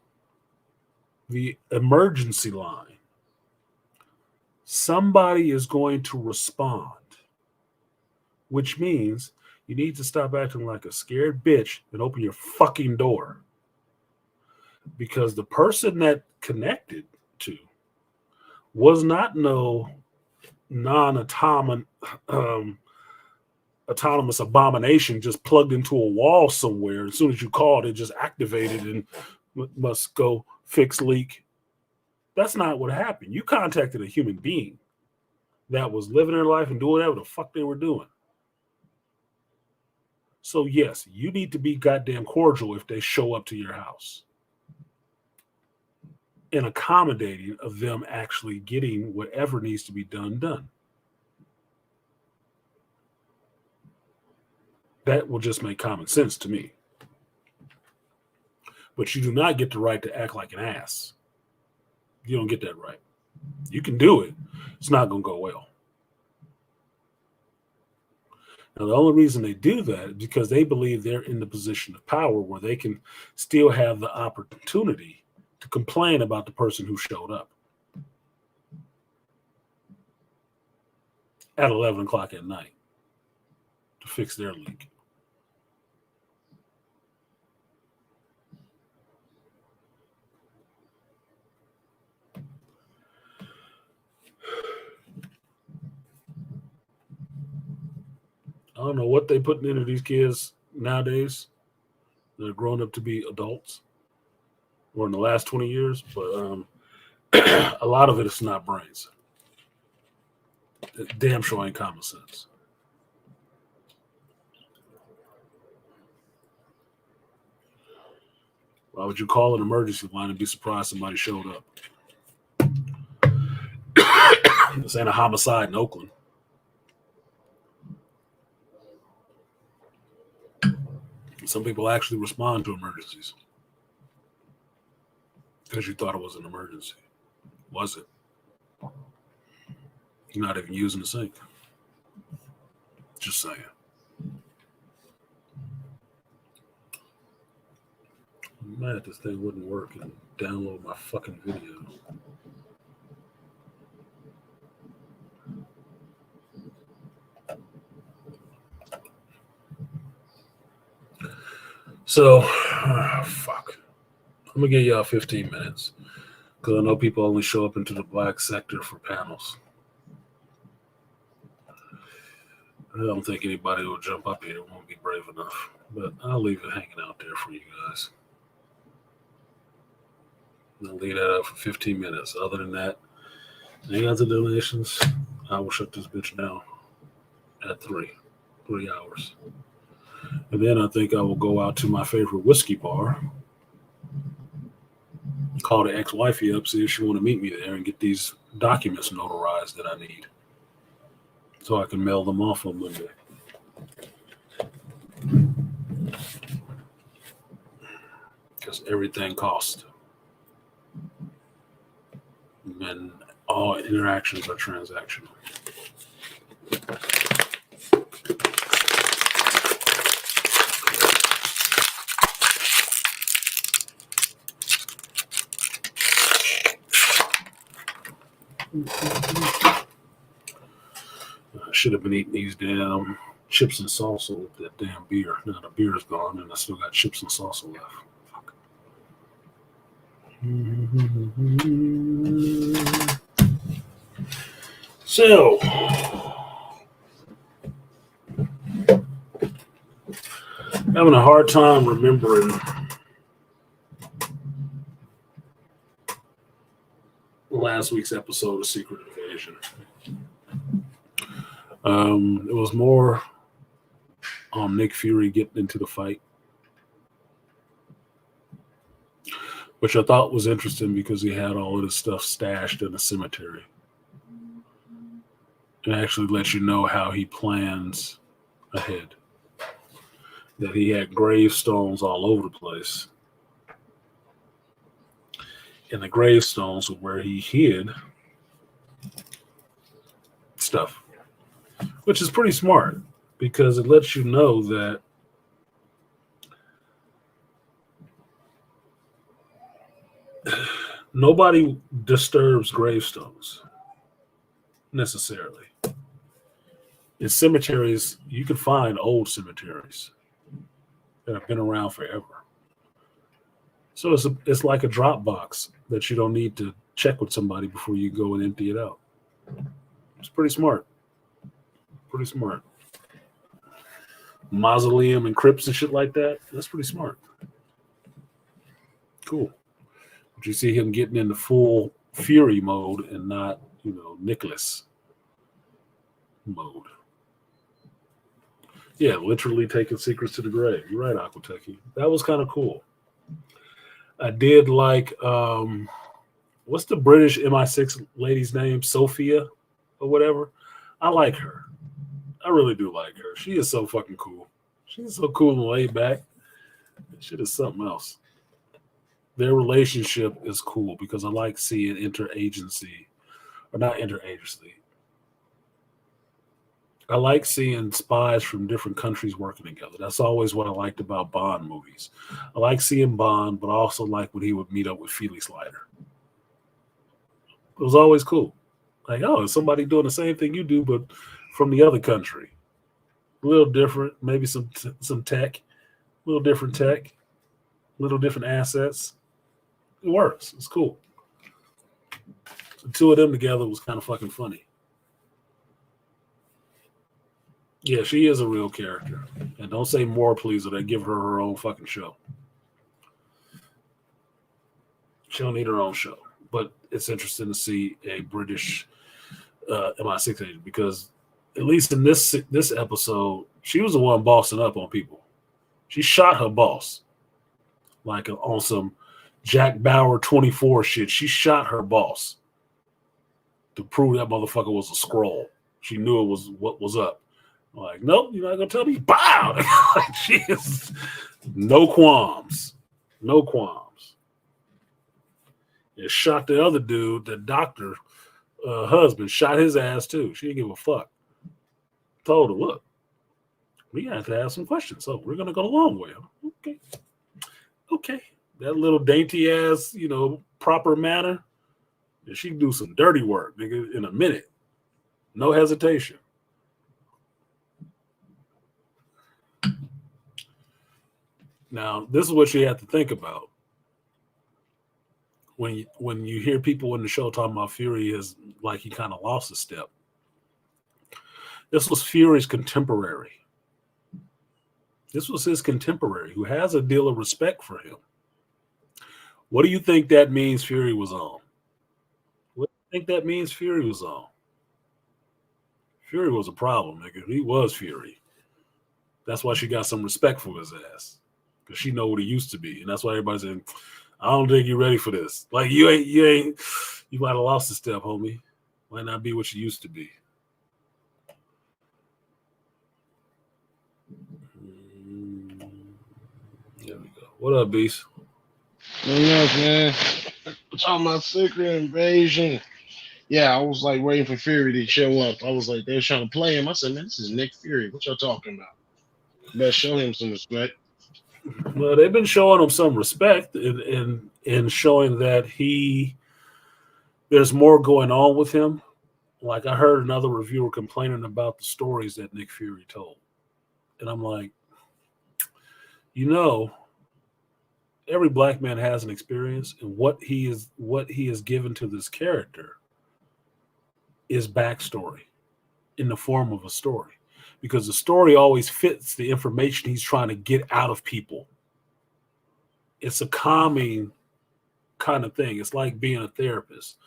the emergency line. Somebody is going to respond, which means you need to stop acting like a scared bitch and open your fucking door. Because the person that connected to was not no non-autonomous autonomous abomination just plugged into a wall somewhere. As soon as you called, it just activated and must go fix leak. That's not what happened. You contacted a human being that was living their life and doing whatever the fuck they were doing. So yes, you need to be goddamn cordial if they show up to your house and accommodating of them actually getting whatever needs to be done. That will just make common sense to me. But you do not get the right to act like an ass. You don't get that right. You can do it. It's not going to go well. Now, the only reason they do that is because they believe they're in the position of power where they can still have the opportunity to complain about the person who showed up at 11 o'clock at night to fix their leak. I don't know what they're putting into these kids nowadays. They're growing up to be adults, or in the last 20 years, but a lot of it is not brains. It damn sure ain't common sense. Why would you call an emergency line and be surprised somebody showed up? This ain't a homicide in Oakland. Some people actually respond to emergencies because you thought it was an emergency. Was it? You're not even using the sink. Just saying. I'm mad this thing wouldn't work and download my fucking video. So, fuck. I'm going to give y'all 15 minutes because I know people only show up into the black sector for panels. I don't think anybody will jump up here. It won't be brave enough. But I'll leave it hanging out there for you guys. I'll leave that up for 15 minutes. Other than that, any other donations, I will shut this bitch down at 3 hours. And then I think I will go out to my favorite whiskey bar, call the ex-wifey up, see if she want to meet me there and get these documents notarized that I need so I can mail them off on Monday. Because everything costs. And all interactions are transactional. I should have been eating these damn chips and salsa with that damn beer. Now the beer is gone, and I still got chips and salsa left. Fuck. So, having a hard time remembering last week's episode of Secret Invasion. It was more on Nick Fury getting into the fight, which I thought was interesting because he had all of his stuff stashed in a cemetery. It actually lets you know how he plans ahead. That he had gravestones all over the place. And the gravestones were where he hid stuff, which is pretty smart because it lets you know that nobody disturbs gravestones necessarily. In cemeteries, you can find old cemeteries that have been around forever. So it's like a drop box that you don't need to check with somebody before you go and empty it out. It's pretty smart. Pretty smart. Mausoleum and crypts and shit like that, that's pretty smart. Cool. But you see him getting into full Fury mode and not, Nicholas mode. Yeah, literally taking secrets to the grave. You're right, Aquateki. That was kind of cool. I did like, what's the British MI6 lady's name? Sophia or whatever? I like her. I really do like her. She is so fucking cool. She's so cool and laid back. Shit is something else. Their relationship is cool because I like seeing interagency, or not interagency. I like seeing spies from different countries working together. That's always what I liked about Bond movies. I like seeing Bond, but I also like when he would meet up with Felix Leiter. It was always cool. Like, oh, it's somebody doing the same thing you do, but from the other country. A little different, maybe some tech, a little different tech, little different assets. It works. It's cool. So two of them together was kind of fucking funny. Yeah, she is a real character. And don't say more, please, or they give her her own fucking show. She'll need her own show. But it's interesting to see a British MI6 agent because at least in this episode, she was the one bossing up on people. She shot her boss. Like on some Jack Bauer 24 shit. She shot her boss to prove that motherfucker was a Skrull. She knew it was what was up. Like, nope, you're not gonna tell me. Bow! Like, she is no qualms. No qualms. And shot the other dude, the doctor husband, shot his ass too. She didn't give a fuck. Told her, look, we have to ask some questions. So we're gonna go the long way. Okay. That little dainty ass, proper manner. And she can do some dirty work, nigga, in a minute. No hesitation. Now, this is what you have to think about. When you hear people in the show talking about Fury is like he kind of lost a step. This was Fury's contemporary. This was his contemporary who has a deal of respect for him. What do you think that means Fury was on? What do you think that means Fury was on? Fury was a problem, nigga. He was Fury. That's why she got some respect for his ass. Because she know what he used to be. And that's why everybody's saying, I don't think you're ready for this. Like you might have lost a step, homie. Might not be what you used to be. There we go. What up, Beast? Nothing else, man. We're talking about Secret Invasion. Yeah, I was like waiting for Fury to show up. I was like, they're trying to play him. I said, man, this is Nick Fury. What y'all talking about? Better show him some respect. Well, they've been showing him some respect in showing that there's more going on with him. Like I heard another reviewer complaining about the stories that Nick Fury told. And I'm like, every black man has an experience, and what he is given to this character is backstory in the form of a story. Because the story always fits the information he's trying to get out of people. It's a calming kind of thing. It's like being a therapist.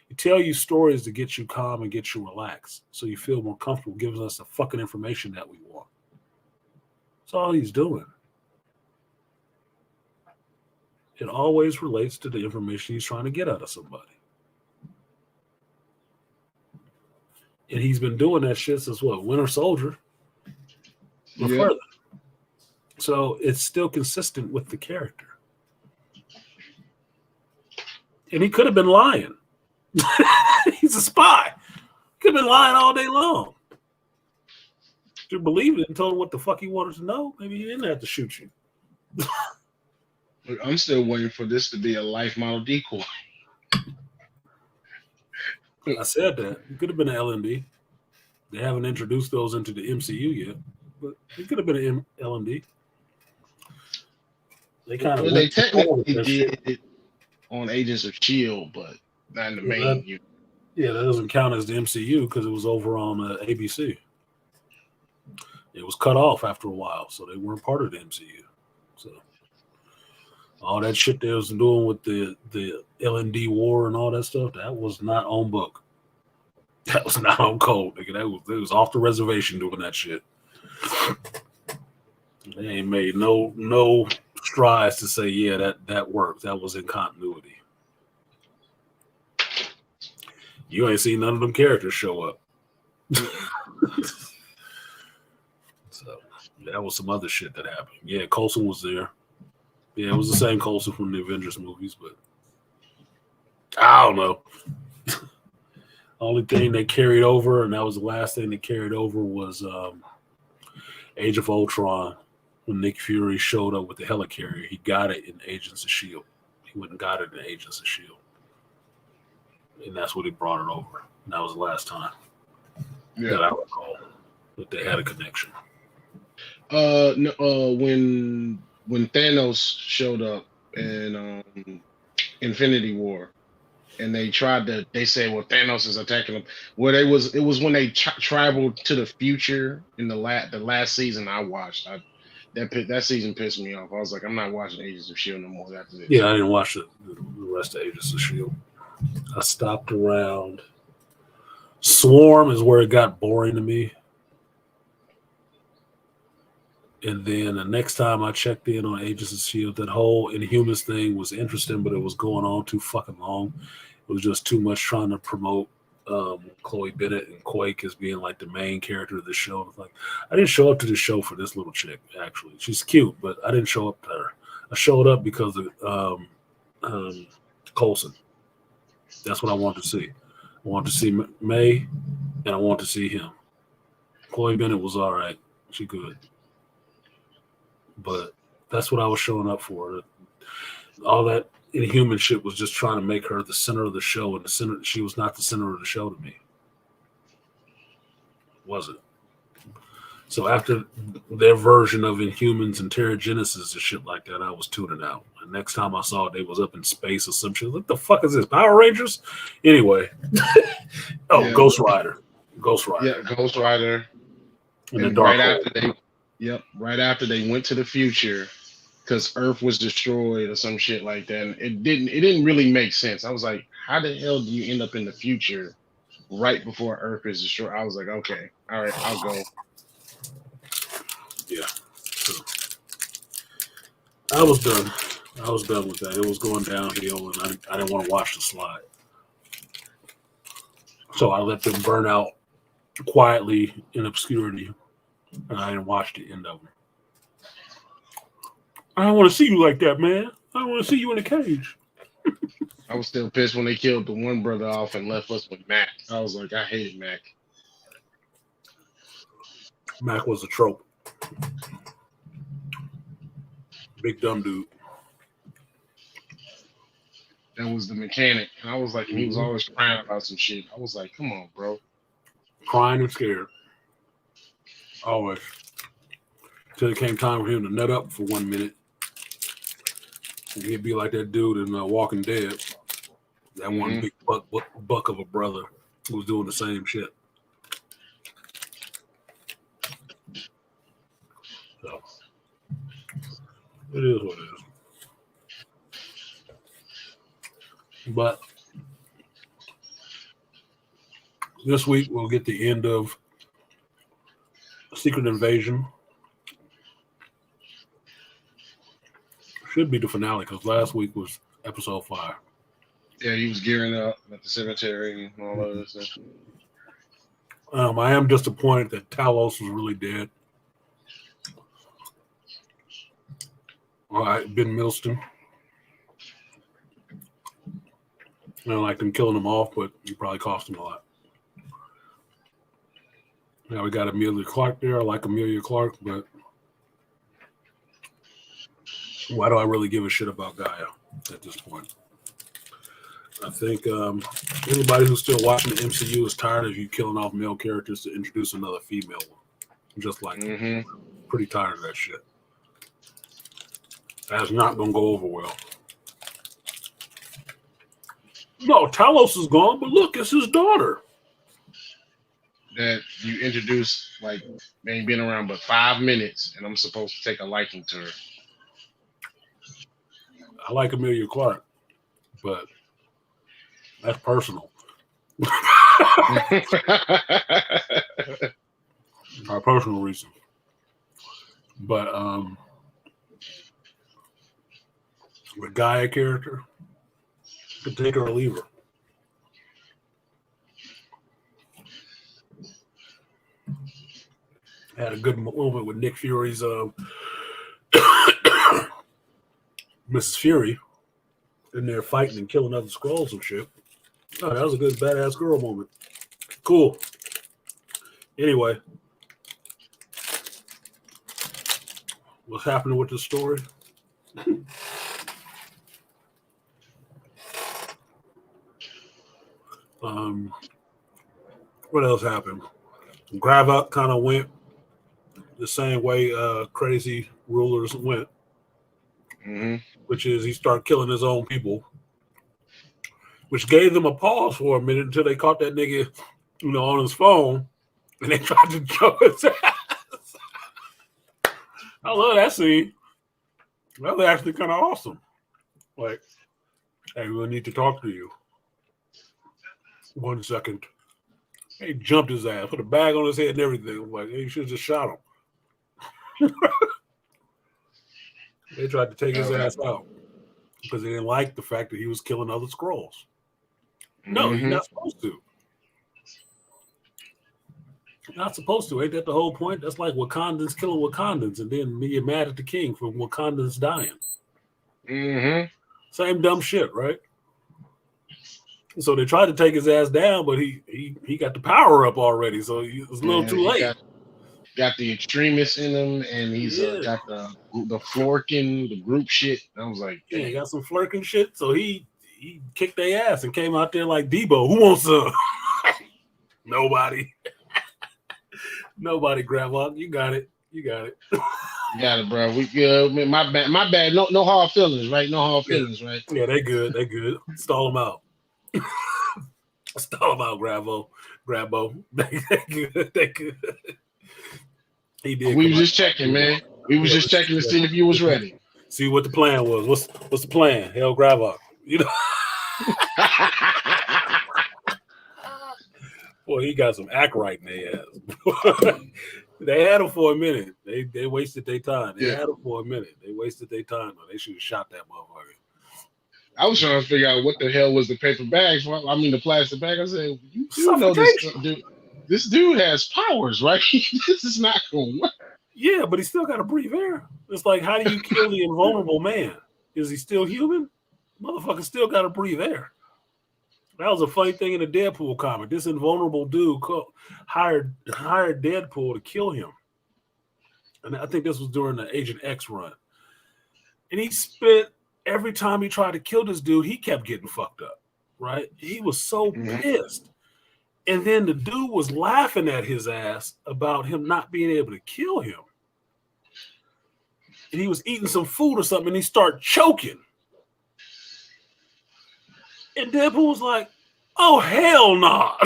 He tell you stories to get you calm and get you relaxed, so you feel more comfortable, giving us the fucking information that we want. That's all he's doing. It always relates to the information he's trying to get out of somebody. And he's been doing that shit since what? Winter Soldier? Or further. So it's still consistent with the character. And he could have been lying. He's a spy. Could have been lying all day long. If you believed it and told him what the fuck he wanted to know, maybe he didn't have to shoot you. Look, I'm still waiting for this to be a life model decoy. I said that. It could have been an LMD. They haven't introduced those into the MCU yet, but it could have been an LMD. They kind of they technically did it on Agents of S.H.I.E.L.D., but not in the main unit. Yeah, that doesn't count as the MCU because it was over on ABC. It was cut off after a while, so they weren't part of the MCU. So all that shit they was doing with the LMD war and all that stuff, that was not on book. That was not on code, nigga. That was off the reservation doing that shit. They ain't made no strides to say, yeah, that worked. That was in continuity. You ain't seen none of them characters show up. So that was some other shit that happened. Yeah, Coulson was there. Yeah, it was the same Coulson from the Avengers movies, but I don't know. Only thing they carried over, and that was the last thing they carried over, was Age of Ultron. When Nick Fury showed up with the helicarrier, he got it in Agents of S.H.I.E.L.D. He went and got it in Agents of S.H.I.E.L.D. And that's what he brought it over. And that was the last time that I recall that they had a connection. When Thanos showed up in Infinity War, and they said, well, Thanos is attacking them. Well, it was when they traveled to the future in the last season I watched. That season pissed me off. I was like, I'm not watching Agents of S.H.I.E.L.D. no more after this. Yeah, I didn't watch the rest of Agents of S.H.I.E.L.D. I stopped around. Swarm is where it got boring to me. And then the next time I checked in on Agents of S.H.I.E.L.D., that whole Inhumans thing was interesting, but it was going on too fucking long. It was just too much trying to promote Chloe Bennett and Quake as being like the main character of the show. Like, I didn't show up to the show for this little chick, actually. She's cute, but I didn't show up to her. I showed up because of Coulson. That's what I wanted to see. I wanted to see May, and I wanted to see him. Chloe Bennett was all right. She good. But that's what I was showing up for. All that Inhuman shit was just trying to make her the center of the show, and she was not the center of the show to me. Wasn't. So after their version of Inhumans and Terrigenesis and shit like that, I was tuning out. And next time I saw it, they was up in space or some shit. What the fuck is this? Power Rangers? Anyway. Ghost Rider. Yeah, Ghost Rider. And right after they went to the future, because Earth was destroyed or some shit like that. And it didn't really make sense. I was like, how the hell do you end up in the future right before Earth is destroyed? I was like, okay, all right, I'll go. Yeah. So I was done. I was done with that. It was going downhill, and I didn't want to watch the slide. So I let them burn out quietly in obscurity, and I didn't watch the end of them. I don't want to see you like that, man. I don't want to see you in a cage. I was still pissed when they killed the one brother off and left us with Mac. I was like, I hated Mac. Mac was a trope. Big dumb dude. that was the mechanic. And I was like, and he was always crying about some shit. I was like, come on, bro. Crying and scared. Always. Till it came time for him to nut up for 1 minute. And he'd be like that dude in Walking Dead. That one big buck of a brother who was doing the same shit. So, it is what it is. But this week we'll get the end of Secret Invasion. Should be the finale because last week was episode 5. Yeah, he was gearing up at the cemetery and all that stuff. I am disappointed that Talos was really dead. All right, Ben Middleton. I don't like them killing him off, but it probably cost him a lot. Now we got Amelia Clark there. I like Amelia Clark, but why do I really give a shit about Gaia at this point? I think anybody who's still watching the MCU is tired of you killing off male characters to introduce another female one. Just like pretty tired of that shit. That's not going to go over well. No, Talos is gone, but look, it's his daughter. That you introduced, like, they ain't been around but 5 minutes, and I'm supposed to take a liking to her. I like Amelia Clark, but that's personal. Our personal reason. But the Gaia character, you can take her or leave her. Had a good moment with Nick Fury's Mrs. Fury in there fighting and killing other Skrulls and shit. Oh, that was a good badass girl moment. Cool. Anyway, what's happening with the story? What else happened? Gravok kind of went the same way crazy rulers went, which is he started killing his own people, which gave them a pause for a minute until they caught that nigga, on his phone, and they tried to choke his ass. I love that scene. That was actually kind of awesome. Like, hey, we need to talk to you. 1 second. He jumped his ass, put a bag on his head and everything. I'm like, hey, you should have just shot him. They tried to take his ass out because they didn't like the fact that he was killing other Skrulls. No, you're not supposed to. You're not supposed to. Ain't that the whole point? That's like Wakandans killing Wakandans and then you're mad at the king for Wakandans dying. Same dumb shit, right? So they tried to take his ass down, but he got the power up already, so it was a little too late. Got the extremists in him, and he's got the florking, the group shit. I was like, yeah, he got some flirking shit. So he kicked their ass and came out there like Debo. Who wants some? Nobody. Nobody, Gravok. You got it. You got it. You got it, bro. We my bad. My bad. No hard feelings, right? No hard feelings, right? Yeah, they good. They good. Stall them out. Stall them out, Grabo. They good. They good. He did. We was just checking, man. We was just checking to see if you was ready. See what the plan was. What's the plan? Hell, Gravok. Boy, he got some act right in their ass. They had him for a minute. They wasted their time. They had him for a minute. They wasted their time. They should have shot that motherfucker. I was trying to figure out what the hell was the paper bags. I mean, the plastic bag. I said, you do know this dude. This dude has powers, right? This is not going to work. Yeah, but he still got to breathe air. It's like, how do you kill the invulnerable man? Is he still human? Motherfucker still got to breathe air. That was a funny thing in the Deadpool comic. This invulnerable dude hired Deadpool to kill him. And I think this was during the Agent X run. And he spent every time he tried to kill this dude, he kept getting fucked up, right? He was so pissed. And then the dude was laughing at his ass about him not being able to kill him. And he was eating some food or something, and he started choking. And Deadpool was like, oh, hell no. Nah.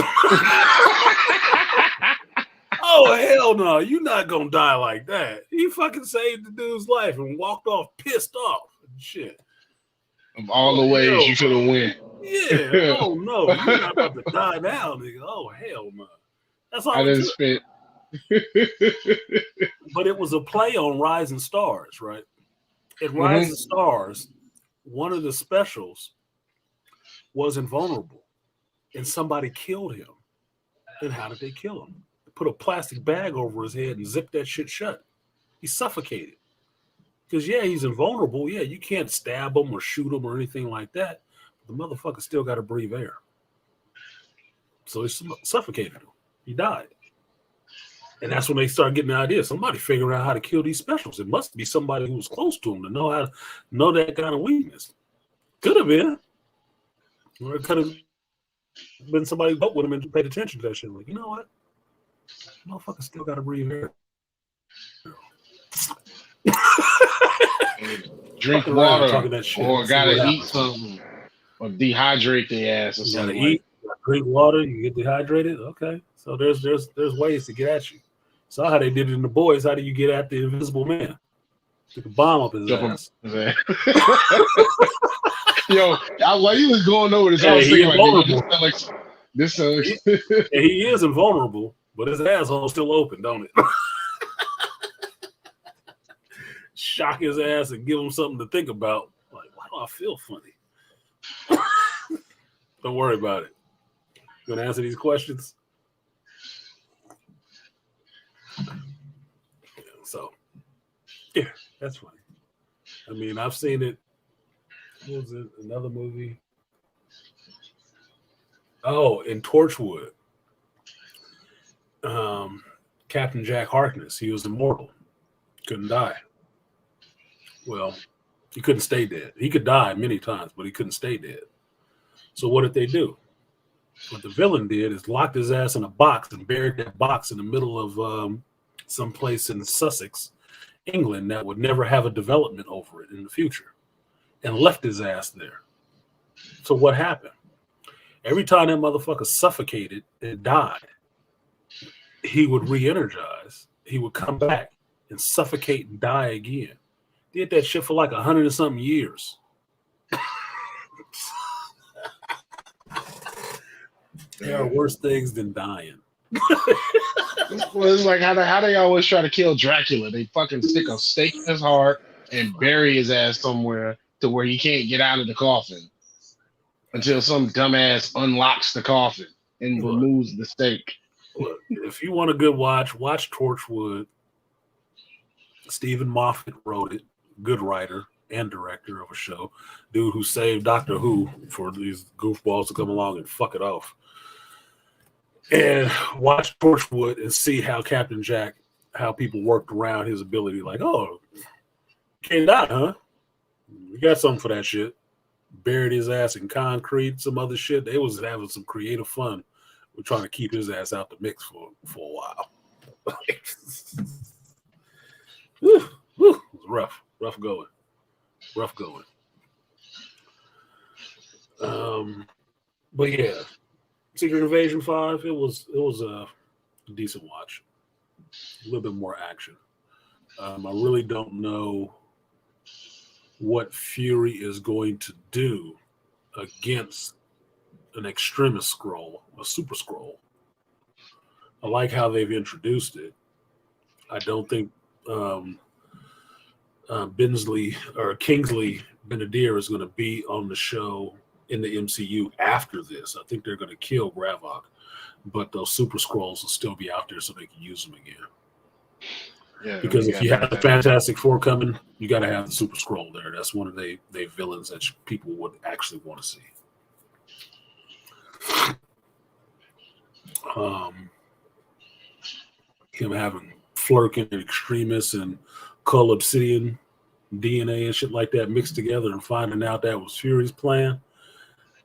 Oh, hell no. You're not going to die like that. He fucking saved the dude's life and walked off pissed off and shit. Of all the ways you could have went. Yeah. Oh, no. You're not about to die now, nigga. Oh, hell no. That's all I didn't spit. But it was a play on Rising Stars, right? At Rising Stars, one of the specials was invulnerable, and somebody killed him. And how did they kill him? They put a plastic bag over his head and zipped that shit shut. He suffocated. Because, yeah, he's invulnerable. Yeah, you can't stab him or shoot him or anything like that. The motherfucker still got to breathe air. So he suffocated him. He died. And that's when they started getting the idea. Somebody figured out how to kill these specials. It must be somebody who was close to him to know how to know that kind of weakness. Could have been. Or it could have been somebody who with him and paid attention to that shit. Like, you know what? Motherfucker still got to breathe air. Drink water or gotta eat something or dehydrate their ass or something. Gotta eat, drink water, you get dehydrated. Okay. So there's ways to get at you. Saw how they did it in The Boys. How do you get at the Invisible Man? Took a bomb up his ass. Yo, while you was going over this, I was thinking like this. He is invulnerable, but his asshole's still open, don't it? Shock his ass and give him something to think about. Like, why do I feel funny? Don't worry about it. You want to answer these questions? So, yeah, that's funny. I mean, I've seen it. What was it? Another movie? Oh, in Torchwood. Captain Jack Harkness. He was immortal. Couldn't die. Well, he couldn't stay dead. He could die many times, but he couldn't stay dead. So what did they do? What the villain did is locked his ass in a box and buried that box in the middle of some place in Sussex, England, that would never have a development over it in the future, and left his ass there. So what happened? Every time that motherfucker suffocated and died, he would re-energize. He would come back and suffocate and die again. Did that shit for like 100 and something years. There are worse things than dying. Well, it's like how they always try to kill Dracula. They fucking stick a stake in his heart and bury his ass somewhere to where he can't get out of the coffin until some dumbass unlocks the coffin and removes the stake. Look, if you want a good watch Torchwood. Stephen Moffat wrote it. Good writer and director of a show. Dude who saved Doctor Who for these goofballs to come along and fuck it off. And watch Torchwood and see how Captain Jack, how people worked around his ability. Like, oh, can't die, huh? We got something for that shit. Buried his ass in concrete, some other shit. They was having some creative fun with trying to keep his ass out the mix for a while. Whew, it was rough going. But yeah, Secret Invasion 5, it was a decent watch. A little bit more action. I really don't know what Fury is going to do against an extremist scroll, a super scroll. I like how they've introduced it. I don't think Kingsley Benadir is going to be on the show in the MCU after this. I think they're going to kill Gravok, but those super scrolls will still be out there so they can use them again. Yeah, because if you have the Fantastic Four coming, you got to have the Super Scroll there. That's one of the villains that people would actually want to see. Him having Flurkin and Extremis and Cull Obsidian DNA and shit like that mixed together and finding out that was Fury's plan.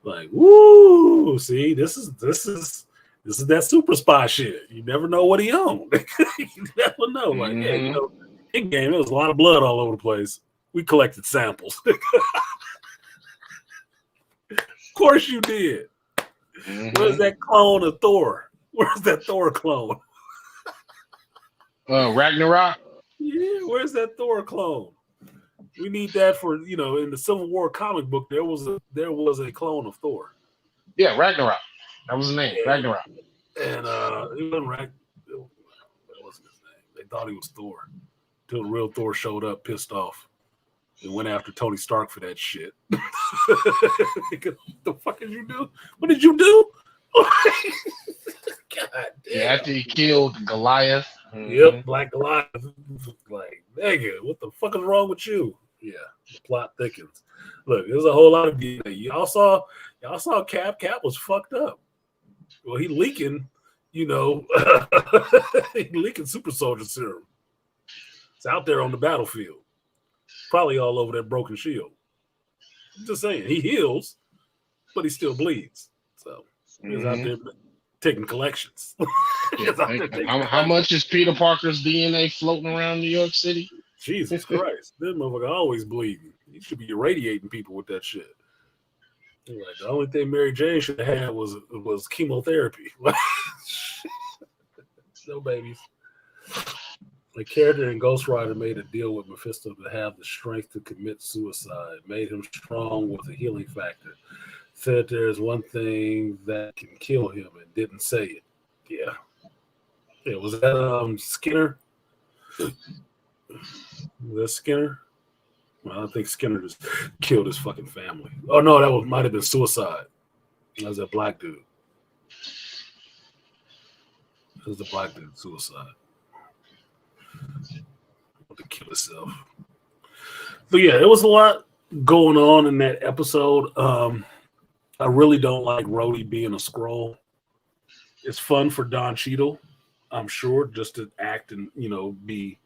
Like, woo! See, this is that super spy shit. You never know what he owned. You never know. Like, yeah, you know, in game there was a lot of blood all over the place. We collected samples. Of course you did. Where's that clone of Thor? Where's that Thor clone? Ragnarok. Yeah, where's that Thor clone? We need that for, you know, in the Civil War comic book. There was a clone of Thor. Yeah, Ragnarok. That was his name, Ragnarok. And it wasn't that wasn't his name. They thought he was Thor until the real Thor showed up, pissed off, and went after Tony Stark for that shit. The fuck did you do? What did you do? God damn. Yeah, after he killed Goliath. Yep, Black Goliath. Like, nigga, what the fuck is wrong with you? Yeah, the plot thickens. Look, there's a whole lot of DNA. Y'all saw Cap. Cap was fucked up. Well, he leaking, you know, he leaking super soldier serum. It's out there on the battlefield. Probably all over that broken shield. I'm just saying, he heals, but he still bleeds. So he's out there taking collections. How much is Peter Parker's DNA floating around New York City? Jesus Christ. This motherfucker always bleeding. You should be irradiating people with that shit. Like, the only thing Mary Jane should have had was chemotherapy. No babies. The character in Ghost Rider made a deal with Mephisto to have the strength to commit suicide, made him strong with a healing factor. Said there's one thing that can kill him and didn't say it. Yeah. Yeah, was that Skinner? Was that Skinner? Well, I think Skinner just killed his fucking family. Oh no, that might have been suicide. That was a black dude. It was a black dude, suicide. To kill himself. But yeah, it was a lot going on in that episode. I really don't like Rhodey being a Skrull. It's fun for Don Cheadle, I'm sure, just to act and, you know, be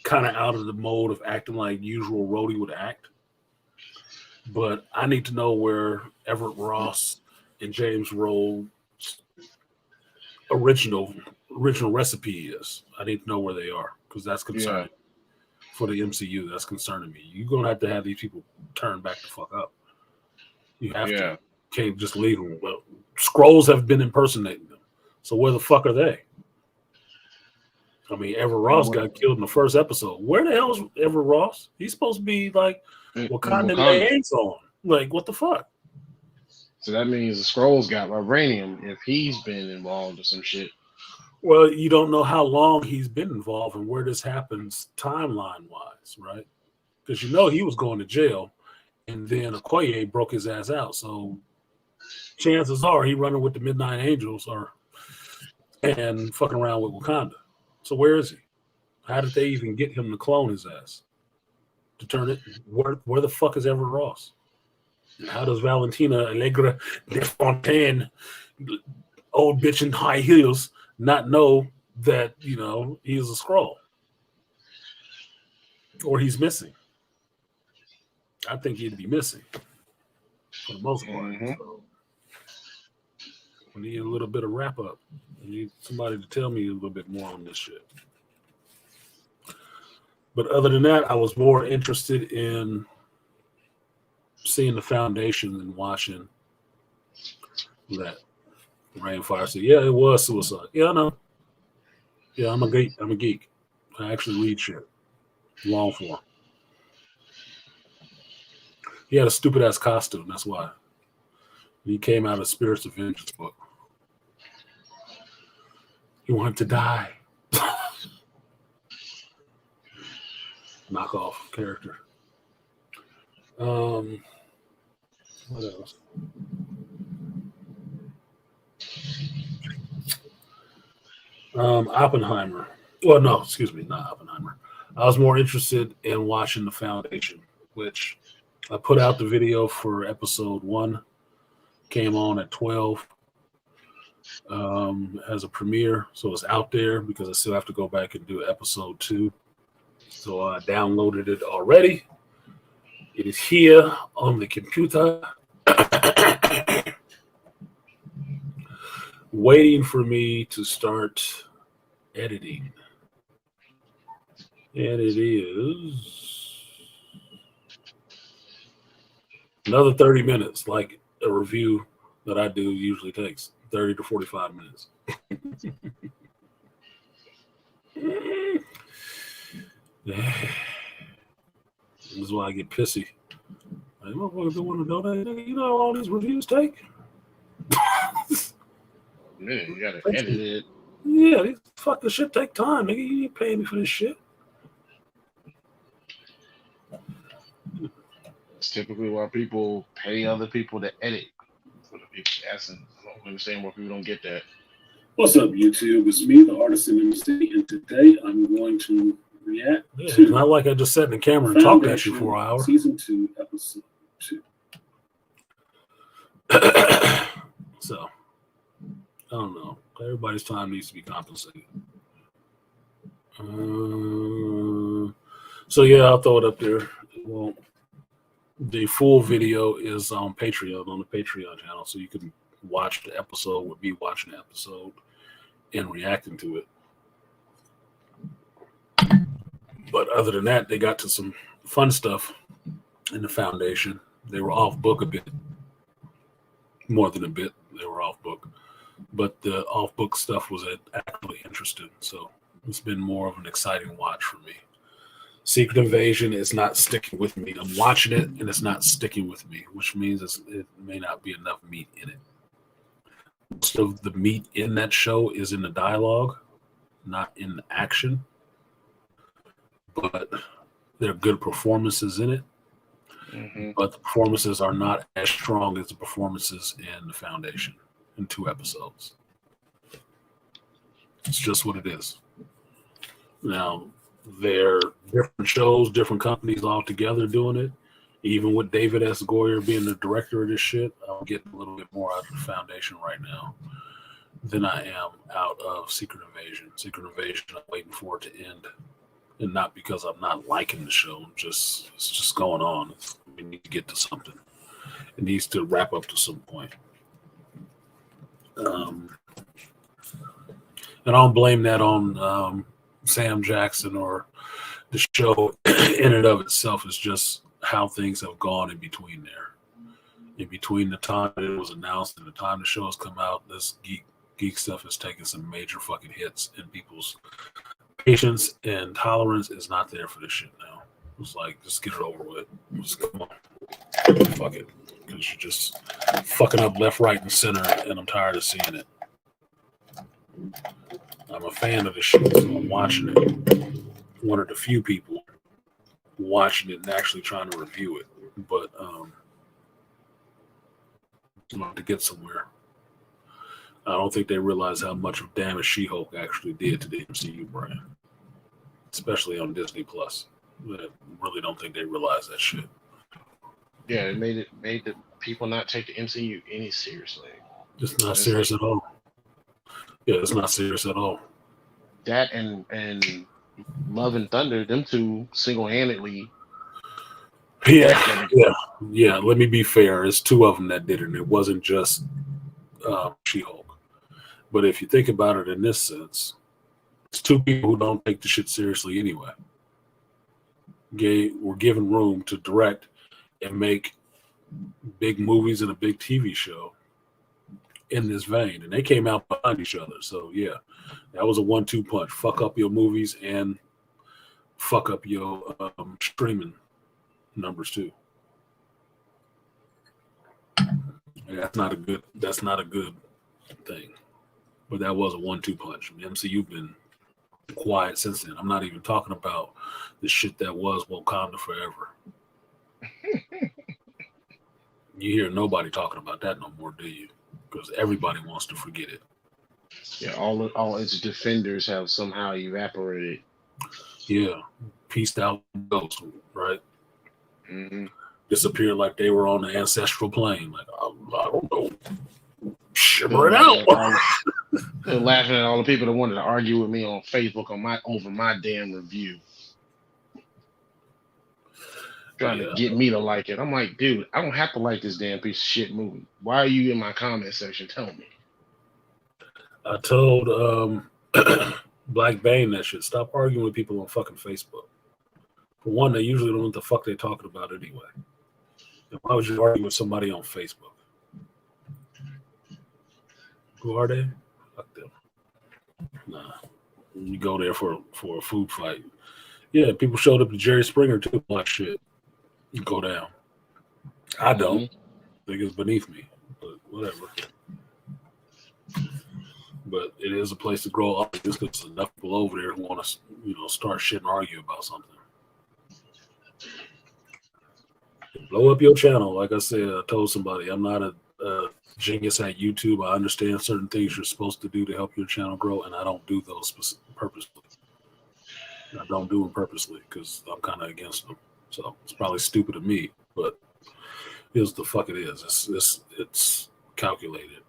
kind of out of the mode of acting like usual Rhodey would act. But I need to know where Everett Ross and James Rhodes' original recipe is. I need to know where they are, because that's concerning for the MCU. That's concerning me. You're going to have these people turn back the fuck up. You have to. Can't just leave them. Well, Skrulls have been impersonating them. So where the fuck are they? I mean, Everett Ross got killed in the first episode. Where the hell is Everett Ross? He's supposed to be like Wakanda liaison. Like, what the fuck? So that means the Skrulls got vibranium if he's been involved or some shit. Well, you don't know how long he's been involved and where this happens timeline-wise, right? Because you know he was going to jail, and then Okoye broke his ass out. So chances are he running with the Midnight Angels and fucking around with Wakanda. So where is he? How did they even get him to clone his ass? To turn it? Where the fuck is Everett Ross? How does Valentina Allegra Desfontaine, old bitch in high heels, not know that, you know, he's a Skrull? Or he's missing? I think he'd be missing for the most part. So we need a little bit of wrap up. I need somebody to tell me a little bit more on this shit. But other than that, I was more interested in seeing the Foundation and watching that. Rainfire said, yeah, it was suicide. Yeah, I know. Yeah, I'm a geek. I actually read shit. Long form. He had a stupid ass costume, that's why. He came out of Spirits of Vengeance book. He wanted to die. Knockoff character. What else? Oppenheimer. Well, no, excuse me, not Oppenheimer. I was more interested in watching The Foundation, which I put out the video for episode 1. Came on at 12 as a premiere, so it's out there because I still have to go back and do episode 2. So I downloaded it already. It is here on the computer. Waiting for me to start editing. And it is another 30 minutes, like a review that I do usually takes 30 to 45 minutes. This is why I get pissy. Like, motherfuckers don't want to donate. You know how all these reviews take? Man, you gotta edit it. Yeah, these fucking shit take time, nigga. You ain't paying me for this shit. It's typically why people pay other people to edit. For the people asking, I don't understand why people don't get that. What's up, YouTube? It's me, the Artisan MC, and today I'm going to react to it's not like I just sat in the camera and talked at you for an hour. Season 2, Episode 2. So, I don't know. Everybody's time needs to be compensated. So, yeah, I'll throw it up there. Well, the full video is on Patreon, on the Patreon channel, so you can watch the episode with me watching the episode and reacting to it. But other than that, they got to some fun stuff in the Foundation. They were off book a bit. More than a bit. They were off book. But the off book stuff was actually interesting. So it's been more of an exciting watch for me. Secret Invasion is not sticking with me. I'm watching it and it's not sticking with me, which means it may not be enough meat in it. Most of the meat in that show is in the dialogue, not in the action. But there are good performances in it. Mm-hmm. But the performances are not as strong as the performances in the Foundation in 2 episodes. It's just what it is. Now, they're different shows, different companies all together doing it. Even with David S. Goyer being the director of this shit, I'm getting a little bit more out of the Foundation right now than I am out of Secret Invasion. Secret Invasion, I'm waiting for it to end. And not because I'm not liking the show. It's just going on. We need to get to something. It needs to wrap up to some point. And I don't blame that on Sam Jackson or the show in and of itself. It's just how things have gone in between there. In between the time it was announced and the time the show has come out, this geek stuff has taken some major fucking hits, and people's patience and tolerance is not there for this shit now. It's like, just get it over with. Just come on. Fuck it. Because you're just fucking up left, right, and center, and I'm tired of seeing it. I'm a fan of the shit, so I'm watching it. One of the few people watching it and actually trying to review it. But not to get somewhere. I don't think they realize how much of damage She-Hulk actually did to the MCU brand, especially on Disney Plus. I really don't think they realize that shit. Yeah, it made the people not take the MCU any seriously. It's not serious at all. Yeah, it's not serious at all. That and Love and Thunder, them two single-handedly. Yeah. Let me be fair. It's 2 of them that did it. And it wasn't just She-Hulk. But if you think about it in this sense, it's 2 people who don't take the shit seriously anyway. Were given room to direct and make big movies and a big TV show in this vein. And they came out behind each other. So, yeah, that was a 1-2 punch. Fuck up your movies and fuck up your streaming numbers, too. And that's not a good thing. But that was a 1-2 punch. The MCU been quiet since then. I'm not even talking about the shit that was Wakanda Forever. You hear nobody talking about that no more, do you? Because everybody wants to forget it. Yeah, all its defenders have somehow evaporated. Yeah, pieced out ghosts, right? Mm-hmm. Disappeared like they were on the ancestral plane. Like, I don't know. Shimmer it out. Laughing at all the people that wanted to argue with me on Facebook over my damn review. trying to get me to like it. I'm like, dude, I don't have to like this damn piece of shit movie. Why are you in my comment section? Tell me. I told Black Bane that shit. Stop arguing with people on fucking Facebook. For one, they usually don't know what the fuck they're talking about anyway. And why would you argue with somebody on Facebook? Who are they? Fuck them. Nah. You go there for a food fight. Yeah, people showed up to Jerry Springer too. Like shit. You go down. I don't. I think it's beneath me. But whatever. But it is a place to grow up just because there's enough people over there who want to, start shit and argue about something. Blow up your channel. Like I said, I told somebody I'm not a genius at YouTube. I understand certain things you're supposed to do to help your channel grow, and I don't do those purposely. I don't do them purposely because I'm kind of against them. So it's probably stupid of me, but here's the fuck it is. It's calculated.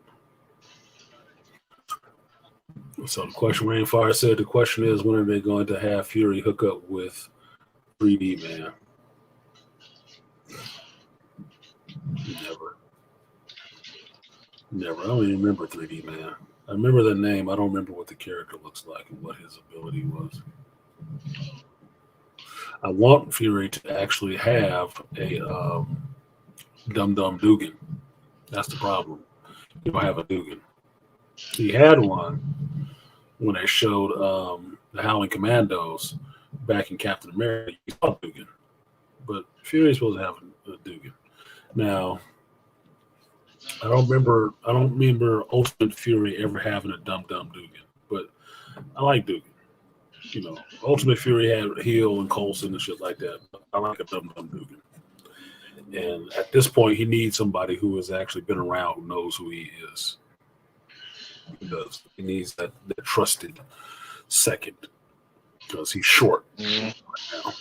So the question, Rainfire said, the question is, when are they going to have Fury hook up with 3D Man? Never. I don't even remember 3D Man. I remember the name. I don't remember what the character looks like and what his ability was. I want Fury to actually have a Dum Dum Dugan. That's the problem. He don't have a Dugan. He had one when they showed the Howling Commandos back in Captain America. He saw Dugan, but Fury's supposed to have a Dugan. Now, I don't remember Ultimate Fury ever having a Dum Dum Dugan, but I like Dugan. Ultimate Fury had Heel and Coulson and shit like that. I like a Dum Dum Dugan. And at this point, he needs somebody who has actually been around, who knows who he is. He does. He needs that trusted second because he's short right now.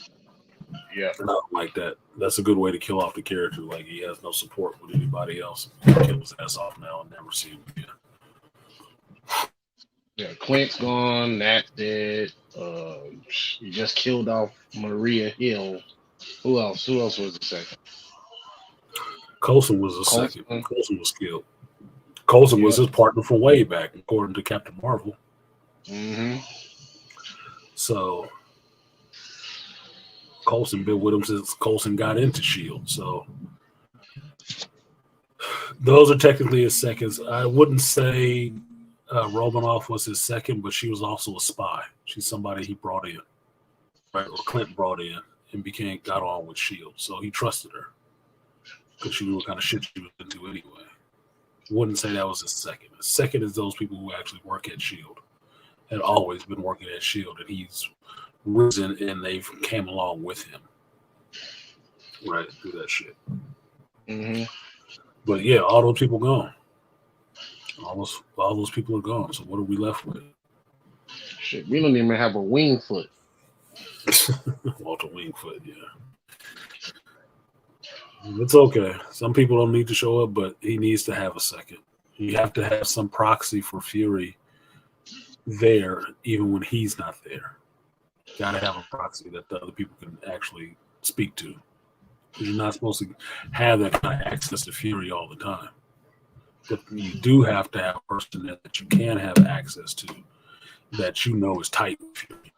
Yeah. Not like that. That's a good way to kill off the character. Like he has no support with anybody else. He kill his ass off now and never see him again. Yeah, Clint's gone. That's dead. You just killed off Maria Hill. Who else? Who else was the second? Coulson was the second. Coulson was killed. Coulson was his partner from way back, according to Captain Marvel. Mm-hmm. So Coulson been with him since Coulson got into S.H.I.E.L.D. So those are technically his seconds. I wouldn't say Romanoff was his second, but she was also a spy. She's somebody he brought in, right? Or Clint brought in and got on with S.H.I.E.L.D. So he trusted her because she knew what kind of shit she was into anyway. Wouldn't say that was his second. The second is those people who actually work at S.H.I.E.L.D. Had always been working at S.H.I.E.L.D. and he's risen and they've came along with him, right, through that shit. Mm-hmm. But yeah, all those people gone. All those people are gone. So what are we left with? Shit, we don't even have a Wingfoot. Walter Wingfoot, yeah. It's okay. Some people don't need to show up, but he needs to have a second. You have to have some proxy for Fury there, even when he's not there. You gotta have a proxy that the other people can actually speak to. Because you're not supposed to have that kind of access to Fury all the time. But you do have to have a person that you can have access to that you know is tight with Fury.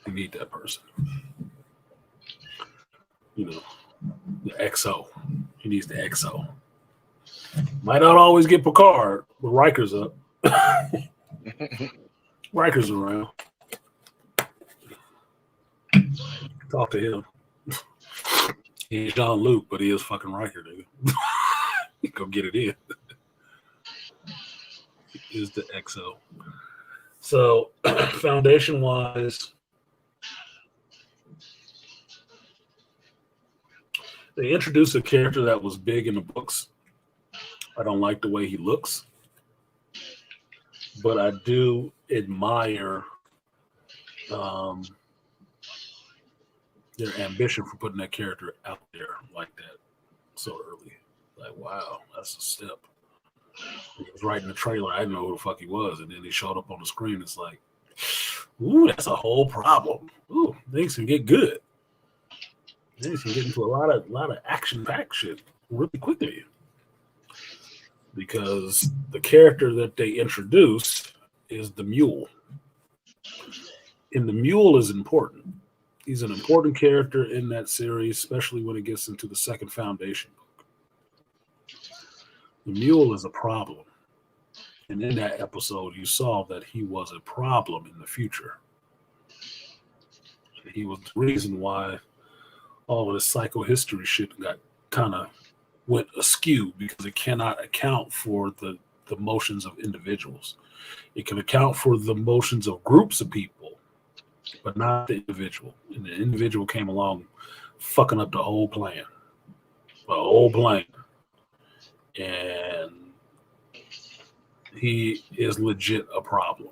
You need that person. The XO. He needs the XO. Might not always get Picard, but Riker's up. Riker's around. Talk to him. He ain't Jean-Luc, but he is fucking Riker, dude. Go get it in. He is the XO. So, foundation-wise, they introduced a character that was big in the books. I don't like the way he looks, but I do admire their ambition for putting that character out there like that so early. Like, wow, that's a step. He was writing the trailer. I didn't know who the fuck he was, and then he showed up on the screen. It's like, ooh, that's a whole problem. Ooh, things can get good. And you can get into a lot of action-packed shit really quickly. Because the character that they introduce is the Mule. And the Mule is important. He's an important character in that series, especially when it gets into the second Foundation book. The Mule is a problem. And in that episode, you saw that he was a problem in the future. He was the reason why all of this psychohistory shit got kind of went askew, because it cannot account for the motions of individuals. It can account for the motions of groups of people, but not the individual. And the individual came along fucking up the whole plan. The whole plan. And he is legit a problem.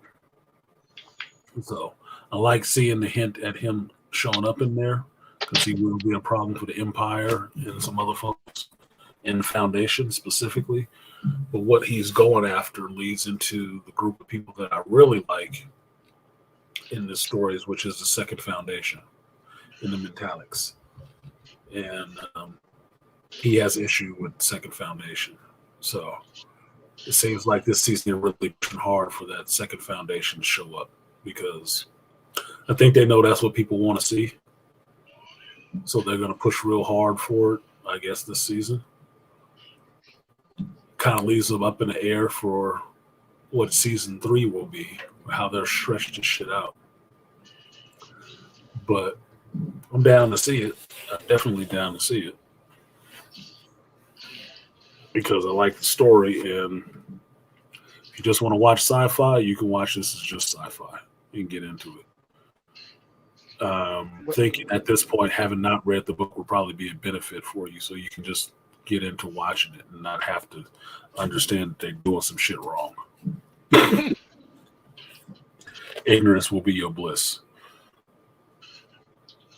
So I like seeing the hint at him showing up in there, because he will be a problem for the Empire and some other folks in the Foundation specifically. But what he's going after leads into the group of people that I really like in the stories, which is the second Foundation in the Metallics. And he has issue with second Foundation. So it seems like this season they're really pushing hard for that second Foundation to show up, because I think they know that's what people want to see. So they're going to push real hard for it, I guess, this season. Kind of leaves them up in the air for what season 3 will be, how they're stretched this shit out. But I'm down to see it. I'm definitely down to see it, because I like the story. And if you just want to watch sci-fi, you can watch this as just sci-fi. You can get into it. Thinking at this point, having not read the book would probably be a benefit for you, so you can just get into watching it and not have to understand that they're doing some shit wrong. Ignorance will be your bliss.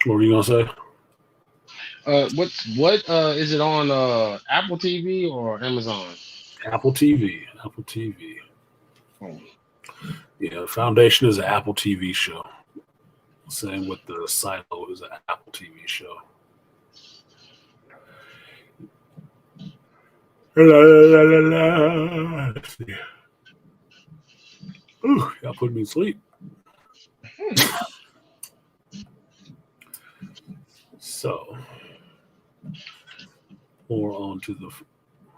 What were you gonna say? What is it on Apple TV or Amazon? Apple TV. Apple TV. Oh. Yeah, Foundation is an Apple TV show. Same with the Silo is an Apple TV show. Let's see. Ooh, y'all put me to sleep. So, more on to the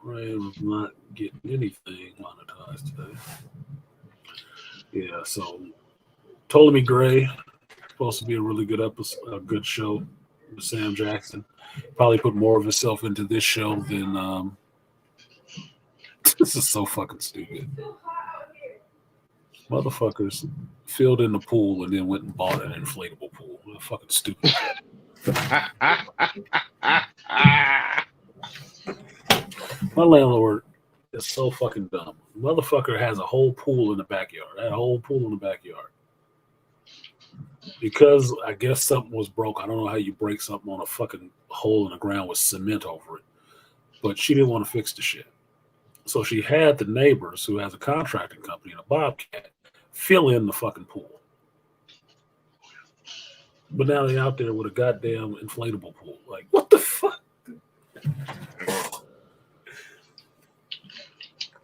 frame of not getting anything monetized today. Yeah, so Ptolemy Gray, supposed to be a really good episode, a good show with Sam Jackson. Probably put more of himself into this show than this is so fucking stupid. Motherfuckers filled in the pool and then went and bought an inflatable pool. They're fucking stupid. My landlord is so fucking dumb. Motherfucker has a whole pool in the backyard. I had a whole pool in the backyard. Because I guess something was broke. I don't know how you break something on a fucking hole in the ground with cement over it. But she didn't want to fix the shit. So she had the neighbors, who has a contracting company and a Bobcat, fill in the fucking pool. But now they're out there with a goddamn inflatable pool. Like, what the fuck?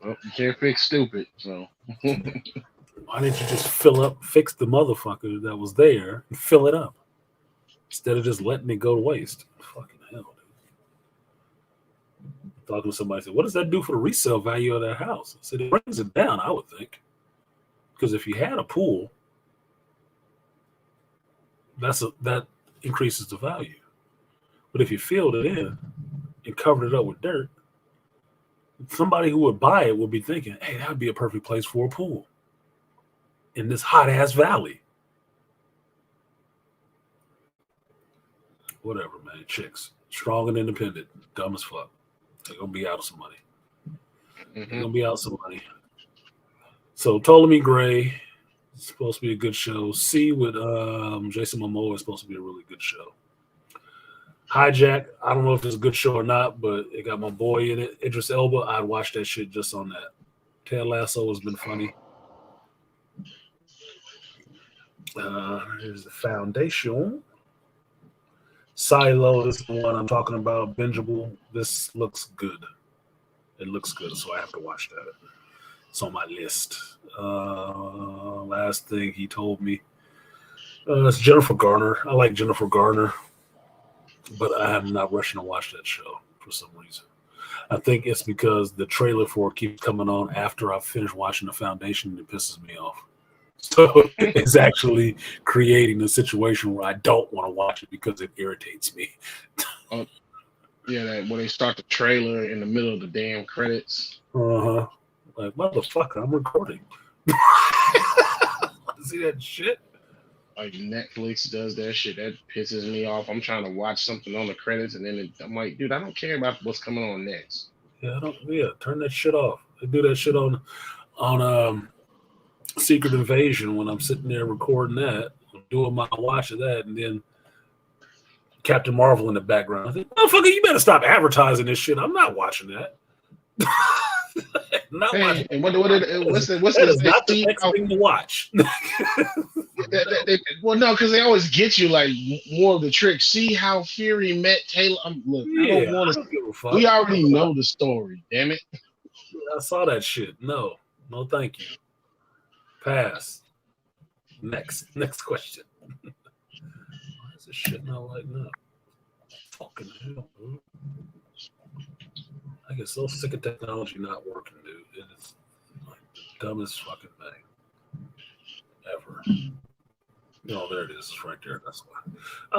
Well, you can't fix stupid, so. Why didn't you just fix the motherfucker that was there and fill it up, instead of just letting it go to waste? Fucking hell, dude. Talking to somebody, said, what does that do for the resale value of that house? I said, it brings it down, I would think. Because if you had a pool, that increases the value. But if you filled it in and covered it up with dirt, somebody who would buy it would be thinking, hey, that would be a perfect place for a pool in this hot-ass valley. Whatever, man. Chicks. Strong and independent. Dumb as fuck. They're going to be out of some money. They're going to be out of some money. So Ptolemy Gray is supposed to be a good show. C with Jason Momoa is supposed to be a really good show. Hijack, I don't know if it's a good show or not, but it got my boy in it, Idris Elba. I'd watch that shit just on that. Ted Lasso has been funny. Here's the Foundation. Silo, this is the one I'm talking about. Bingeable. This looks good. It looks good, so I have to watch that. It's on my list. Last thing he told me. It's Jennifer Garner. I like Jennifer Garner, but I am not rushing to watch that show for some reason. I think it's because the trailer for it keeps coming on after I finish watching The Foundation, and it pisses me off. So it's actually creating a situation where I don't want to watch it because it irritates me. Yeah, that when they start the trailer in the middle of the damn credits. Uh-huh. Like, motherfucker, I'm recording. See that shit? Like Netflix does that shit. That pisses me off. I'm trying to watch something on the credits, and then I'm like, dude, I don't care about what's coming on next. Yeah, turn that shit off. I do that shit on Secret Invasion when I'm sitting there recording that, I'm doing my watch of that, and then Captain Marvel in the background. I think, motherfucker, you better stop advertising this shit. I'm not watching that. Not watching. And what's that is not the next thing to watch. Well, no, because they always get you like more of the trick. See how Fury met Taylor. Look, I don't want to. We already know the story. Damn it! I saw that shit. No, thank you. Pass. Next question. Why is this shit not lighting up? Fucking hell, dude. I get so sick of technology not working, dude. It is like the dumbest fucking thing ever. No, there it is. It's right there. That's why.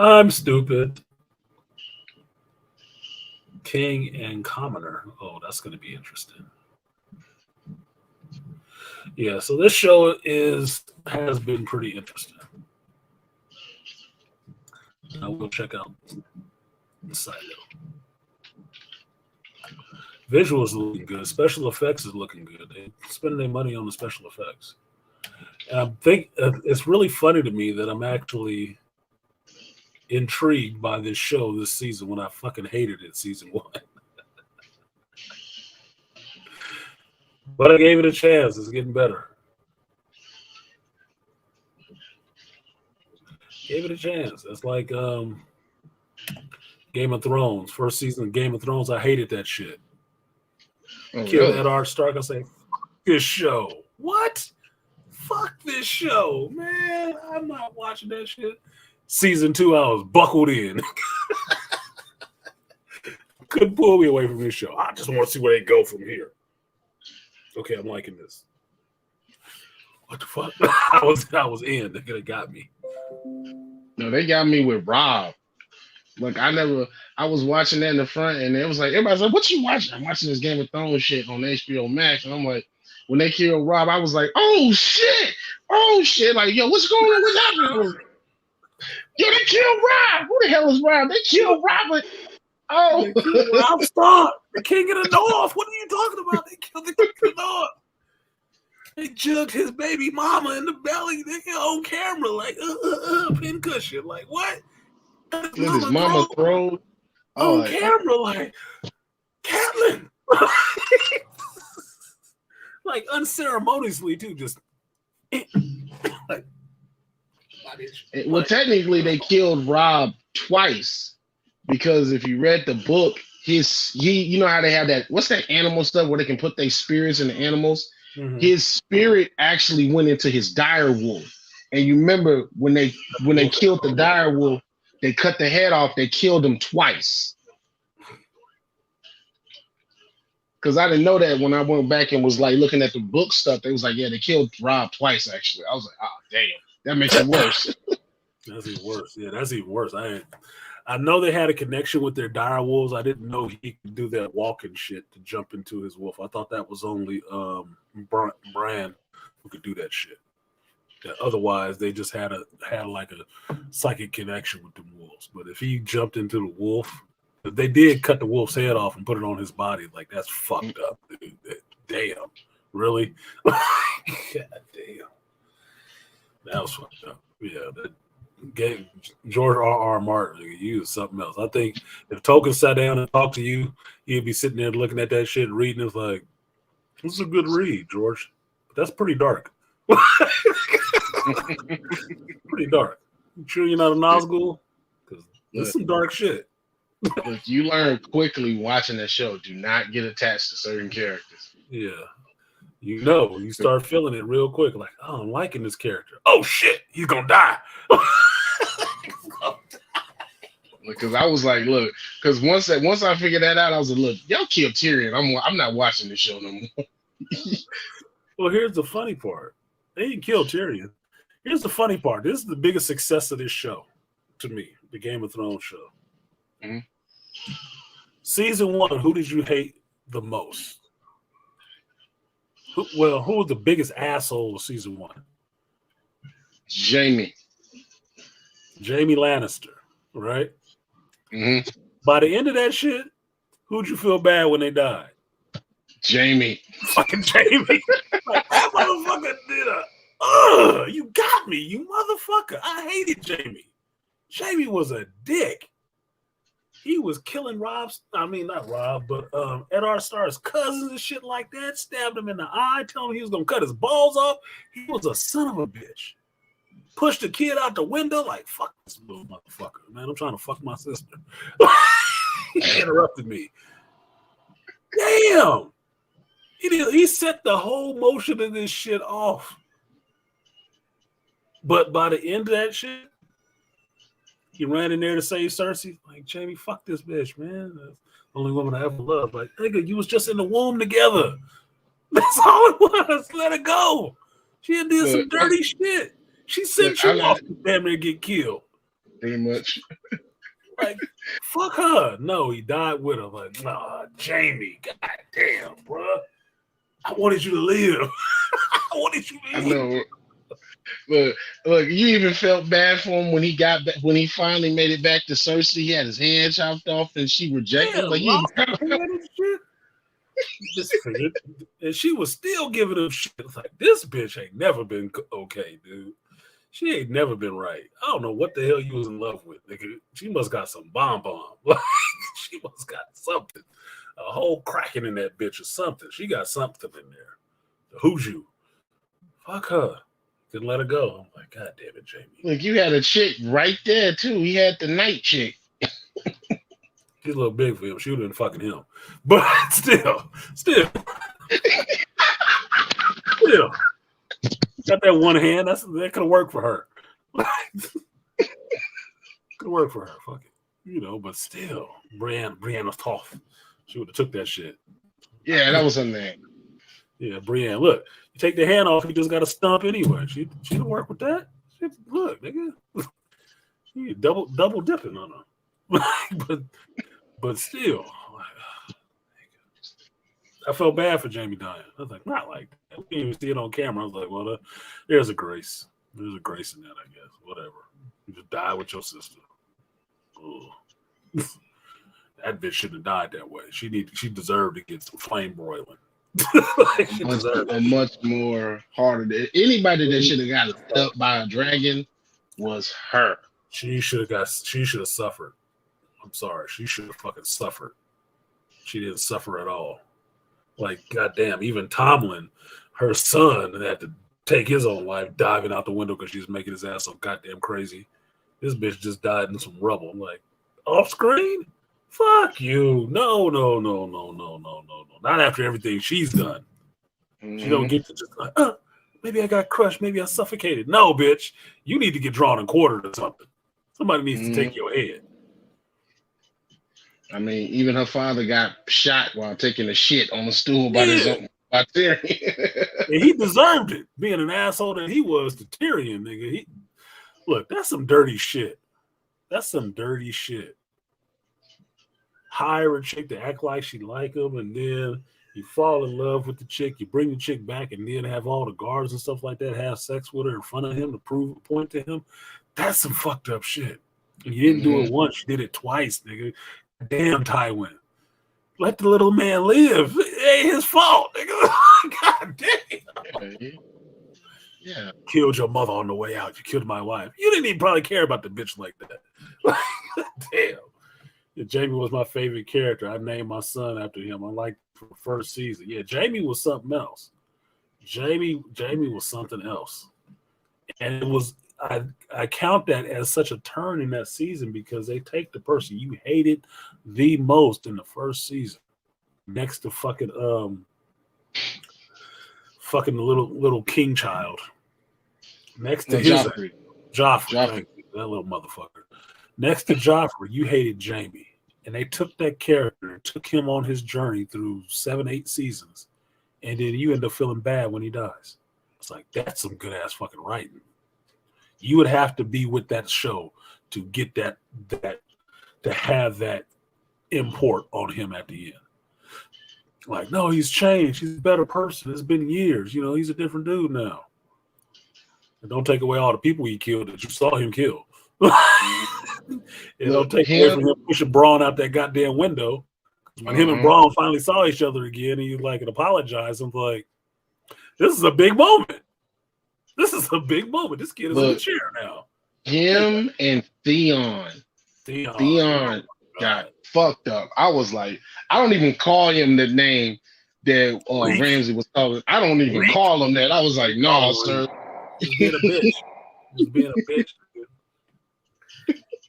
I'm stupid. King and Commoner. Oh, that's going to be interesting. Yeah, so this show has been pretty interesting. I will check out the site. Visuals are looking good. Special effects is looking good. They're spending their money on the special effects. And I think it's really funny to me that I'm actually intrigued by this show this season when I fucking hated it season 1. But I gave it a chance. It's getting better. Gave it a chance. It's like Game of Thrones. First season of Game of Thrones, I hated that shit. Killed Ed Arch Stark. I say, fuck this show. What? Fuck this show, man. I'm not watching that shit. Season 2, I was buckled in. Couldn't pull me away from this show. I just want to see where they go from here. Okay, I'm liking this. What the fuck? I was in. They could have got me. No, they got me with Rob. Like I was watching that in the front, and it was like everybody's like, "What you watching?" I'm watching this Game of Thrones shit on HBO Max, and I'm like, when they killed Rob, I was like, "Oh shit!" Like, yo, what's going on? What's happening? Yo, they killed Rob. Who the hell is Rob? They killed Robert. Oh, they killed Rob Stark, the King of the North. What are you talking about? They killed the King of the North. They jugged his baby mama in the belly. They on camera, like pincushion. Like what? His mama throw on camera, like Catelyn. Like unceremoniously too, just like. Well, technically, they killed Rob twice because if you read the book, you know how they have that. What's that animal stuff where they can put their spirits in the animals? Mm-hmm. His spirit actually went into his dire wolf, and you remember when they killed the dire wolf, they cut the head off. They killed him twice. Because I didn't know that when I went back and was like looking at the book stuff. They was like, yeah, they killed Rob twice. Actually, I was like, oh damn, that makes it worse. That's even worse. Yeah, that's even worse. I know they had a connection with their dire wolves. I didn't know he could do that walking shit to jump into his wolf. I thought that was only Bran who could do that shit. That otherwise, they just had like a psychic connection with the wolves. But if he jumped into the wolf, they did cut the wolf's head off and put it on his body. Like that's fucked up, dude. Damn, really? God damn, that was fucked up. Yeah, that game. George R.R. Martin used something else. I think if Tolkien sat down and talked to you, he'd be sitting there looking at that shit, reading. It's like, this is a good read, George. But that's pretty dark. Pretty dark. You sure you're not a Nazgul? Because This is some dark shit. Look, you learn quickly watching that show. Do not get attached to certain characters. Yeah. You start feeling it real quick. Like, oh, I'm liking this character. Oh, shit, he's going to die. Because I was like, look, because once I figured that out, I was like, look, y'all killed Tyrion. I'm not watching this show no more. Well, here's the funny part. They didn't kill Tyrion. Here's the funny part. This is the biggest success of this show, to me, the Game of Thrones show. Mm-hmm. Season 1, who did you hate the most? Who was the biggest asshole of season 1? Jamie Lannister, right? Mm-hmm. By the end of that shit, who'd you feel bad when they died? Jamie. Fucking Jamie. Like, that motherfucker did you got me, you motherfucker. I hated Jamie. Jamie was a dick. He was killing not Rob, but Ed R. Starr's cousins and shit like that. Stabbed him in the eye, telling him he was going to cut his balls off. He was a son of a bitch. Pushed the kid out the window like, fuck this little motherfucker. Man, I'm trying to fuck my sister. He interrupted me. Damn. He set the whole motion of this shit off. But by the end of that shit, he ran in there to save Cersei. Like, Jamie, fuck this bitch, man. That's the only woman I ever loved. Like, nigga, you was just in the womb together. That's all it was. Let her go. She had did some dirty shit. She sent you off to damn near get killed. Pretty much. Like, fuck her. No, he died with her. Like, nah, Jamie. God damn, bro. I wanted you to live. I wanted you to live. I know. Look, you even felt bad for him when he finally made it back to Cersei. He had his hand chopped off and she rejected him. Like, and she was still giving him shit. Like, this bitch ain't never been okay, dude. She ain't never been right. I don't know what the hell you was in love with, nigga. She must got some bomb. She must got something. A whole cracking in that bitch or something. She got something in there. Who's you? Fuck her. Couldn't let her go. I'm like, God damn it, Jamie. Look, you had a chick right there, too. He had the night chick. She's a little big for him. She would have been fucking him. But still. Got that one hand. That could have worked for her. Could have worked for her. Fuck it. But still. Brienne was tough. She would have took that shit. Yeah, that was her name. Yeah, Brienne. Look, you take the hand off, you just got to stump anyway. She'd work with that. Look, nigga. You double dipping on her. but still. I felt bad for Jamie dying. I was like, not like that. We didn't even see it on camera. I was like, well, there's a grace. There's a grace in that, I guess. Whatever. You just die with your sister. That bitch shouldn't have died that way. She deserved to get some flame broiling. A much more harder. Anybody that should have got stuck by a dragon was her. She should have suffered. I'm sorry. She should have fucking suffered. She didn't suffer at all. Like, goddamn, even Tomlin, her son, had to take his own life diving out the window because she was making his ass so goddamn crazy. This bitch just died in some rubble. I'm like, off screen? Fuck you. No. Not after everything she's done. Mm-hmm. She don't get to just like, maybe I got crushed. Maybe I suffocated. No, bitch. You need to get drawn and quartered or something. Somebody needs to take your head. I mean, even her father got shot while taking a shit on the stool by Tyrion. And he deserved it, being an asshole that he was to Tyrion, nigga. Look, that's some dirty shit. Hire a chick to act like she like him, and then you fall in love with the chick, you bring the chick back, and then have all the guards and stuff like that have sex with her in front of him to prove a point to him. That's some fucked up shit. And you didn't do it once, you did it twice, nigga. Damn, Tywin. Let the little man live. It ain't his fault, nigga. God damn. Yeah. Killed your mother on the way out. You killed my wife. You didn't even probably care about the bitch like that. Damn. Yeah, Jamie was my favorite character. I named my son after him. I liked for the first season. Yeah, Jamie was something else. Jamie was something else. And I count that as such a turn in that season because they take the person you hated the most in the first season, next to fucking the little king child, next to Joffrey. That little motherfucker. Next to Joffrey, you hated Jamie, and they took that character and took him on his journey through 7-8 seasons, and then you end up feeling bad when he dies. It's like, that's some good ass fucking writing. You would have to be with that show to get that to have that import on him at the end. Like, no, he's changed. He's a better person. It's been years. You know, he's a different dude now. And don't take away all the people he killed that you saw him kill. Don't take away from him pushing Braun out that goddamn window. When him and Braun finally saw each other again, and he like and apologized, I'm like, this is a big moment. This is a big moment. This kid is in the chair now. Him and Theon got fucked up. I was like, I don't even call him the name that Ramsey was calling. I don't even call him that. I was like, no, sir. He's being a bitch. He's being a bitch.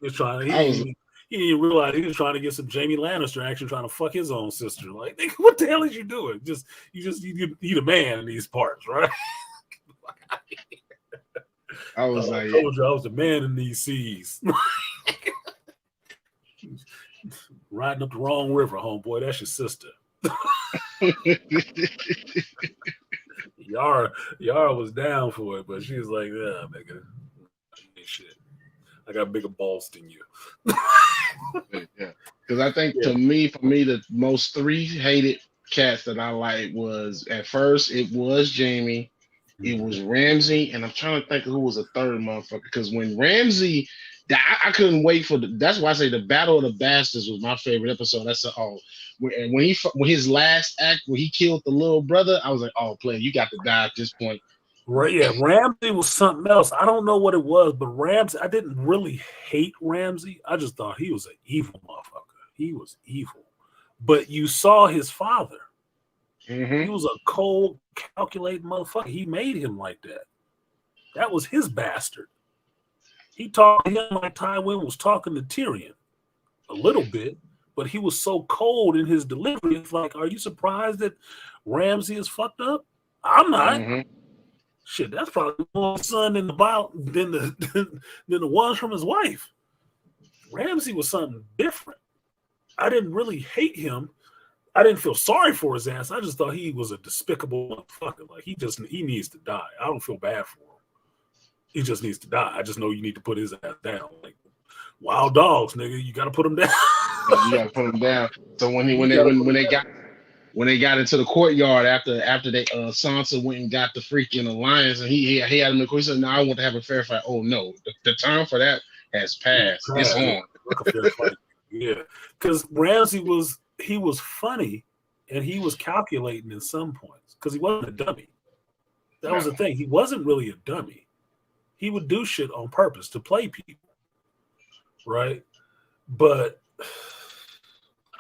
He didn't even realize he was trying to get some Jamie Lannister action, trying to fuck his own sister. Like, nigga, what the hell is you doing? You the man in these parts, right? I was like, I told you I was the man in these seas. Riding up the wrong river, homeboy. That's your sister. Yara was down for it, but she was like, yeah, nigga, shit. I got bigger balls than you. Yeah, because I think for me, the most 3 hated cats that I like was, at first it was Jamie, it was Ramsey, and I'm trying to think of who was a third motherfucker. Because when Ramsey, I couldn't wait for that's why I say the Battle of the Bastards was my favorite episode. That's when his last act where he killed the little brother, I was like, oh, player, you got to die at this point. Right, yeah, Ramsey was something else. I don't know what it was, but Ramsey, I didn't really hate Ramsey. I just thought he was an evil motherfucker. He was evil. But you saw his father. He was a cold, calculating motherfucker. He made him like that. That was his bastard. He talked to him like Tywin was talking to Tyrion. A little bit, but he was so cold in his delivery. It's like, are you surprised that Ramsey is fucked up? I'm not. Shit, that's probably more son than the ones from his wife. Ramsey was something different. I didn't really hate him. I didn't feel sorry for his ass. I just thought he was a despicable motherfucker. Like, he needs to die. I don't feel bad for him. He just needs to die. I just know you need to put his ass down. Like, wild dogs, nigga, you got to put him down. You got to put him down. So when they got into the courtyard after they Sansa went and got the freaking alliance, and he had him in the court, he said, "No, I want to have a fair fight." Oh no, the time for that has passed. It's on. A fair fight. Yeah, because Ramsey was funny and he was calculating in some points because he wasn't a dummy. That was the thing. He wasn't really a dummy. He would do shit on purpose to play people, right? But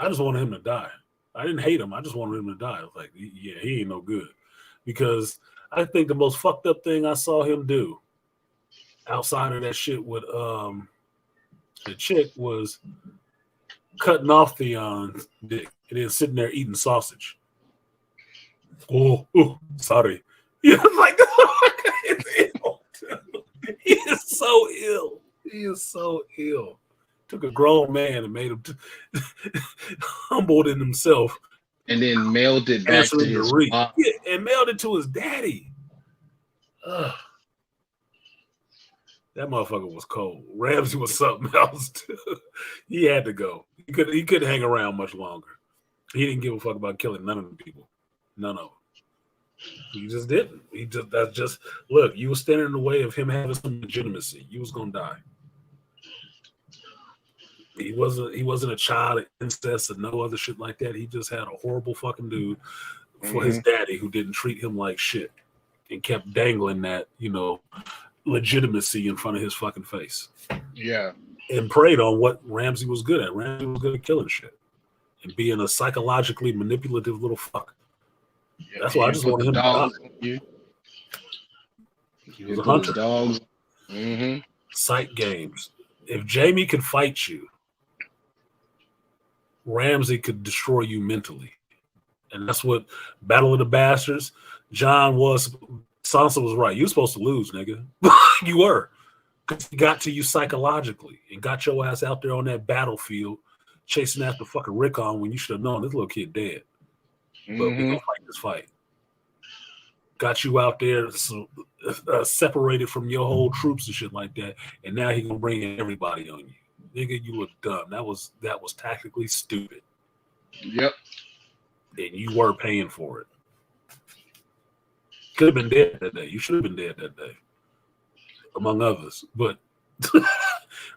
I just wanted him to die. I didn't hate him. I just wanted him to die. I was like, yeah, he ain't no good. Because I think the most fucked up thing I saw him do outside of that shit with the chick was cutting off Theon's dick and then sitting there eating sausage. Oh, sorry. Yeah, like, he is so ill. He is so ill. Took a grown man and made him humbled in himself, and then mailed it back to his mom. Yeah, and mailed it to his daddy. That motherfucker was cold. Ramsey was something else too. He had to go. He couldn't hang around much longer. He didn't give a fuck about killing none of the people. None of them. He just didn't. Look, you were standing in the way of him having some legitimacy. You was gonna die. He wasn't a child of incest or no other shit like that. He just had a horrible fucking dude for his daddy who didn't treat him like shit and kept dangling that, legitimacy in front of his fucking face. Yeah. And preyed on what Ramsey was good at. Ramsey was good at killing shit and being a psychologically manipulative little fuck. Yeah, that's why I just wanted him to die. He was a hunter. Mm-hmm. Sight games. If Jamie could fight you, Ramsey could destroy you mentally. And that's what Battle of the Bastards, Sansa was right. You were supposed to lose, nigga. You were. Because he got to you psychologically and got your ass out there on that battlefield chasing after fucking Rickon when you should have known this little kid dead. But we gonna fight this fight. Got you out there separated from your whole troops and shit like that, and now he gonna bring everybody on you. Nigga, you look dumb. That was tactically stupid. Yep. And you were paying for it. Could have been dead that day. You should have been dead that day, among others. But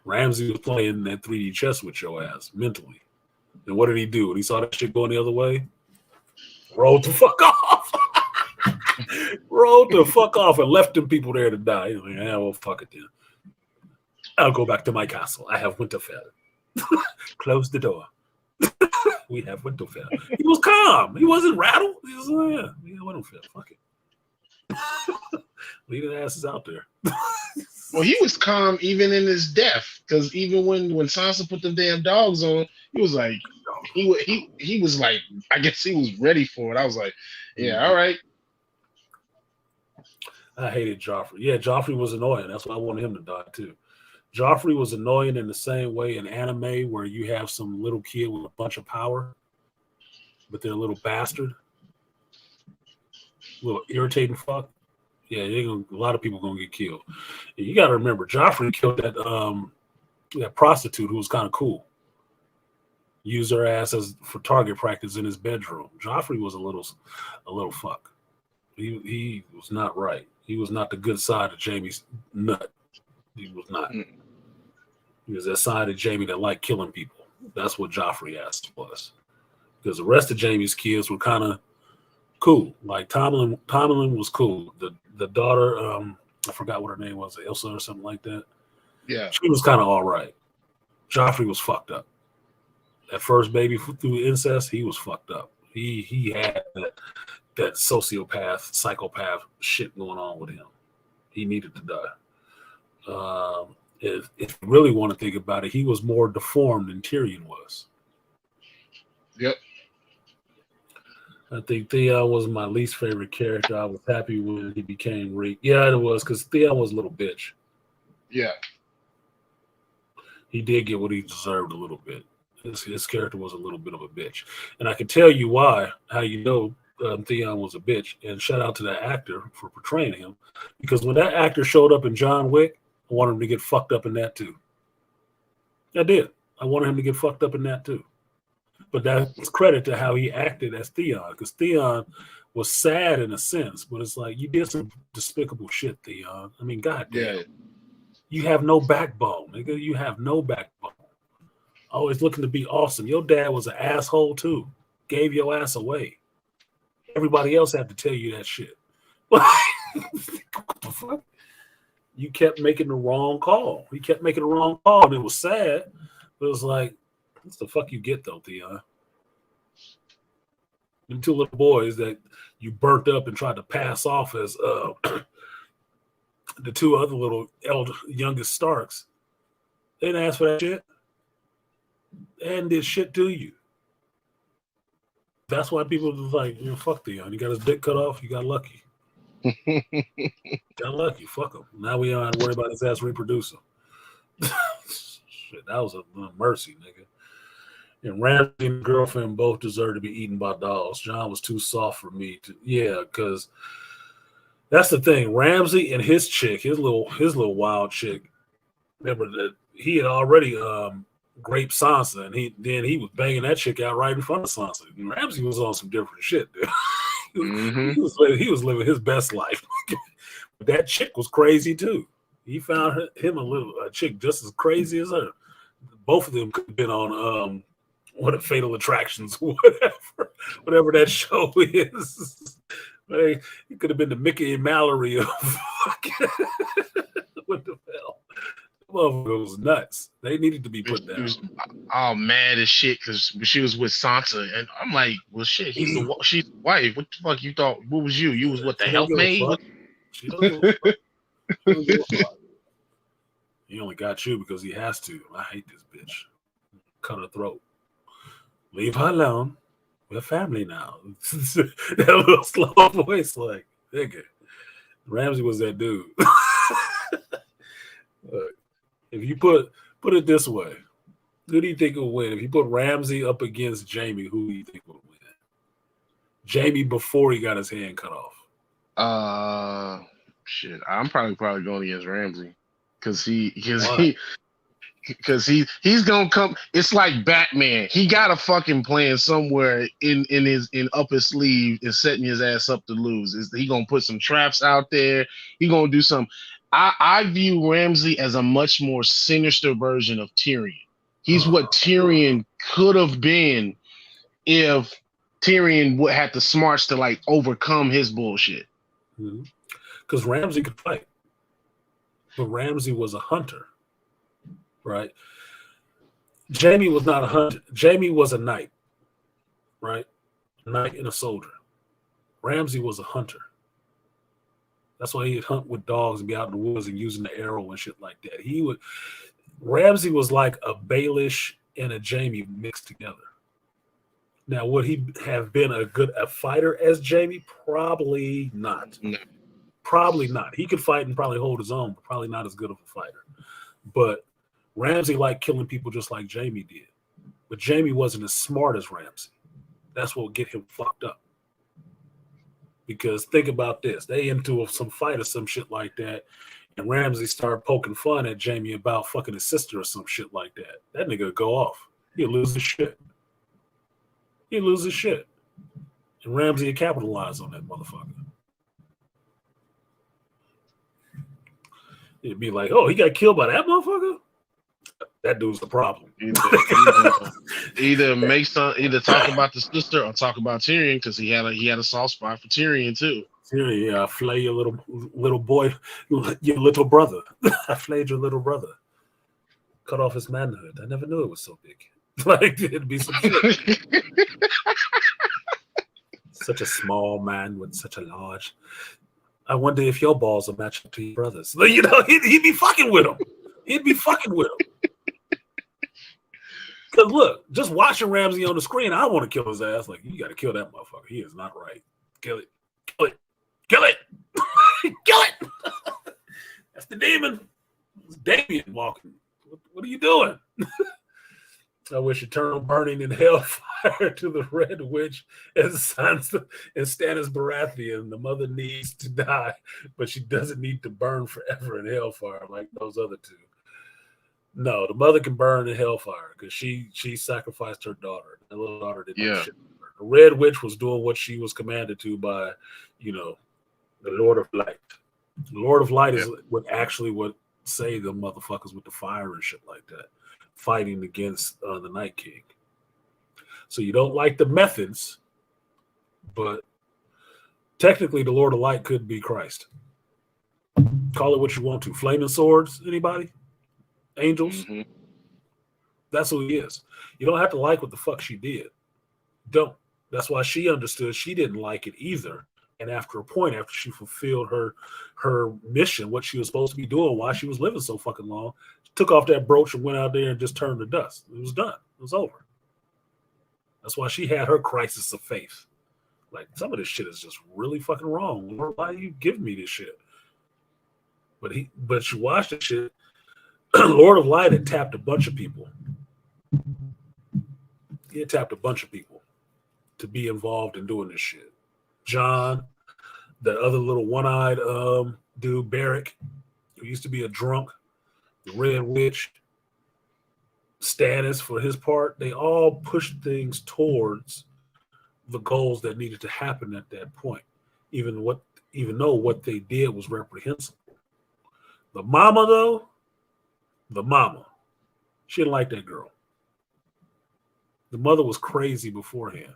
Ramsey was playing that 3D chess with your ass mentally. And what did he do? When he saw that shit going the other way, rolled the fuck off. Rolled the fuck off and left them people there to die. He's like, yeah, well, fuck it then. I'll go back to my castle. I have Winterfell. Close the door. We have Winterfell. He was calm. He wasn't rattled. He was like, yeah, Winterfell. Fuck it. Leave the asses out there. Well, he was calm even in his death, because even when Sansa put the damn dogs on, he was like, he was like, I guess he was ready for it. I was like, yeah, all right. I hated Joffrey. Yeah, Joffrey was annoying. That's why I wanted him to die too. Joffrey was annoying in the same way in anime where you have some little kid with a bunch of power, but they're a little bastard, little irritating fuck. Yeah, a lot of people gonna get killed. And you got to remember, Joffrey killed that prostitute who was kind of cool. Used her ass for target practice in his bedroom. Joffrey was a little fuck. He was not right. He was not the good side of Jamie's nut. He was not. He was that side of Jamie that liked killing people. That's what Joffrey ass was. Because the rest of Jamie's kids were kind of cool. Like Tomlin was cool. The daughter, I forgot what her name was, Elsa or something like that. Yeah. She was kind of all right. Joffrey was fucked up. That first baby through incest, he was fucked up. He had that sociopath, psychopath shit going on with him. He needed to die. If you really want to think about it, he was more deformed than Tyrion was. Yep. I think Theon was my least favorite character. I was happy when he became Reek. Yeah, it was, because Theon was a little bitch. Yeah. He did get what he deserved a little bit. His character was a little bit of a bitch. And I can tell you why, how you know Theon was a bitch. And shout out to that actor for portraying him. Because when that actor showed up in John Wick, I wanted him to get fucked up in that too. I did. I wanted him to get fucked up in that too. But that's credit to how he acted as Theon. Because Theon was sad in a sense. But it's like, you did some despicable shit, Theon. I mean, goddamn. Yeah. You have no backbone, nigga. You have no backbone. Always looking to be awesome. Your dad was an asshole too. Gave your ass away. Everybody else had to tell you that shit. What the fuck? You kept making the wrong call. He kept making the wrong call, and it was sad. But it was like, what's the fuck you get though, Theon? Them two little boys that you burnt up and tried to pass off as the two other little youngest Starks. They didn't ask for that shit. And did shit to you. That's why people was like, fuck Theon. He got his dick cut off. You got lucky. Got lucky. Fuck him. Now we don't have to worry about his ass reproducing. Shit, that was a mercy, nigga. And Ramsey and girlfriend both deserve to be eaten by dogs. John was too soft for me to. Yeah, because that's the thing. Ramsey and his chick, his little wild chick. Remember that he had already raped Sansa, and he was banging that chick out right in front of Sansa. And Ramsey was on some different shit, dude. He was living his best life. But that chick was crazy too. He found him a chick just as crazy as her. Both of them could have been on Fatal Attractions, whatever that show is. It could have been the Mickey and Mallory of what the hell. Motherfucker was nuts. They needed to be put down. Oh mad as shit because she was with Sansa, and I'm like, well, shit, she's the wife. What the fuck you thought? What was you? You was what, the helpmate? She don't give a fuck. He only got you because he has to. I hate this bitch. Cut her throat. Leave her alone. We're family now. That little slow voice, like, nigga. Ramsey was that dude. Look, if you put it this way, who do you think will win? If you put Ramsey up against Jamie, who do you think will win? Jamie before he got his hand cut off. Shit. I'm probably going against Ramsey because he's gonna come. It's like Batman. He got a fucking plan somewhere in up his sleeve and setting his ass up to lose. He gonna put some traps out there? He gonna do some. I view Ramsey as a much more sinister version of Tyrion. He's what Tyrion could have been if Tyrion would have the smarts to like overcome his bullshit. Because Ramsey could fight, but Ramsey was a hunter. Right. Jamie was not a hunter. Jamie was a knight. Right. A knight and a soldier. Ramsey was a hunter. That's why he'd hunt with dogs and be out in the woods and using the arrow and shit like that. Ramsey was like a Baelish and a Jamie mixed together. Now, would he have been a fighter as Jamie? Probably not. No. Probably not. He could fight and probably hold his own, but probably not as good of a fighter. But Ramsey liked killing people just like Jamie did. But Jamie wasn't as smart as Ramsey. That's what would get him fucked up. Because think about this. They into some fight or some shit like that, and Ramsey started poking fun at Jamie about fucking his sister or some shit like that. That nigga would go off. He'd lose his shit. And Ramsey would capitalize on that motherfucker. It'd be like, oh, he got killed by that motherfucker? That dude's the problem. Either talk about the sister or talk about Tyrion because he had a soft spot for Tyrion too. Tyrion, yeah, I flay your little boy, your little brother. I flayed your little brother. Cut off his manhood. I never knew it was so big. Like it'd be some shit. Such a small man with such a large. I wonder if your balls are matched up to your brothers. You know, he'd be fucking with him. Because look, just watching Ramsey on the screen, I want to kill his ass. Like, you got to kill that motherfucker. He is not right. Kill it. Kill it. Kill it. That's the demon. It's Damien walking. What are you doing? I wish eternal burning in hellfire to the Red Witch and Stannis Baratheon. The mother needs to die, but she doesn't need to burn forever in hellfire like those other two. No, the mother can burn in hellfire because she sacrificed her daughter. The little daughter didn't do shit. The Red Witch was doing what she was commanded to by, the Lord of Light. The Lord of Light is what saved them motherfuckers with the fire and shit like that, fighting against the Night King. So you don't like the methods, but technically the Lord of Light could be Christ. Call it what you want to. Flaming swords, anybody? Angels? Mm-hmm. That's who he is. You don't have to like what the fuck she did. Don't. That's why she understood she didn't like it either. And after a point, after she fulfilled her mission, what she was supposed to be doing, why she was living so fucking long, she took off that brooch and went out there and just turned to dust. It was done. It was over. That's why she had her crisis of faith. Like, some of this shit is just really fucking wrong. Lord, why are you giving me this shit? But she watched the shit. Lord of Light had tapped a bunch of people. He had tapped a bunch of people to be involved in doing this shit. John, that other little one-eyed dude, Barrick, who used to be a drunk, the Red Witch, Stannis for his part, they all pushed things towards the goals that needed to happen at that point, even though what they did was reprehensible. The mama, she didn't like that girl. The mother was crazy beforehand.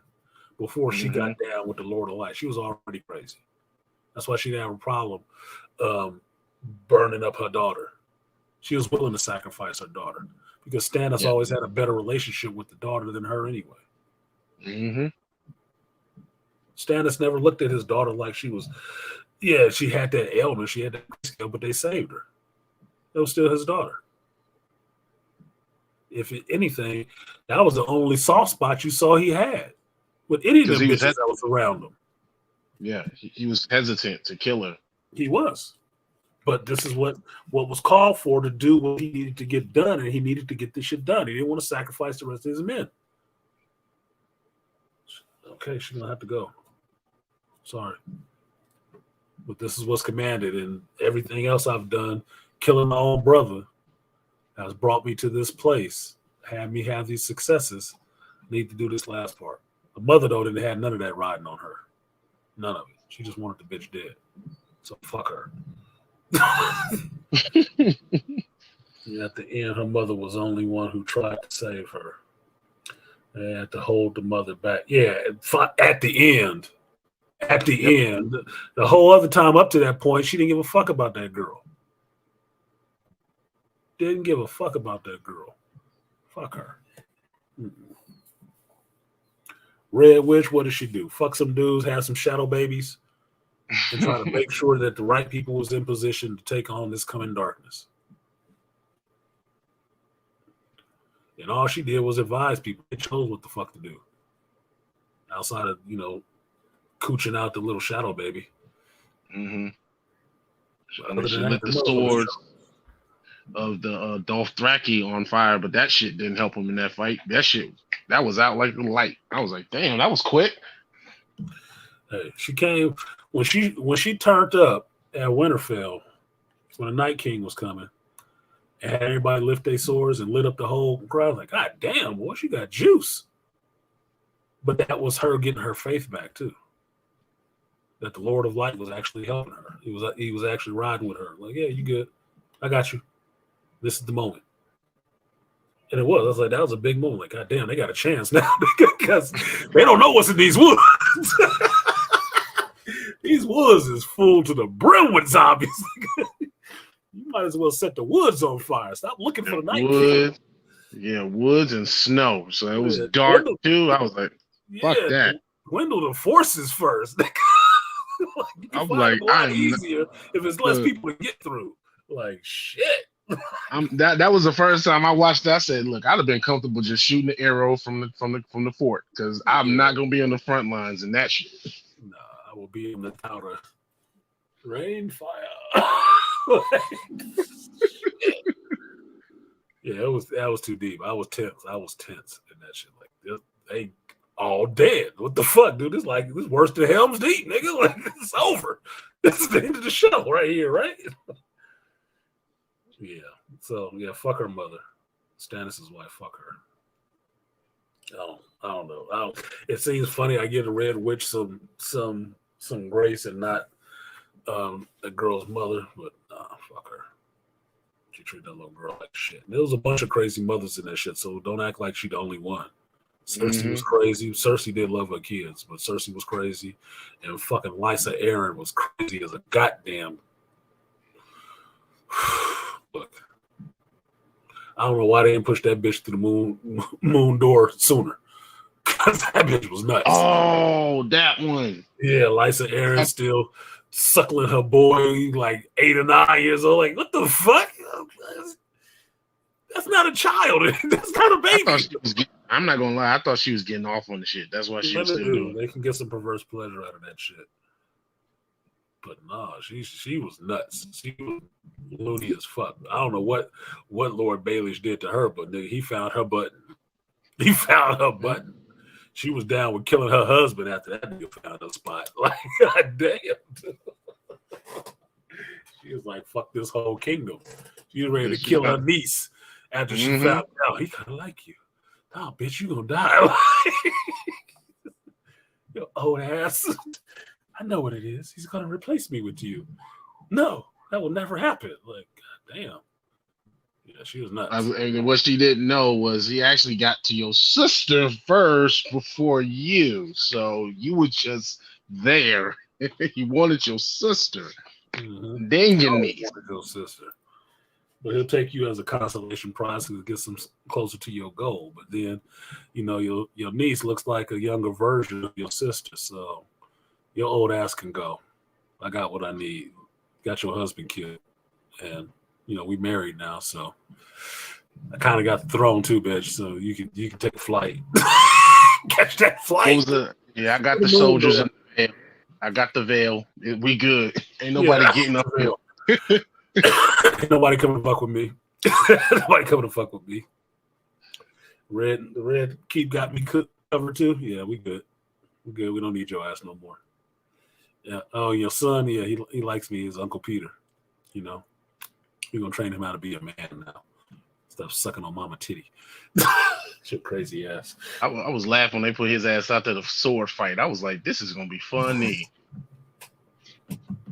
Before she got down with the Lord of Light, she was already crazy. That's why she didn't have a problem burning up her daughter. She was willing to sacrifice her daughter because Stannis always had a better relationship with the daughter than her anyway. Mm-hmm. Stannis never looked at his daughter like she was, she had that ailment, she had that, but they saved her. It was still his daughter. If anything, that was the only soft spot you saw he had with any of them bitches that was around him. Yeah, he was hesitant to kill her. He was. But this is what was called for to do what he needed to get done, and he needed to get this shit done. He didn't want to sacrifice the rest of his men. Okay, she's going to have to go. Sorry. But this is what's commanded, and everything else I've done, killing my own brother, has brought me to this place, had me have these successes. Need to do this last part. The mother, though, didn't have none of that riding on her. None of it. She just wanted the bitch dead. So fuck her. And at the end, her mother was the only one who tried to save her. They had to hold the mother back. Yeah, at the end. At the end. The whole other time up to that point, she didn't give a fuck about that girl. Didn't give a fuck about that girl. Fuck her. Red Witch, what did she do? Fuck some dudes, have some shadow babies, and try to make sure that the right people was in position to take on this coming darkness. And all she did was advise people. They chose what the fuck to do. Outside of, cooching out the little shadow baby. Mm-hmm. And she lit the sword of the Dothraki on fire, but that shit didn't help him in that fight. That was out like the light. I was like, damn, that was quick. Hey, she came when she turned up at Winterfell when the Night King was coming and had everybody lift their swords and lit up the whole crowd. Like, God damn, boy, she got juice. But that was her getting her faith back too. That the Lord of Light was actually helping her. He was actually riding with her. Like, yeah, you good. I got you. This is the moment. And it was. I was like, that was a big moment. Like, God damn, they got a chance now because they don't know what's in these woods. These woods is full to the brim with zombies. You might as well set the woods on fire. Stop looking for the Night King. Yeah, woods and snow. So it was dark too. I was like, fuck that. Dwindle the forces first. I'm like, I'm easier if it's less people to get through. Like, shit. That was the first time I watched that. I said, look, I'd have been comfortable just shooting the arrow from the fort because I'm not gonna be on the front lines and that shit. Nah, I will be in the tower. Rain, fire. Yeah, that was too deep. I was tense in that shit. Like, they all dead. What the fuck, dude? This worse than Helm's Deep, nigga. Like, it's over. This is the end of the show right here, right? Yeah. So yeah, fuck her mother. Stannis' wife, fuck her. I don't know. It seems funny I give the Red Witch some grace and not the girl's mother, but fuck her. She treated that little girl like shit. And there was a bunch of crazy mothers in that shit, so don't act like she the only one. Cersei was crazy. Cersei did love her kids, but Cersei was crazy. And fucking Lysa Arryn was crazy as a goddamn. Look, I don't know why they didn't push that bitch through the moon door sooner. Because that bitch was nuts. Oh, that one. Yeah, Lysa Arryn still suckling her boy like 8 or 9 years old. Like, what the fuck? That's not a child. That's not a baby. I'm not gonna lie. I thought she was getting off on the shit. That's why she was still doing. They can get some perverse pleasure out of that shit. But nah, she was nuts. She was loony as fuck. I don't know what Lord Baelish did to her, but nigga, he found her button. He found her button. She was down with killing her husband after that nigga found her spot. Like, god damn. She was like, fuck this whole kingdom. She was ready to kill her niece after she found out he kind of like you. Oh, bitch, you gonna die. Your old ass. I know what it is. He's gonna replace me with you. No, that will never happen. Like, god damn. Yeah, she was nuts. And what she didn't know was he actually got to your sister first before you. So you were just there. He wanted your sister. Then your niece. Your sister. But he'll take you as a consolation prize to get some closer to your goal. But then, your niece looks like a younger version of your sister. So your old ass can go. I got what I need. Got your husband killed. And, we married now, so I kind of got the throne too, bitch. So you can take a flight, catch that flight. I got the soldiers in the veil. I got the veil. We good. Ain't nobody getting up here. Ain't nobody coming to fuck with me. Nobody coming to fuck with me. The red keep got me covered too. Yeah, we good. We good. We don't need your ass no more. Yeah. Oh, your son. Yeah, he likes me as Uncle Peter. We're gonna train him how to be a man now. Stop sucking on mama titty. Shit, crazy ass. I was laughing when they put his ass out to the sword fight. I was like, this is gonna be funny.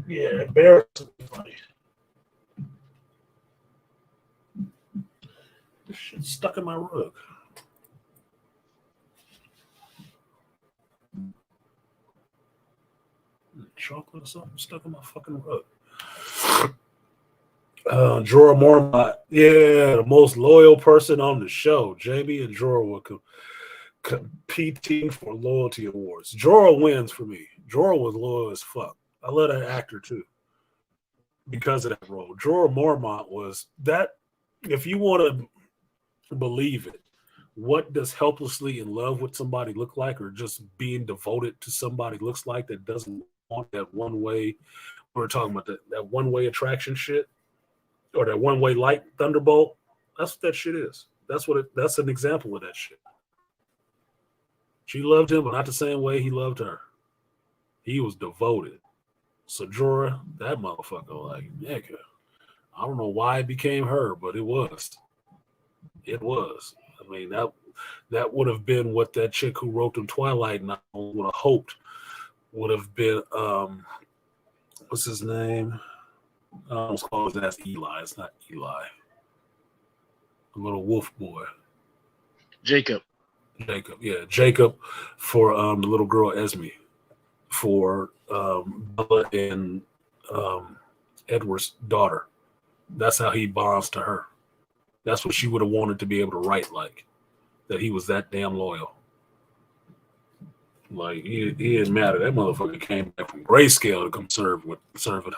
Yeah, embarrassing funny. This shit's stuck in my rug. Chocolate or something stuck in my fucking rug. Jorah Mormont, yeah, the most loyal person on the show. Jamie and Jorah were competing for loyalty awards. Jorah wins for me. Jorah was loyal as fuck. I love that actor too because of that role. Jorah Mormont was that. If you want to believe it, what does helplessly in love with somebody look like, or just being devoted to somebody looks like that doesn't want that one way? We're talking about that one way attraction shit. Or that one-way light thunderbolt. That's what that shit is. That's an example of that shit. She loved him, but not the same way he loved her. He was devoted. So Jorah, that motherfucker, like, nigga, I don't know why it became her, but it was. It was. I mean, that would have been what that chick who wrote them Twilight novels would have hoped would have been. What's his name? I almost call his ass Eli. It's not Eli. The little wolf boy. Jacob, yeah. Jacob for the little girl Esme. For Bella and Edward's daughter. That's how he bonds to her. That's what she would have wanted to be able to write like. That he was that damn loyal. Like, he didn't matter. That motherfucker came back from Grayscale to come serve at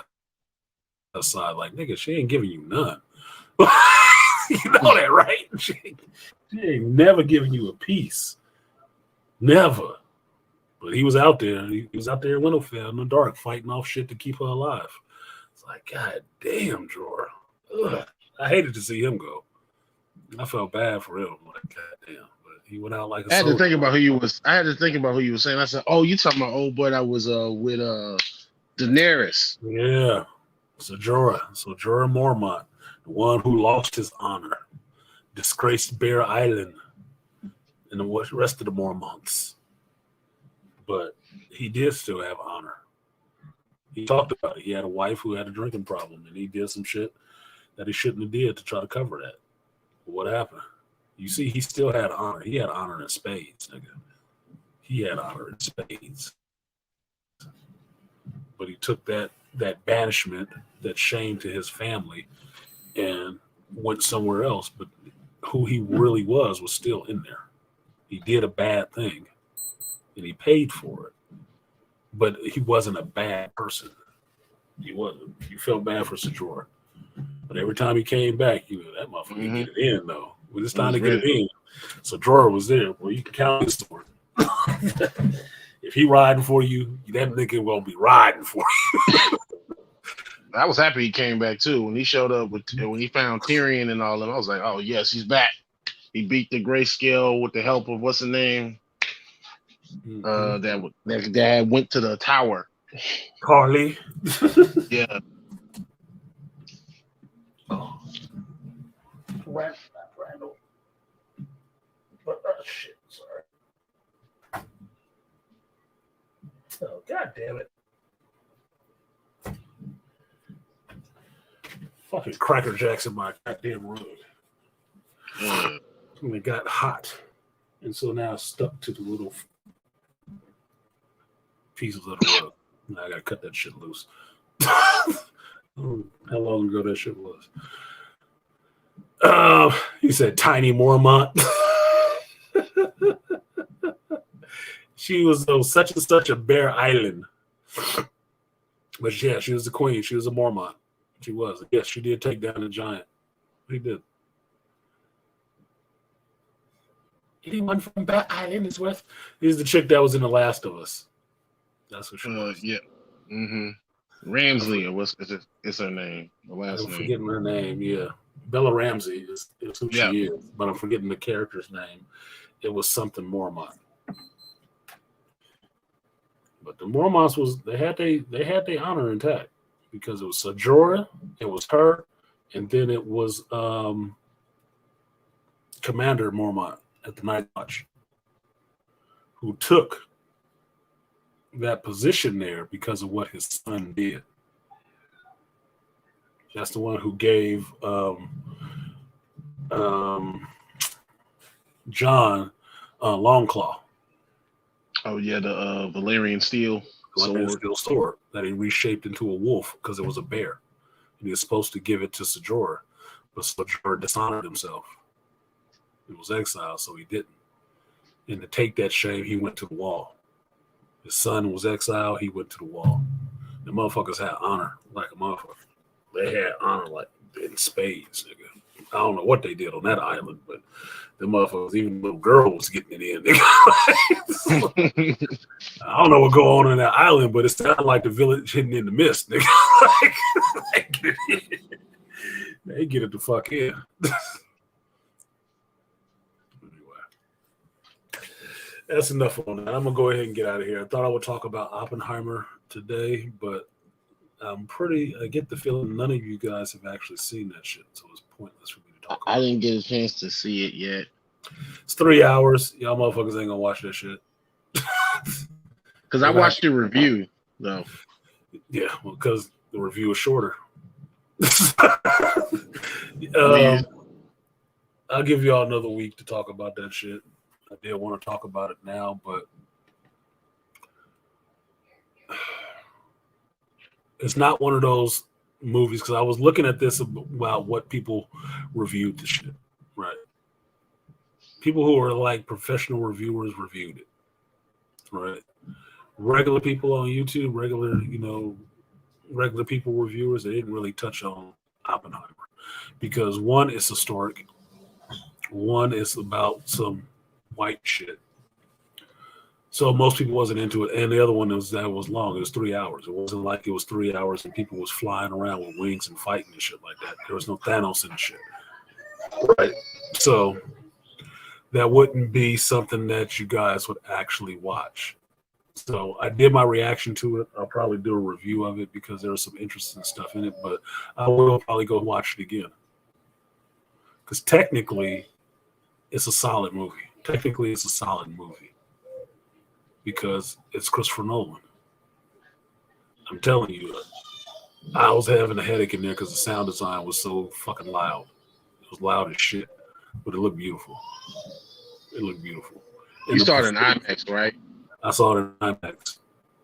her side. Like, nigga, she ain't giving you none. You know that, right? She ain't never giving you a piece. Never. But he was out there. He was out there in Winterfell in the dark, fighting off shit to keep her alive. It's like, God damn, Jorah. Ugh. I hated to see him go. I felt bad for him. Like, God damn. But he went out like a I had soldier. to think about who you was. I had to think about who you were saying. I said, "Oh, you talking about old boy that was with Daenerys?" Yeah. So Jorah Mormont, the one who lost his honor, disgraced Bear Island, and the rest of the Mormonts. But he did still have honor. He talked about it. He had a wife who had a drinking problem, and he did some shit that he shouldn't have did to try to cover that. But what happened? You see, he still had honor. He had honor in spades, nigga. He had honor in spades. But he took that banishment, that shame to his family, and went somewhere else. But who he really was still in there. He did a bad thing, and he paid for it. But he wasn't a bad person. He wasn't. You felt bad for Jorah. But every time he came back, you know, that motherfucker get it in, though. Well, it's time to get it in. So Jorah was there. Well, you can count his sword. If he riding for you, that nigga won't be riding for you. I was happy he came back too. When he showed up when he found Tyrion and all of them, I was like, oh yes, he's back. He beat the Grayscale with the help of what's the name? That went to the tower. Carly. Yeah. Randall. But shit, sorry. Oh, God damn it. Fucking Cracker Jacks in my goddamn rug. And it got hot. And so now it's stuck to the little pieces of the rug. Now I gotta cut that shit loose. How long ago that shit was? He said Tiny Mormont. She was such and such a Bear Island. But yeah, she was the queen. She was a Mormont. She was. Yes, she did take down the giant. He did. Anyone from Bat Island is worth. He's the chick that was in The Last of Us. That's what she was. Yeah. Ramsley, or what's it's her name? The last I'm name. forgetting her name. Yeah, Bella Ramsey is who she is, but I'm forgetting the character's name. It was something Mormont. But the Mormonts they had their honor intact because it was Sajora, it was her, and then it was Commander Mormont at the Night Watch, who took that position there because of what his son did. That's the one who gave John Longclaw. Oh yeah, the Valerian steel sword that he reshaped into a wolf because it was a bear. And he was supposed to give it to Sajora, but Sajora dishonored himself. He was exiled, so he didn't. And to take that shame, he went to the wall. His son was exiled, he went to the wall. The motherfuckers had honor like a motherfucker. They had honor like in spades, nigga. I don't know what they did on that island, but the motherfuckers, even the little girl was getting it in, nigga. I don't know what go on that island, but it sounded like the village hidden in the mist, nigga. They get it the fuck in. That's enough on that. I'm gonna go ahead and get out of here. I thought I would talk about Oppenheimer today, but I get the feeling none of you guys have actually seen that shit, so it's pointless for me to talk about. I didn't get a chance to see it yet. It's 3 hours. Y'all motherfuckers ain't gonna watch that shit. Because I watched the review, though. Yeah, well, because the review is shorter. I'll give y'all another week to talk about that shit. I did want to talk about it now, but it's not one of those movies because I was looking at this about what people reviewed the shit, right? People who are like professional reviewers reviewed it, right? Regular people on YouTube, regular people reviewers, they didn't really touch on Oppenheimer because one is historic, one is about some white shit. So most people wasn't into it, and the other one was long. It was 3 hours. It wasn't like it was 3 hours and people was flying around with wings and fighting and shit like that. There was no Thanos in the shit, right? So that wouldn't be something that you guys would actually watch. So I did my reaction to it. I'll probably do a review of it because there was some interesting stuff in it, but I will probably go watch it again because technically it's a solid movie. Because it's Christopher Nolan. I'm telling you, I was having a headache in there because the sound design was so fucking loud. It was loud as shit, but it looked beautiful. You saw it in IMAX, right? I saw it in IMAX.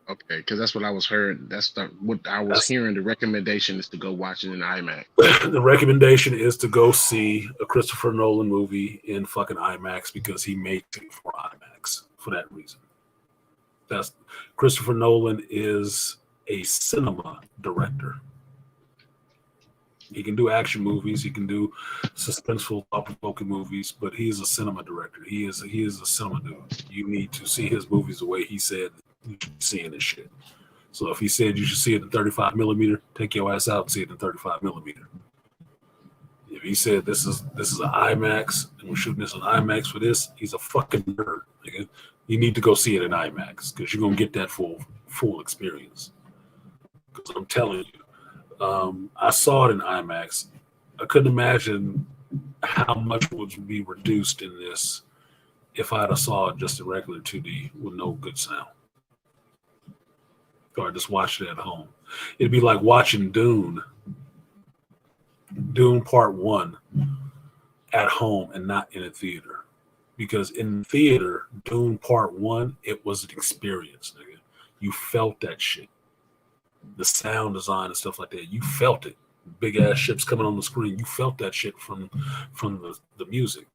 Okay, because that's what I was heard. What I was hearing. The recommendation is to go watch it in IMAX. The recommendation is to go see a Christopher Nolan movie in fucking IMAX because he made it for IMAX for that reason. That's Christopher Nolan is a cinema director. He can do action movies, he can do suspenseful, thought-provoking movies, but he's a cinema director. He is a cinema dude. You need to see his movies the way he said you should be seeing this shit. So if he said you should see it in 35 millimeter, take your ass out and see it in 35 millimeter. If he said this is an IMAX and we're shooting this on IMAX for this, he's a fucking nerd. Nigga. You need to go see it in IMAX because you're gonna get that full experience. Because I'm telling you, I saw it in IMAX. I couldn't imagine how much would be reduced in this if I'd have saw it just in regular 2D with no good sound. Or just watched it at home. It'd be like watching Dune Part 1 at home and not in a theater. Because in theater, Dune Part 1, it was an experience, nigga. You felt that shit. The sound design and stuff like that, you felt it. Big ass ships coming on the screen, you felt that shit from the music.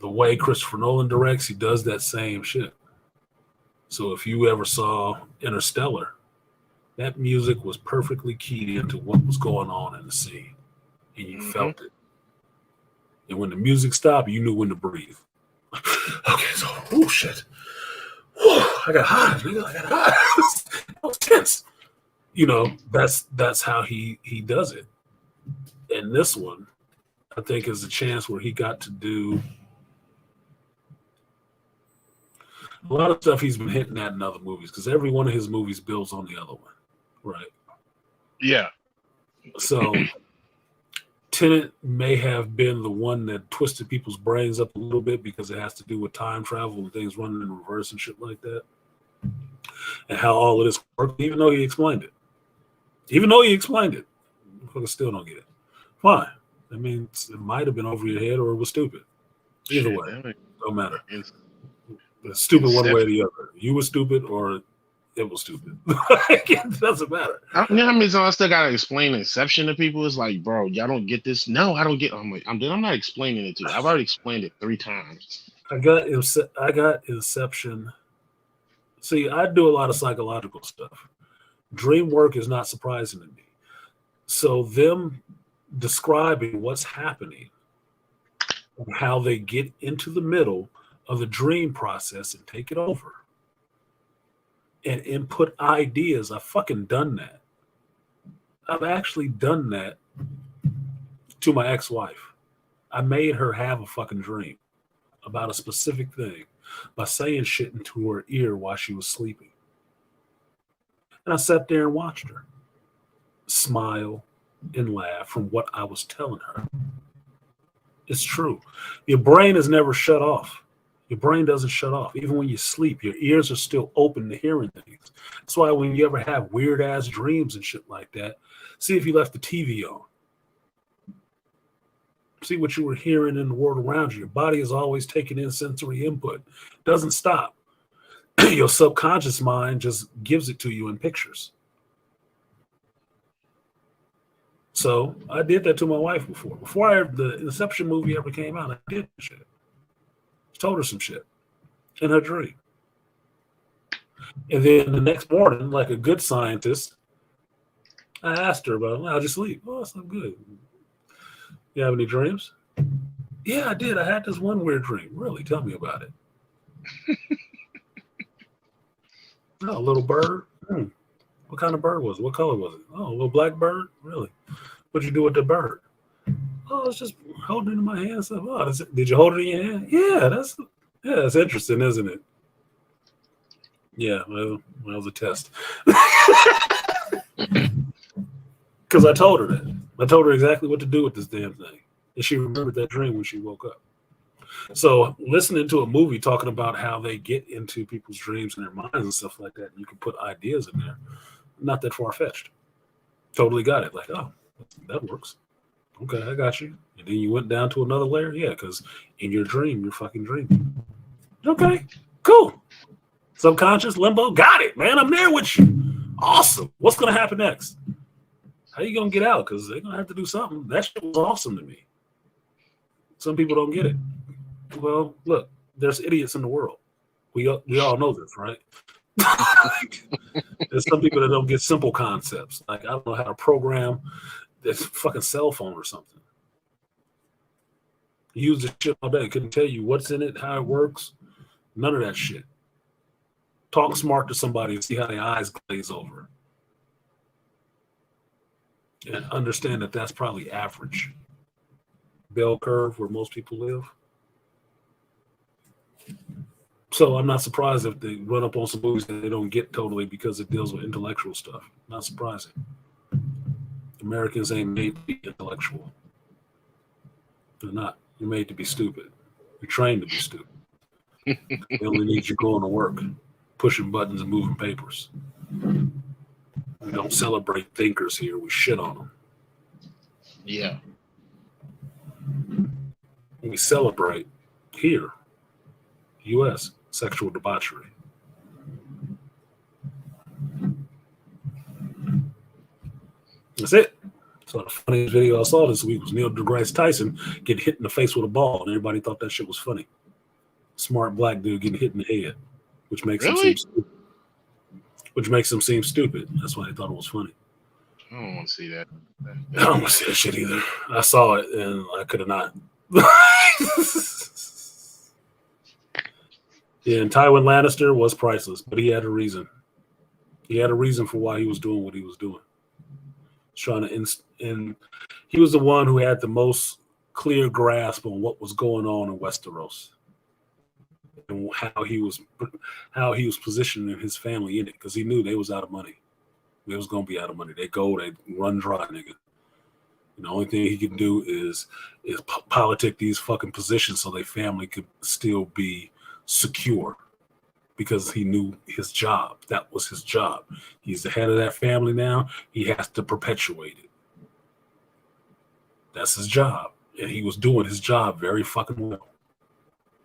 The way Christopher Nolan directs, he does that same shit. So if you ever saw Interstellar, That music was perfectly keyed into what was going on in the scene, and you felt it. And when the music stopped, you knew when to breathe. Okay, so oh shit, I got hot. Nigga, I got hot. That was tense. You know, that's how he does it. And this one, I think, is a chance where he got to do a lot of stuff he's been hitting at in other movies, because every one of his movies builds on the other one, right? Yeah. So Tenet may have been the one that twisted people's brains up a little bit because it has to do with time travel and things running in reverse and shit like that, and how all of this worked, even though he explained it. I still don't get it. Fine. I mean, it might have been over your head or it was stupid. Either way, don't matter. It's stupid one way or the other. You were stupid or it was stupid. It doesn't matter. You know how many times I still gotta explain Inception to people? It's like, bro, y'all don't get this. No, I don't get. I'm not explaining it to you. I've already explained it 3 times. I got Inception. See, I do a lot of psychological stuff. Dream work is not surprising to me. So them describing what's happening and how they get into the middle of the dream process and take it over and input ideas. I've fucking done that. I've actually done that to my ex-wife. I made her have a fucking dream about a specific thing by saying shit into her ear while she was sleeping. And I sat there and watched her smile and laugh from what I was telling her. It's true. Your brain is never shut off. Your brain doesn't shut off. Even when you sleep, your ears are still open to hearing things. That's why when you ever have weird ass dreams and shit like that, see if you left the TV on. See what you were hearing in the world around you. Your body is always taking in sensory input. It doesn't stop. Your subconscious mind just gives it to you in pictures. So I did that to my wife before. Before the Inception movie ever came out, I did shit. Told her some shit in her dream. And then the next morning, like a good scientist, I asked her about, how'd you sleep? Oh, it's not good. You have any dreams? Yeah, I did. I had this one weird dream. Really? Tell me about it. Oh, a little bird? What kind of bird was it? What color was it? Oh, a little black bird? Really? What'd you do with the bird? Oh, it's just holding it in my hand. So, oh, did you hold it in your hand? Yeah, that's interesting, isn't it? Yeah, well, that was a test. Because I told her that. I told her exactly what to do with this damn thing. And she remembered that dream when she woke up. So listening to a movie talking about how they get into people's dreams and their minds and stuff like that, and you can put ideas in there, not that far-fetched. Totally got it. Like, oh, that works. Okay, I got you. And then you went down to another layer? Yeah, because in your dream, you're fucking dreaming. Okay, cool. Subconscious, limbo, got it, man. I'm there with you. Awesome. What's going to happen next? How you going to get out? Because they're going to have to do something. That shit was awesome to me. Some people don't get it. Well, look, there's idiots in the world. We all know this, right? There's some people that don't get simple concepts. Like, I don't know how to program this fucking cell phone or something. Use this shit all day. Couldn't tell you what's in it, how it works. None of that shit. Talk smart to somebody and see how their eyes glaze over. And understand that that's probably average. Bell curve where most people live. So I'm not surprised if they run up on some movies that they don't get totally because it deals with intellectual stuff. Not surprising. Americans ain't made to be intellectual. They're not. You're made to be stupid. You're trained to be stupid. They only need you going to work, pushing buttons and moving papers. We don't celebrate thinkers here. We shit on them. Yeah. We celebrate here, U.S., sexual debauchery. That's it. So the funniest video I saw this week was Neil deGrasse Tyson getting hit in the face with a ball, and everybody thought that shit was funny. Smart black dude getting hit in the head, which makes him seem stupid. which makes them seem stupid. That's why they thought it was funny. I don't want to see that. I don't want to see that shit either. I saw it and I could have not. Yeah, and Tywin Lannister was priceless, but he had a reason. He had a reason for why he was doing what he was doing. Trying to, and he was the one who had the most clear grasp on what was going on in Westeros and how he was positioning his family in it, because he knew they was out of money. They was gonna be out of money. They run dry, nigga. And the only thing he can do is politic these fucking positions so their family could still be secure, because he knew his job. That was his job. He's the head of that family now. He has to perpetuate it. That's his job. And he was doing his job very fucking well.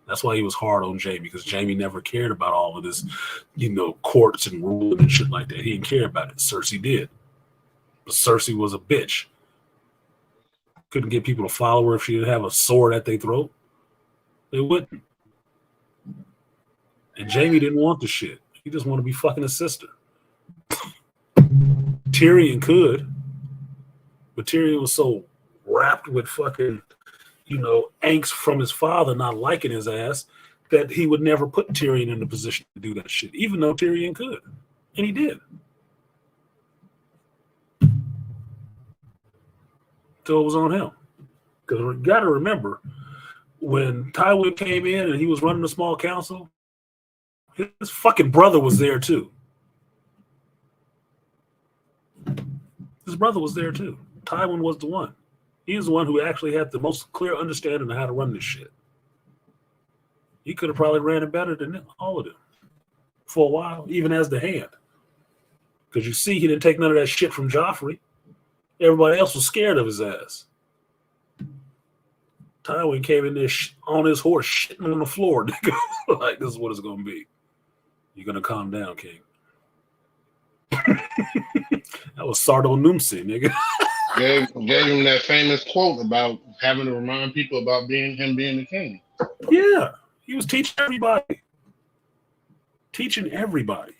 That's why he was hard on Jaime, because Jaime never cared about all of this, courts and ruling and shit like that. He didn't care about it. Cersei did. But Cersei was a bitch. Couldn't get people to follow her if she didn't have a sword at their throat. They wouldn't. And Jaime didn't want the shit. He just wanted to be fucking his sister. Tyrion could, but Tyrion was so wrapped with fucking, angst from his father not liking his ass that he would never put Tyrion in the position to do that shit, even though Tyrion could. And he did. So it was on him. Because we got to remember, when Tywin came in and he was running the small council, his fucking brother was there too. His brother was there too. Tywin was the one. He was the one who actually had the most clear understanding of how to run this shit. He could have probably ran it better than all of them for a while, even as the hand. Because you see, he didn't take none of that shit from Joffrey. Everybody else was scared of his ass. Tywin came in there on his horse, shitting on the floor. Like, this is what it's going to be. You're going to calm down, King. That was Sardo Numsi, nigga. gave him that famous quote about having to remind people about him being the king. Yeah. He was teaching everybody. Teaching everybody.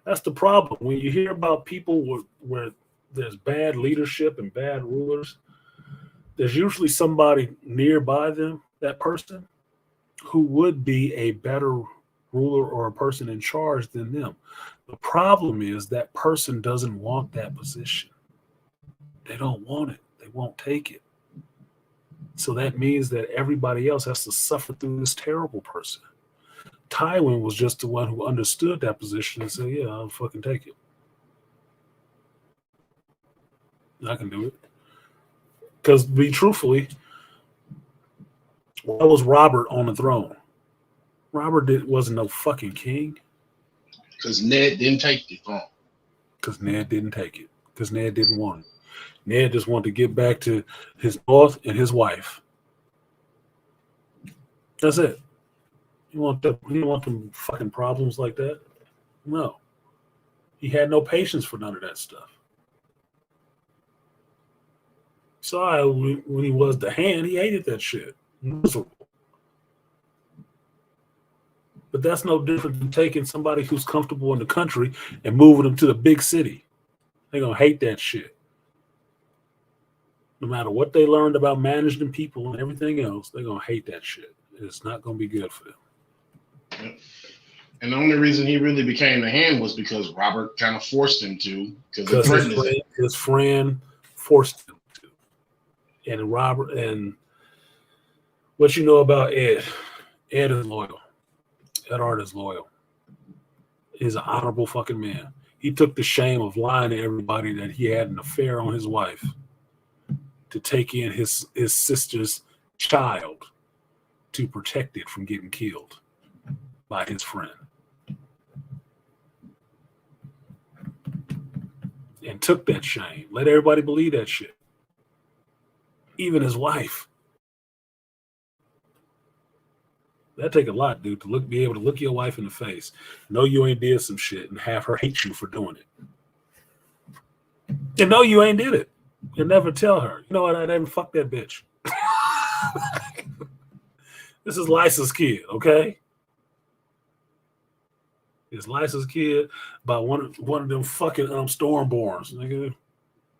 That's the problem. When you hear about people where there's bad leadership and bad rulers, there's usually somebody nearby them, that person, who would be a better ruler or a person in charge than them. The problem is that person doesn't want that position. They don't want it. They won't take it. So that means that everybody else has to suffer through this terrible person. Tywin was just the one who understood that position and said, yeah, I'll fucking take it. I can do it. Because, be truthfully, why was Robert on the throne? Robert wasn't no fucking king. Because Ned didn't take the throne. Because Ned didn't take it. Because Ned didn't want it. Ned just wanted to get back to his north and his wife. That's it. You want them fucking problems like that? No. He had no patience for none of that stuff. So when he was the hand, he hated that shit. Miserable. But that's no different than taking somebody who's comfortable in the country and moving them to the big city. They're going to hate that shit. No matter what they learned about managing people and everything else, they're going to hate that shit. It's not going to be good for them. Yep. And the only reason he really became the hand was because Robert kind of forced him to. Because his friend forced him to. And Robert, and what you know about Ed is loyal. Eddard is loyal. He's an honorable fucking man. He took the shame of lying to everybody that he had an affair on his wife to take in his sister's child to protect it from getting killed by his friend. And took that shame. Let everybody believe that shit. Even his wife. That take a lot, dude, to be able to look your wife in the face, know you ain't did some shit, and have her hate you for doing it. And know you ain't did it. And never tell her, you know what, I didn't fuck that bitch. This is Lysa's kid, okay? His licensed kid by one of them fucking Stormborns. Nigga.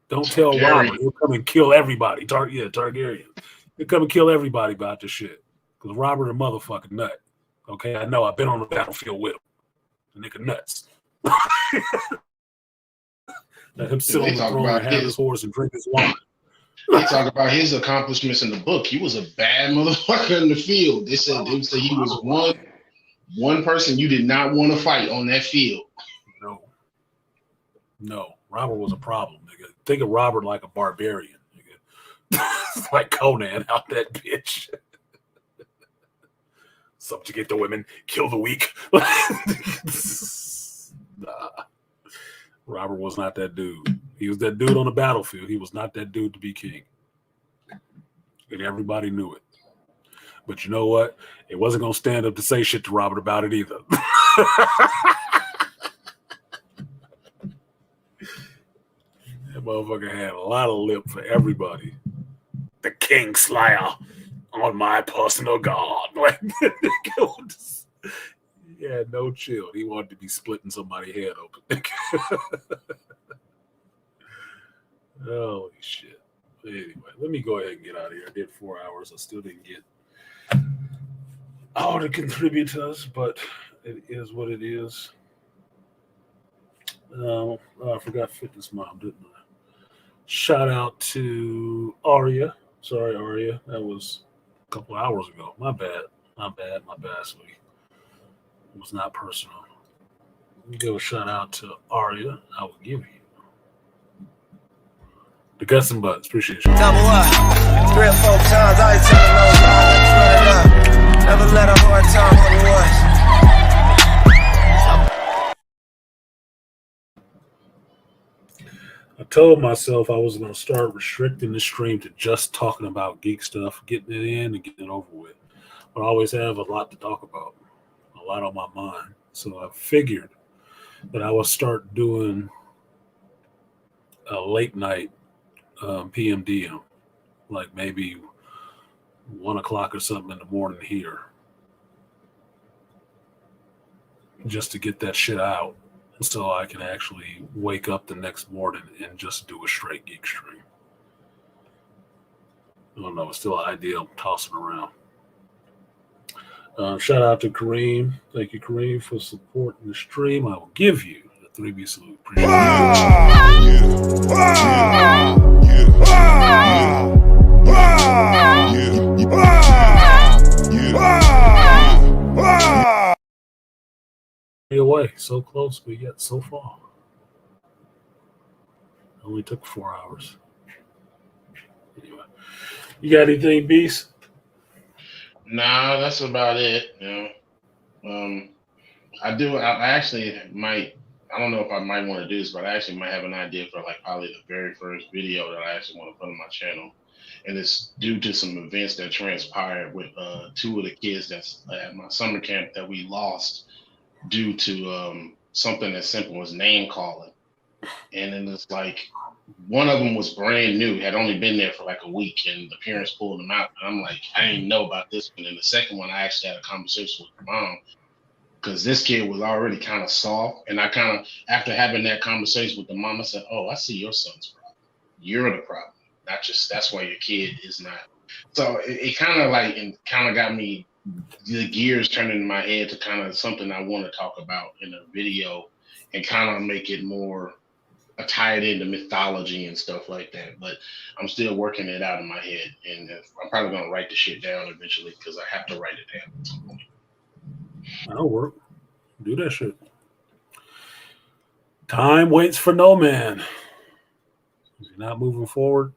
Don't tell Robert. He'll come and kill everybody. Targaryen. He'll come and kill everybody about this shit. Because Robert a motherfucking nut. Okay, I know. I've been on the battlefield with him. The nigga nuts. Let him sit on the throne and have his horse and drink his wine. They talk about his accomplishments in the book. He was a bad motherfucker in the field. They said he was one person you did not want to fight on that field. No. Robert was a problem, nigga. Think of Robert like a barbarian, nigga. Like Conan out that bitch. Subjugate the women, kill the weak. Nah. Robert was not that dude. He was that dude on the battlefield. He was not that dude to be king. And everybody knew it. But you know what? It wasn't going to stand up to say shit to Robert about it either. That motherfucker had a lot of lip for everybody. The king slayer on my personal guard. Like, yeah, no chill. He wanted to be splitting somebody's head open. Holy shit. Anyway, let me go ahead and get out of here. I did 4 hours. I still didn't get all the contributors, but it is what it is. I forgot Fitness Mom, didn't I? Shout out to Arya. Sorry, Arya. That was a couple hours ago. My bad, sweetie. It was not personal. Give a shout out to Arya. I will give you the guts and butts. Appreciate you. Double up. 3 or 4 times. I ain't telling no lie. Run it up. Never let a hard time what it was. I told myself I was going to start restricting the stream to just talking about geek stuff, getting it in and getting it over with. But I always have a lot to talk about, a lot on my mind. So I figured that I would start doing a late night PMDM, like maybe 1 o'clock or something in the morning here, just to get that shit out. So I can actually wake up the next morning and just do a straight geek stream. I don't know. It's still an idea I'm tossing around. Shout out to Kareem. Thank you, Kareem, for supporting the stream. I will give you the 3B salute. Appreciate away so close, but yet so far. Only took 4 hours. Anyway, you got anything, Beast? Nah, that's about it. You know, I do. I actually might. I don't know if I might want to do this, but I actually might have an idea for like probably the very first video that I actually want to put on my channel, and it's due to some events that transpired with 2 of the kids that's at my summer camp that we lost due to something as simple as name calling. And then it's like one of them was brand new, had only been there for like a week, and the parents pulled him out. And I'm like, I didn't know about this one. And the second one, I actually had a conversation with the mom because this kid was already kind of soft. And I kind of, after having that conversation with the mom, I said, oh, I see your son's problem. You're the problem, not just that's why your kid is not. So it kind of like, and kind of got me the gears turning in my head to kind of something I want to talk about in a video and kind of make it more tied into mythology and stuff like that. But I'm still working it out in my head, and I'm probably going to write the shit down eventually because I have to write it down at some point. That'll work. Do that shit. Time waits for no man. If you're not moving forward,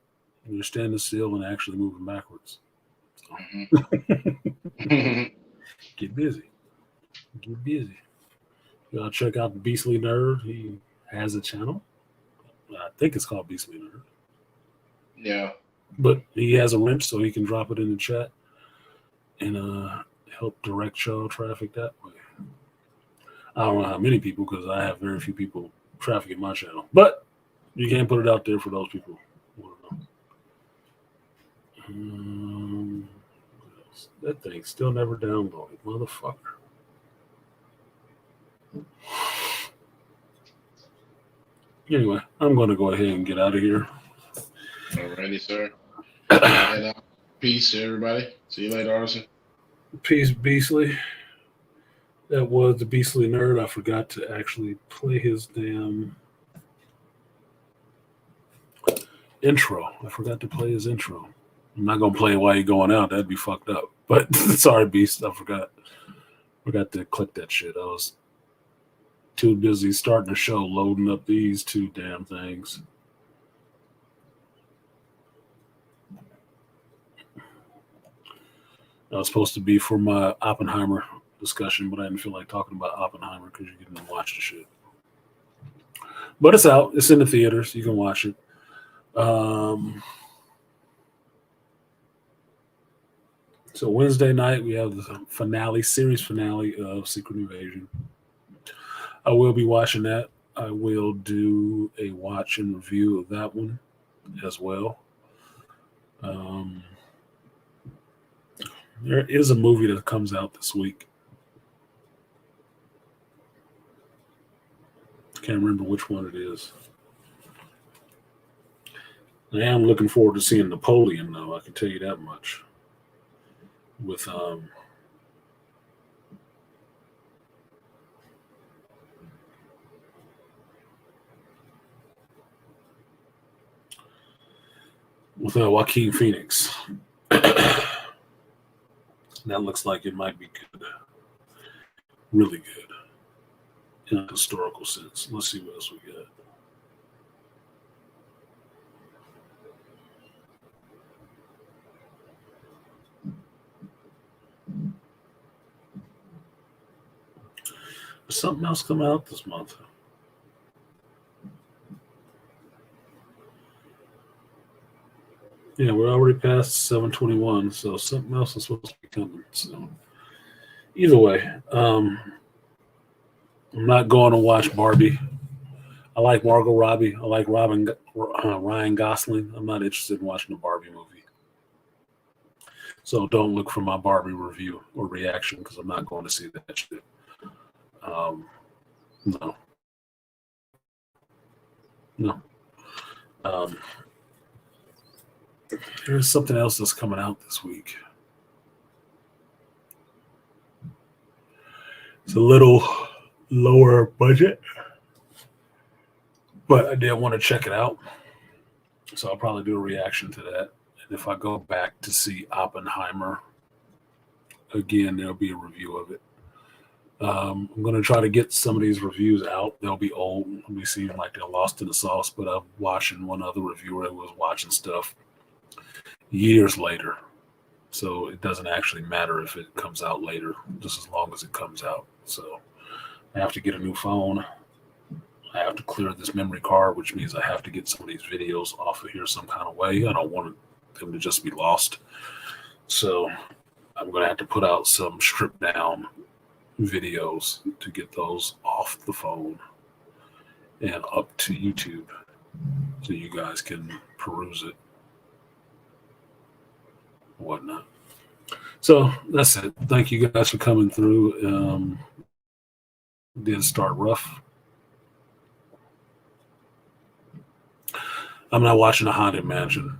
you're standing still and actually moving backwards. So. Get busy. Get busy. Y'all check out the Beastly Nerd. He has a channel. I think it's called Beastly Nerd. Yeah. But he has a wrench, so he can drop it in the chat and help direct y'all traffic that way. I don't know how many people, because I have very few people trafficking my channel. But you can put it out there for those people who want to know. That thing still never downloaded, motherfucker. Anyway, I'm going to go ahead and get out of here. Alrighty, sir. And peace, everybody. See you later, Arson. Peace, Beastly. That was the Beastly Nerd. I forgot to actually play his damn intro. I forgot to play his intro. I'm not going to play it while you're going out. That'd be fucked up. But sorry, Beast. I forgot to click that shit. I was too busy starting the show, loading up these two damn things. I was supposed to be for my Oppenheimer discussion, but I didn't feel like talking about Oppenheimer because you didn't watch the shit. But it's out. It's in the theaters. You can watch it. So Wednesday night, we have the series finale of Secret Invasion. I will be watching that. I will do a watch and review of that one as well. There is a movie that comes out this week. Can't remember which one it is. I am looking forward to seeing Napoleon, though. I can tell you that much. With Joaquin Phoenix. That looks like it might be good. Really good. In a historical sense. Let's see what else we got. There's something else coming out this month. Yeah, we're already past 7/21, so something else is supposed to be coming. So either way, I'm not going to watch Barbie. I like Margot Robbie. I like Ryan Gosling. I'm not interested in watching a Barbie movie. So don't look for my Barbie review or reaction because I'm not going to see that shit. No. There's something else that's coming out this week. It's a little lower budget, but I did want to check it out. So I'll probably do a reaction to that. And if I go back to see Oppenheimer again, there'll be a review of it. I'm going to try to get some of these reviews out. They'll be old. They'll be seeming like they're lost in the sauce, but I'm watching one other reviewer that was watching stuff years later. So it doesn't actually matter if it comes out later, just as long as it comes out. So I have to get a new phone. I have to clear this memory card, which means I have to get some of these videos off of here some kind of way. I don't want them to just be lost. So I'm going to have to put out some stripped down videos to get those off the phone and up to YouTube so you guys can peruse it. Whatnot. So that's it. Thank you guys for coming through. Did start rough. I'm not watching a Haunted Mansion.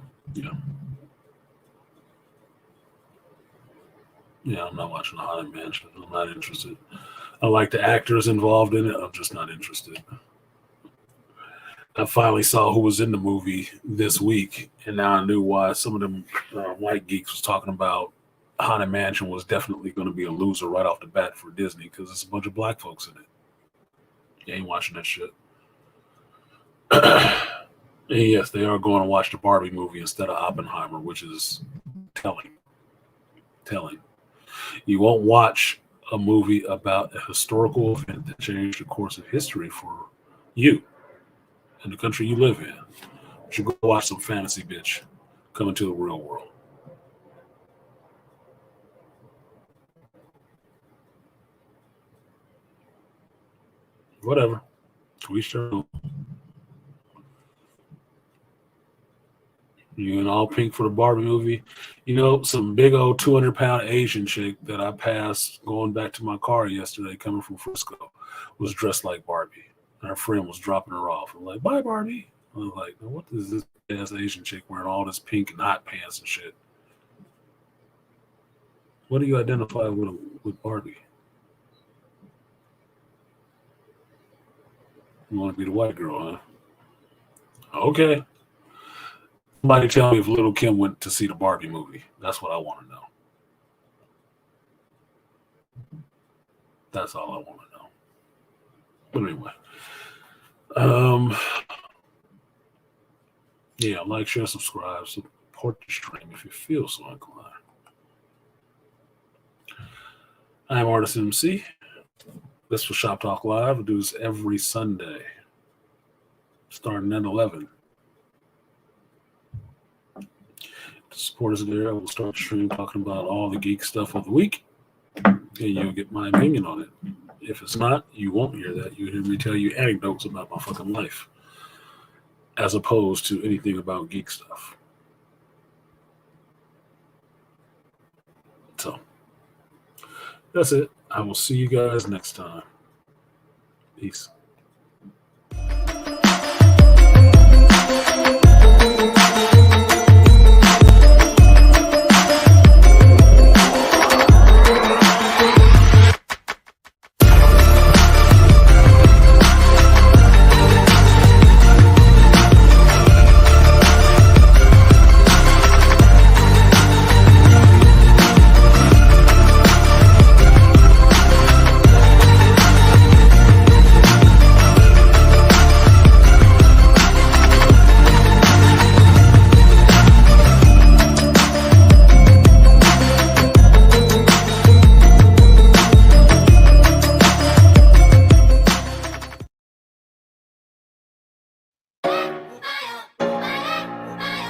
Yeah, I'm not watching a Haunted Mansion. I'm not interested. I like the actors involved in it. I'm just not interested. I finally saw who was in the movie this week, and now I knew why some of them white geeks was talking about Haunted Mansion was definitely going to be a loser right off the bat for Disney because it's a bunch of black folks in it. You ain't watching that shit. And yes, they are going to watch the Barbie movie instead of Oppenheimer, which is telling. You won't watch a movie about a historical event that changed the course of history for you in the country you live in. You should go watch some fantasy bitch come into the real world. Whatever. We sure. You in all pink for the Barbie movie. You know, some big old 200-pound Asian chick that I passed going back to my car yesterday coming from Frisco was dressed like Barbie. And her friend was dropping her off. I'm like, bye, Barbie. I was like, what is this ass Asian chick wearing all this pink and hot pants and shit? What do you identify with Barbie? You want to be the white girl, huh? Okay. Somebody tell me if Little Kim went to see the Barbie movie. That's what I want to know. That's all I want to know. But anyway, yeah, like, share, subscribe, support the stream if you feel so inclined. I'm Artist MC. This was Shop Talk Live. We do this every Sunday, starting at 11. The support is there. I will start the stream talking about all the geek stuff of the week, and you'll get my opinion on it. If it's not, you won't hear that. You hear me tell you anecdotes about my fucking life, as opposed to anything about geek stuff. So, that's it. I will see you guys next time. Peace.